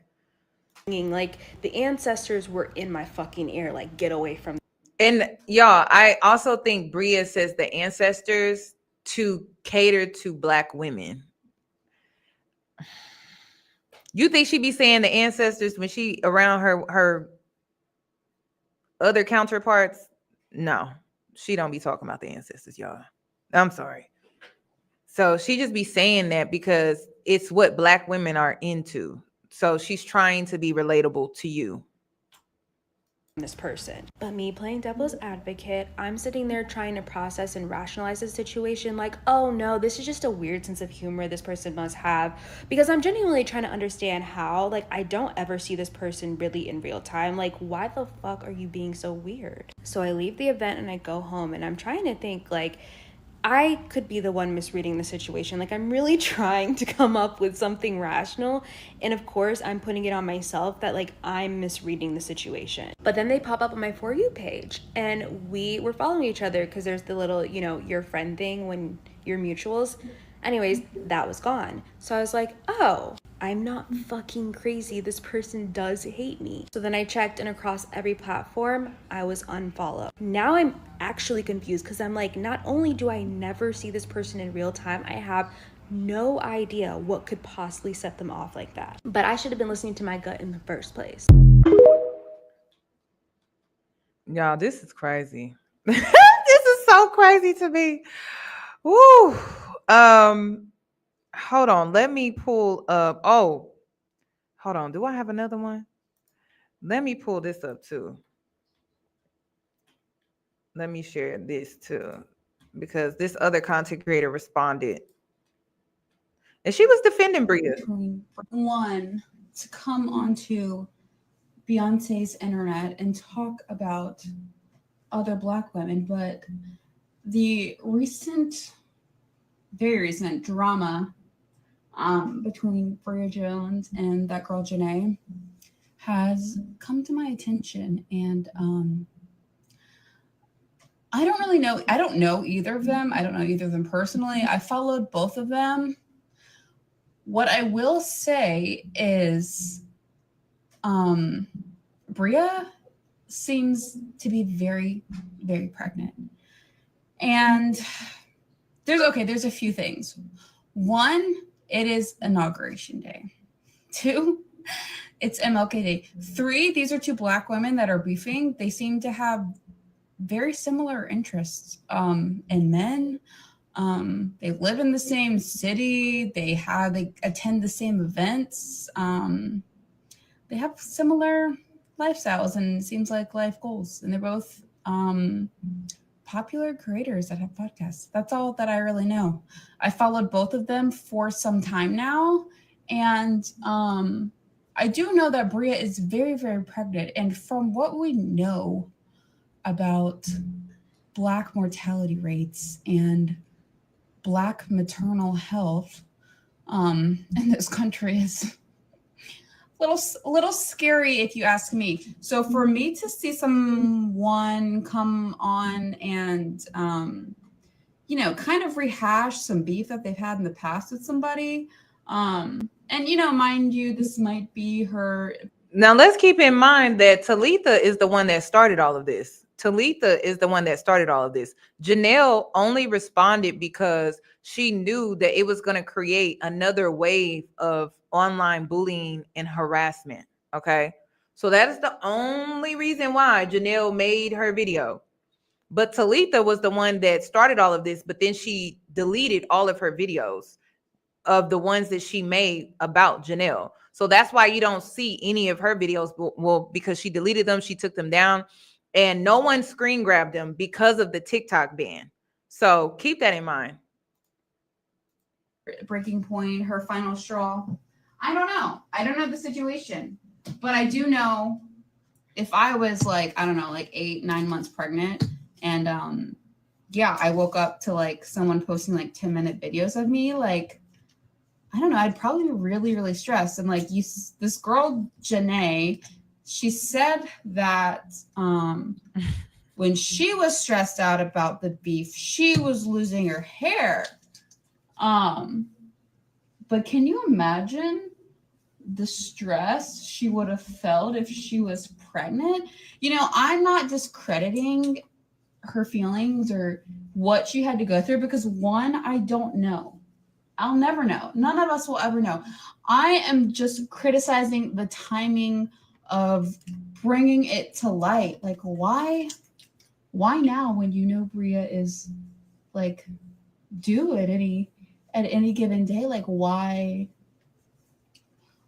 Like the ancestors were in my fucking ear, like get away from me. And y'all, I also think Bria says the ancestors to cater to Black women. You think she be saying the ancestors when she around her other counterparts? No, she don't be talking about the ancestors, y'all. I'm sorry. So she just be saying that because it's what Black women are into. So she's trying to be relatable to you. This person. But me playing devil's advocate, I'm sitting there trying to process and rationalize the situation like, oh no, this is just a weird sense of humor this person must have, because I'm genuinely trying to understand how, like, I don't ever see this person really in real time. Like, why the fuck are you being so weird? So I leave the event and I go home, and I'm trying to think, like, I could be the one misreading the situation. Like, I'm really trying to come up with something rational. And of course, I'm putting it on myself that, like, I'm misreading the situation. But then they pop up on my For You page, and we were following each other because there's the little, you know, your friend thing when you're mutuals. Anyways, that was gone. So I was like, oh, I'm not fucking crazy. This person does hate me. So then I checked, and across every platform, I was unfollowed. Now I'm actually confused because I'm like, not only do I never see this person in real time, I have no idea what could possibly set them off like that. But I should have been listening to my gut in the first place. Y'all, this is crazy. This is so crazy to me. Woo. Hold on. Let me pull up. Oh, hold on. Do I have another one? Let me pull this up too. Let me share this too, because this other content creator responded, and she was defending Bria. One, to come onto Beyonce's internet and talk about other Black women, but the very recent drama between Bria Jones and that girl Jannell has come to my attention, and I don't really know. I don't know either of them. I don't know either of them personally. I followed both of them. What I will say is Bria seems to be very, very pregnant. And there's a few things. One, it is Inauguration Day. Two, it's MLK Day. Three, these are two Black women that are beefing. They seem to have very similar interests in men. They live in the same city. They attend the same events. They have similar lifestyles and it seems like life goals. And they're both popular creators that have podcasts. That's all that I really know. I followed both of them for some time now. And I do know that Bria is very, very pregnant. And from what we know about Black mortality rates and Black maternal health in this country is a little scary, if you ask me. So for me to see someone come on and kind of rehash some beef that they've had in the past with somebody, and mind you, this might be her Now let's keep in mind that Talitha is the one that started all of this. Talitha is the one that started all of this. Jannell only responded because she knew that it was going to create another wave of online bullying and harassment. Okay. So that is the only reason why Jannell made her video. But Talitha was the one that started all of this, but then she deleted all of her videos of the ones that she made about Jannell. So that's why you don't see any of her videos. Well, because she deleted them, she took them down, and no one screen grabbed them because of the TikTok ban. So keep that in mind. Breaking point, her final straw. I don't know. I don't know the situation, but I do know if I was like, I don't know, like 8-9 months pregnant, and yeah, I woke up to like someone posting like 10-minute videos of me, like, I don't know, I'd probably be really, really stressed. And like this girl, Janae, she said that when she was stressed out about the beef, she was losing her hair. But can you imagine the stress she would have felt if she was pregnant? You know, I'm not discrediting her feelings or what she had to go through, because one, I don't know. I'll never know. None of us will ever know. I am just criticizing the timing of bringing it to light. Like, why now when you know Bria is like due at any given day? Like, why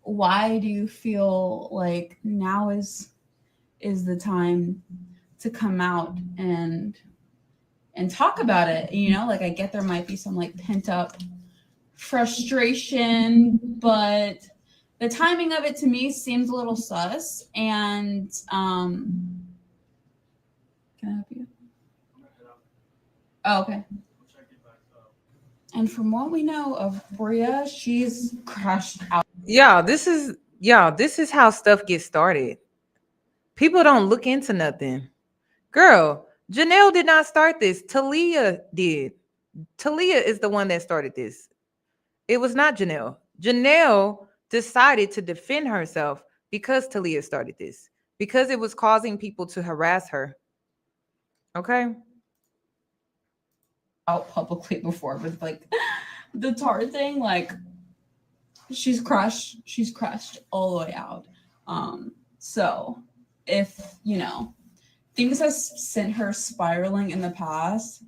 do you feel like now is the time to come out and talk about it? You know, like, I get there might be some like pent up frustration, but the timing of it to me seems a little sus. And can I help you? Oh, okay. And from what we know of Bria, she's crashed out. Yeah, this is how stuff gets started. People don't look into nothing. Girl, Jannell did not start this. Thalia did. Thalia is the one that started this. It was not Jannell. Jannell decided to defend herself because Thalia started this, because it was causing people to harass her. Okay. Out publicly before with like the tar thing, like she's crushed all the way out. So if you know things has sent her spiraling in the past,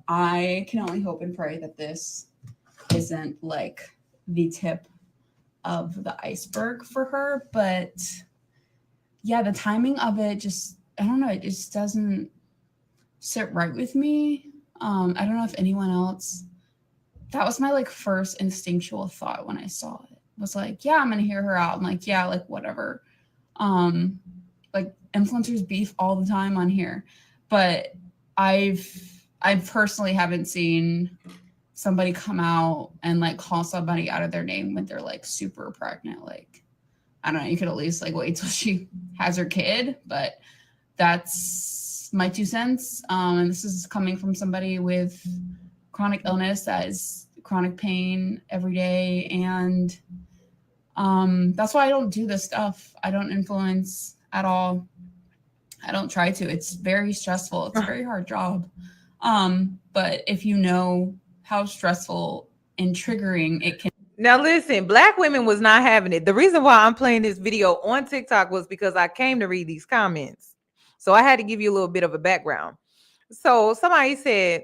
I can only hope and pray that this isn't like the tip of the iceberg for her. But yeah, the timing of it just, I don't know, it just doesn't sit right with me. I don't know if anyone else, that was my like first instinctual thought when I saw it, was like, yeah, I'm gonna hear her out. I'm like, yeah, like whatever. Like influencers beef all the time on here, but I personally haven't seen somebody come out and like call somebody out of their name when they're like super pregnant. Like, I don't know, you could at least like wait till she has her kid, but that's my 2 cents. And this is coming from somebody with chronic illness, that is chronic pain every day. And that's why I don't do this stuff. I don't influence at all. I don't try to. It's very stressful. It's a very hard job. But if you know how stressful and triggering it can. Now listen, Black women was not having it. The reason why I'm playing this video on TikTok was because I came to read these comments. So I had to give you a little bit of a background. So somebody said,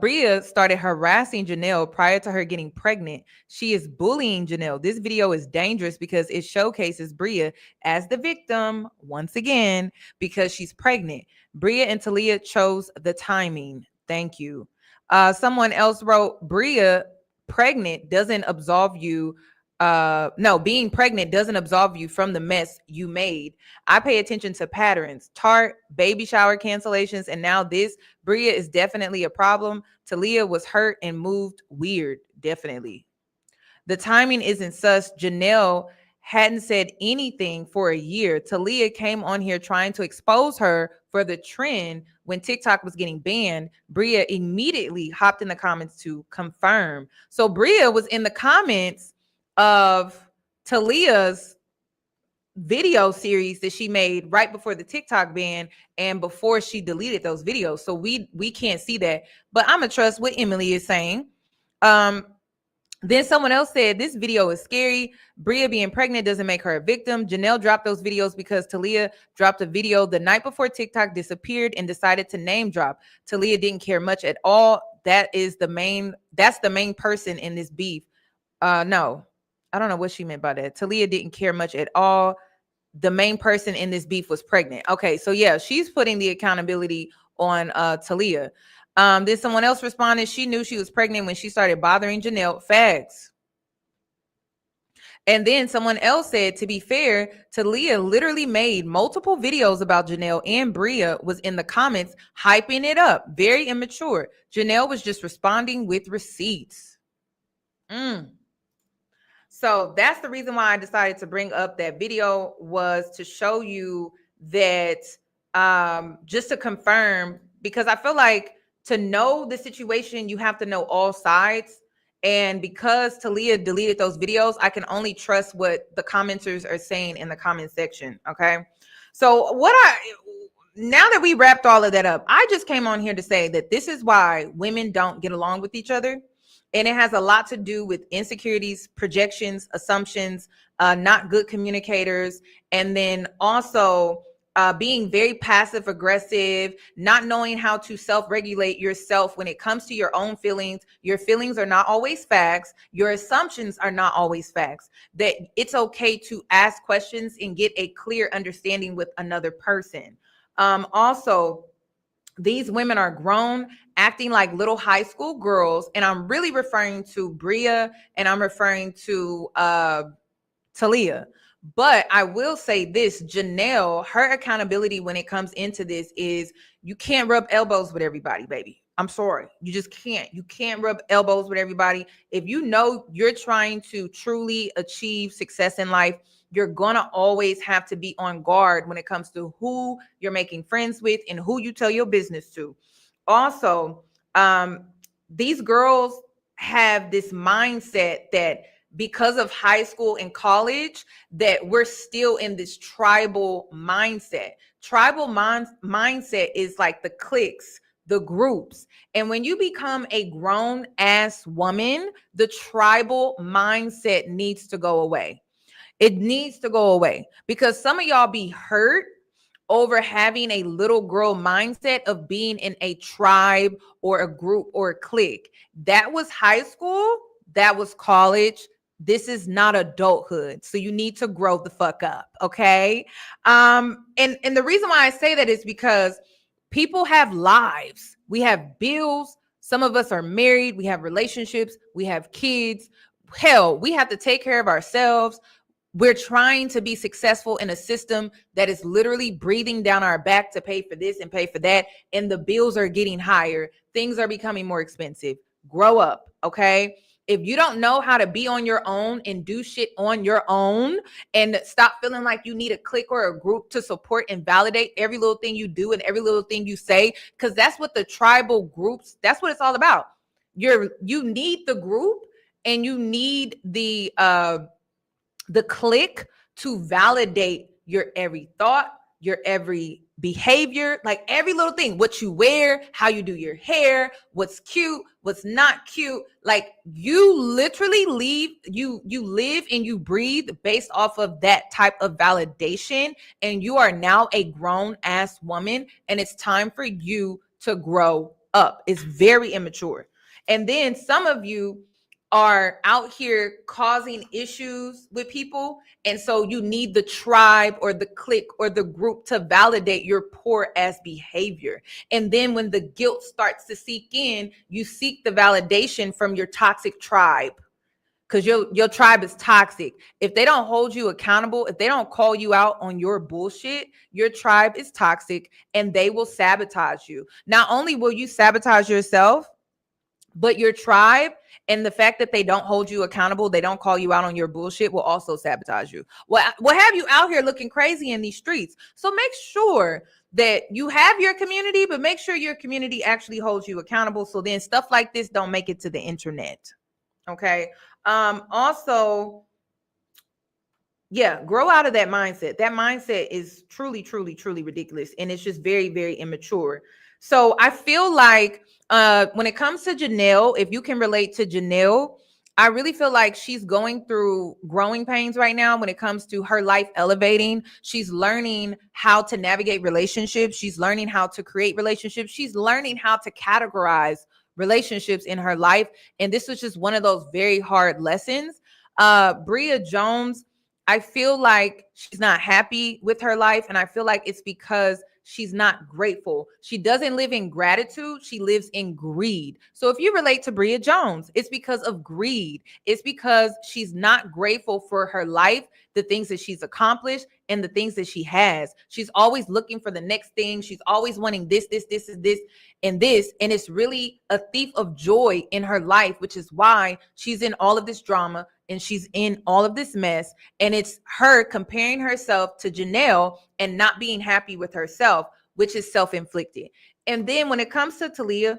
Bria started harassing Jannell prior to her getting pregnant. She is bullying Jannell. This video is dangerous because it showcases Bria as the victim once again because she's pregnant. Bria and Thalia chose the timing. Thank you. Someone else wrote, Bria pregnant doesn't absolve you. No, being pregnant doesn't absolve you from the mess you made. I pay attention to patterns, tart, baby shower cancellations, and now this. Bria is definitely a problem. Thalia was hurt and moved weird. Definitely. The timing isn't sus. Jannell hadn't said anything for a year. Thalia came on here trying to expose her for the trend when TikTok was getting banned. Bria immediately hopped in the comments to confirm. So Bria was in the comments of Thalia's video series that she made right before the TikTok ban and before she deleted those videos. So we can't see that. But I'm gonna trust what Emily is saying. Then someone else said this video is scary. Bria being pregnant doesn't make her a victim. Jannell dropped those videos because Thalia dropped a video the night before TikTok disappeared and decided to name drop. Thalia didn't care much at all. That's the main person in this beef. No, I don't know what she meant by that. Thalia didn't care much at all. The main person in this beef was pregnant. Okay, so yeah, she's putting the accountability on Thalia. Then someone else responded, she knew she was pregnant when she started bothering Jannell. Facts. And then someone else said, to be fair, Thalia literally made multiple videos about Jannell, and Bria was in the comments hyping it up. Very immature. Jannell was just responding with receipts. So that's the reason why I decided to bring up that video, was to show you that, just to confirm, because I feel like to know the situation, you have to know all sides. And because Thalia deleted those videos, I can only trust what the commenters are saying in the comment section. Okay. So now that we wrapped all of that up, I just came on here to say that this is why women don't get along with each other. And it has a lot to do with insecurities, projections, assumptions, not good communicators, and then also being very passive aggressive, not knowing how to self-regulate yourself when it comes to your own feelings. Your feelings are not always facts. Your assumptions are not always facts. That it's okay to ask questions and get a clear understanding with another person. Also, these women are grown, acting like little high school girls. And I'm really referring to Bria, and I'm referring to Thalia. But I will say this, Jannell, her accountability when it comes into this is you can't rub elbows with everybody, baby. I'm sorry. You just can't. You can't rub elbows with everybody. If you know you're trying to truly achieve success in life, you're going to always have to be on guard when it comes to who you're making friends with and who you tell your business to. Also, these girls have this mindset that because of high school and college, that we're still in this tribal mindset. Tribal mindset is like the cliques, the groups. And when you become a grown ass woman, the tribal mindset needs to go away. It needs to go away, because some of y'all be hurt over having a little girl mindset of being in a tribe or a group or a clique. That was high school. That was college. This is not adulthood. So you need to grow the fuck up. Okay. And the reason why I say that is because people have lives. We have bills. Some of us are married. We have relationships. We have kids. Hell, we have to take care of ourselves. We're trying to be successful in a system that is literally breathing down our back to pay for this and pay for that. And the bills are getting higher. Things are becoming more expensive. Grow up, okay? If you don't know how to be on your own and do shit on your own, and stop feeling like you need a clique or a group to support and validate every little thing you do and every little thing you say, because that's what the tribal groups, that's what it's all about. You need the group, and you need the clique to validate your every thought, your every behavior, like every little thing, what you wear, how you do your hair, what's cute, what's not cute. Like you literally you live and you breathe based off of that type of validation. And you are now a grown ass woman, and it's time for you to grow up. It's very immature. And then some of you are out here causing issues with people. And so you need the tribe or the clique or the group to validate your poor ass behavior. And then when the guilt starts to seep in, you seek the validation from your toxic tribe, because your tribe is toxic. If they don't hold you accountable, if they don't call you out on your bullshit, your tribe is toxic, and they will sabotage you. Not only will you sabotage yourself, but your tribe, and the fact that they don't hold you accountable, they don't call you out on your bullshit, will also sabotage you. Well, have you out here looking crazy in these streets. So make sure that you have your community, but make sure your community actually holds you accountable, so then stuff like this don't make it to the internet. Okay. Also, Yeah, grow out of that mindset. That mindset is truly, truly, truly ridiculous. And it's just very, very immature. So I feel like when it comes to Jannell, if you can relate to Jannell, I really feel like she's going through growing pains right now when it comes to her life elevating. She's learning how to navigate relationships. She's learning how to create relationships. She's learning how to categorize relationships in her life. And this was just one of those very hard lessons. Bria Jones, I feel like she's not happy with her life. And I feel like it's because she's not grateful. She doesn't live in gratitude. She lives in greed. So if you relate to Bria Jones, it's because of greed. It's because she's not grateful for her life, the things that she's accomplished and the things that she has. She's always looking for the next thing. She's always wanting this, and this. And it's really a thief of joy in her life, which is why she's in all of this drama and she's in all of this mess. And it's her comparing herself to Jannell and not being happy with herself, which is self-inflicted. And then when it comes to Thalia,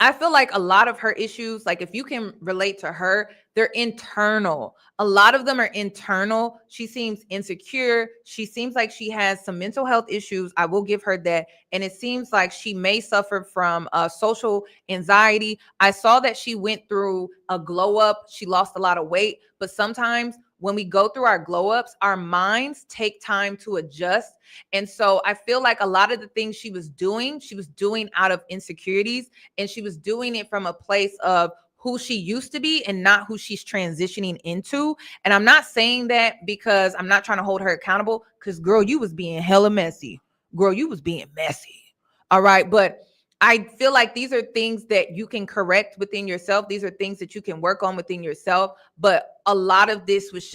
I feel like a lot of her issues, like if you can relate to her, they're internal. A lot of them are internal. She seems insecure. She seems like she has some mental health issues. I will give her that. And it seems like she may suffer from social anxiety. I saw that she went through a glow up. She lost a lot of weight, but sometimes when we go through our glow ups, our minds take time to adjust. And so I feel like a lot of the things she was doing out of insecurities, and she was doing it from a place of who she used to be and not who she's transitioning into. And I'm not saying that because I'm not trying to hold her accountable, because girl, you was being hella messy. Girl, you was being messy. All right. But I feel like these are things that you can correct within yourself. These are things that you can work on within yourself. But a lot of this was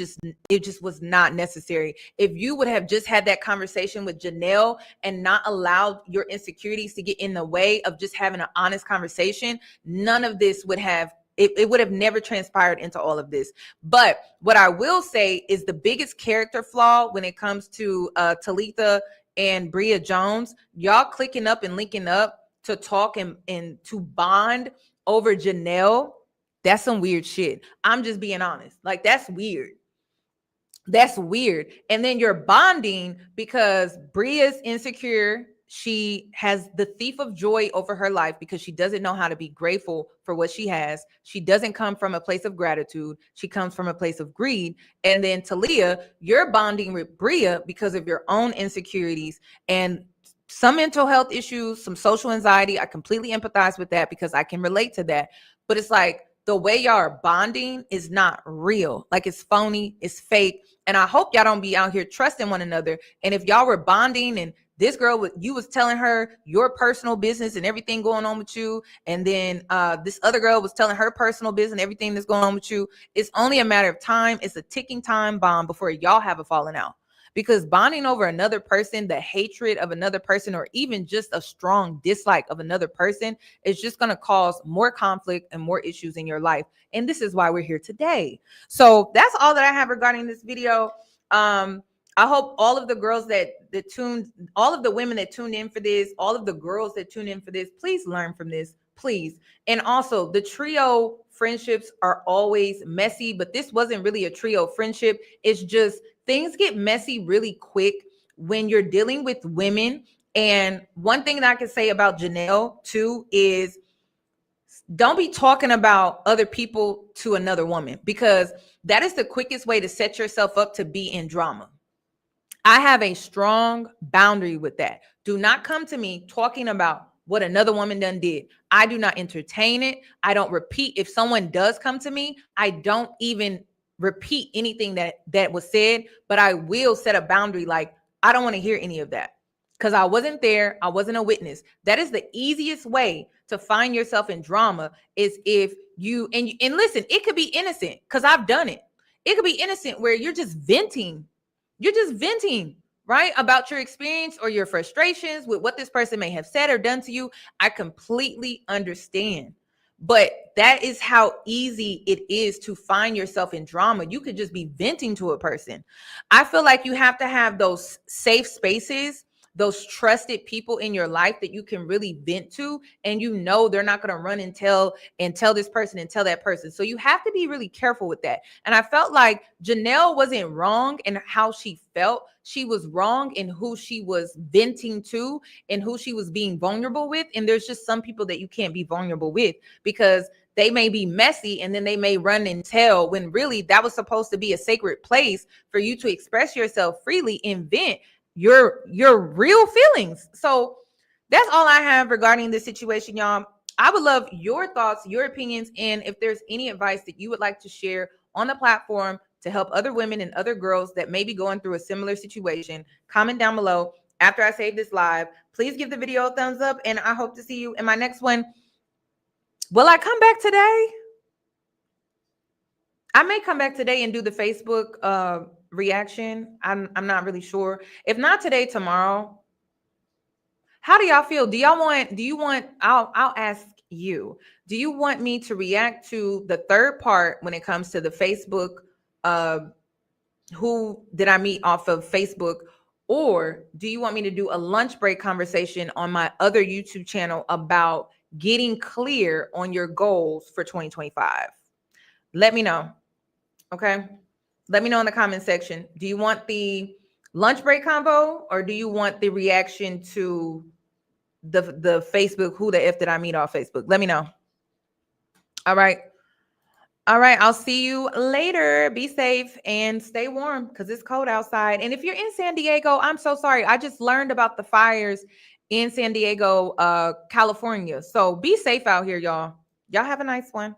it just was not necessary. If you would have just had that conversation with Jannell and not allowed your insecurities to get in the way of just having an honest conversation, none of this would have, it would have never transpired into all of this. But what I will say is the biggest character flaw when it comes to Talitha and Bria Jones, y'all clicking up and linking up to talk and to bond over Jannell, that's some weird shit. I'm just being honest. Like, that's weird. That's weird. And then you're bonding because Bria's insecure. She has the thief of joy over her life because she doesn't know how to be grateful for what she has. She doesn't come from a place of gratitude. She comes from a place of greed. And then Thalia, you're bonding with Bria because of your own insecurities and some mental health issues, some social anxiety. I completely empathize with that because I can relate to that. But it's like the way y'all are bonding is not real. Like, it's phony, it's fake. And I hope y'all don't be out here trusting one another. And if y'all were bonding and this girl, you was telling her your personal business and everything going on with you, and then this other girl was telling her personal business and everything that's going on with you, it's only a matter of time. It's a ticking time bomb before y'all have a falling out. Because bonding over another person, the hatred of another person, or even just a strong dislike of another person is just going to cause more conflict and more issues in your life. And this is why we're here today. So that's all that I have regarding this video. I hope all of the girls all of the women that tuned in for this, all of the girls that tune in for this, please learn from this, please. And also, the trio friendships are always messy, but this wasn't really a trio friendship. It's just things get messy really quick when you're dealing with women. And one thing that I can say about Jannell too is don't be talking about other people to another woman, because that is the quickest way to set yourself up to be in drama. I have a strong boundary with that. Do not come to me talking about what another woman done did. I do not entertain it. I don't repeat. If someone does come to me, I don't even repeat anything that was said, but I will set a boundary. Like, I don't want to hear any of that because I wasn't there. I wasn't a witness. That is the easiest way to find yourself in drama, is if you, and listen, it could be innocent, because I've done it. It could be innocent where you're just venting. You're just venting, right, about your experience or your frustrations with what this person may have said or done to you. I completely understand. But that is how easy it is to find yourself in drama. You could just be venting to a person. I feel like you have to have those safe spaces those trusted people in your life that you can really vent to, and you know they're not going to run and tell this person and tell that person. So you have to be really careful with that. And I felt like Jannell wasn't wrong in how she felt. She was wrong in who she was venting to and who she was being vulnerable with. And there's just some people that you can't be vulnerable with because they may be messy and then they may run and tell, when really that was supposed to be a sacred place for you to express yourself freely and vent your real feelings. So that's all I have regarding this situation, y'all. I would love your thoughts, your opinions, and if there's any advice that you would like to share on the platform to help other women and other girls that may be going through a similar situation, comment down below. After I save this live, please give the video a thumbs up, and I hope to see you in my next one. Will I come back today? I may come back today and do the Facebook reaction. I'm not really sure. If not today, tomorrow. How do y'all feel? I'll ask you. Do you want me to react to the third part when it comes to the Facebook who did I meet off of Facebook? Or do you want me to do a lunch break conversation on my other YouTube channel about getting clear on your goals for 2025? Let me know. Okay. Let me know in the comment section. Do you want the lunch break combo, or do you want the reaction to the Facebook who the F did I meet off Facebook? Let me know. All right. All right. I'll see you later. Be safe and stay warm because it's cold outside. And if you're in San Diego, I'm so sorry. I just learned about the fires in San Diego, California. So be safe out here, y'all. Y'all have a nice one.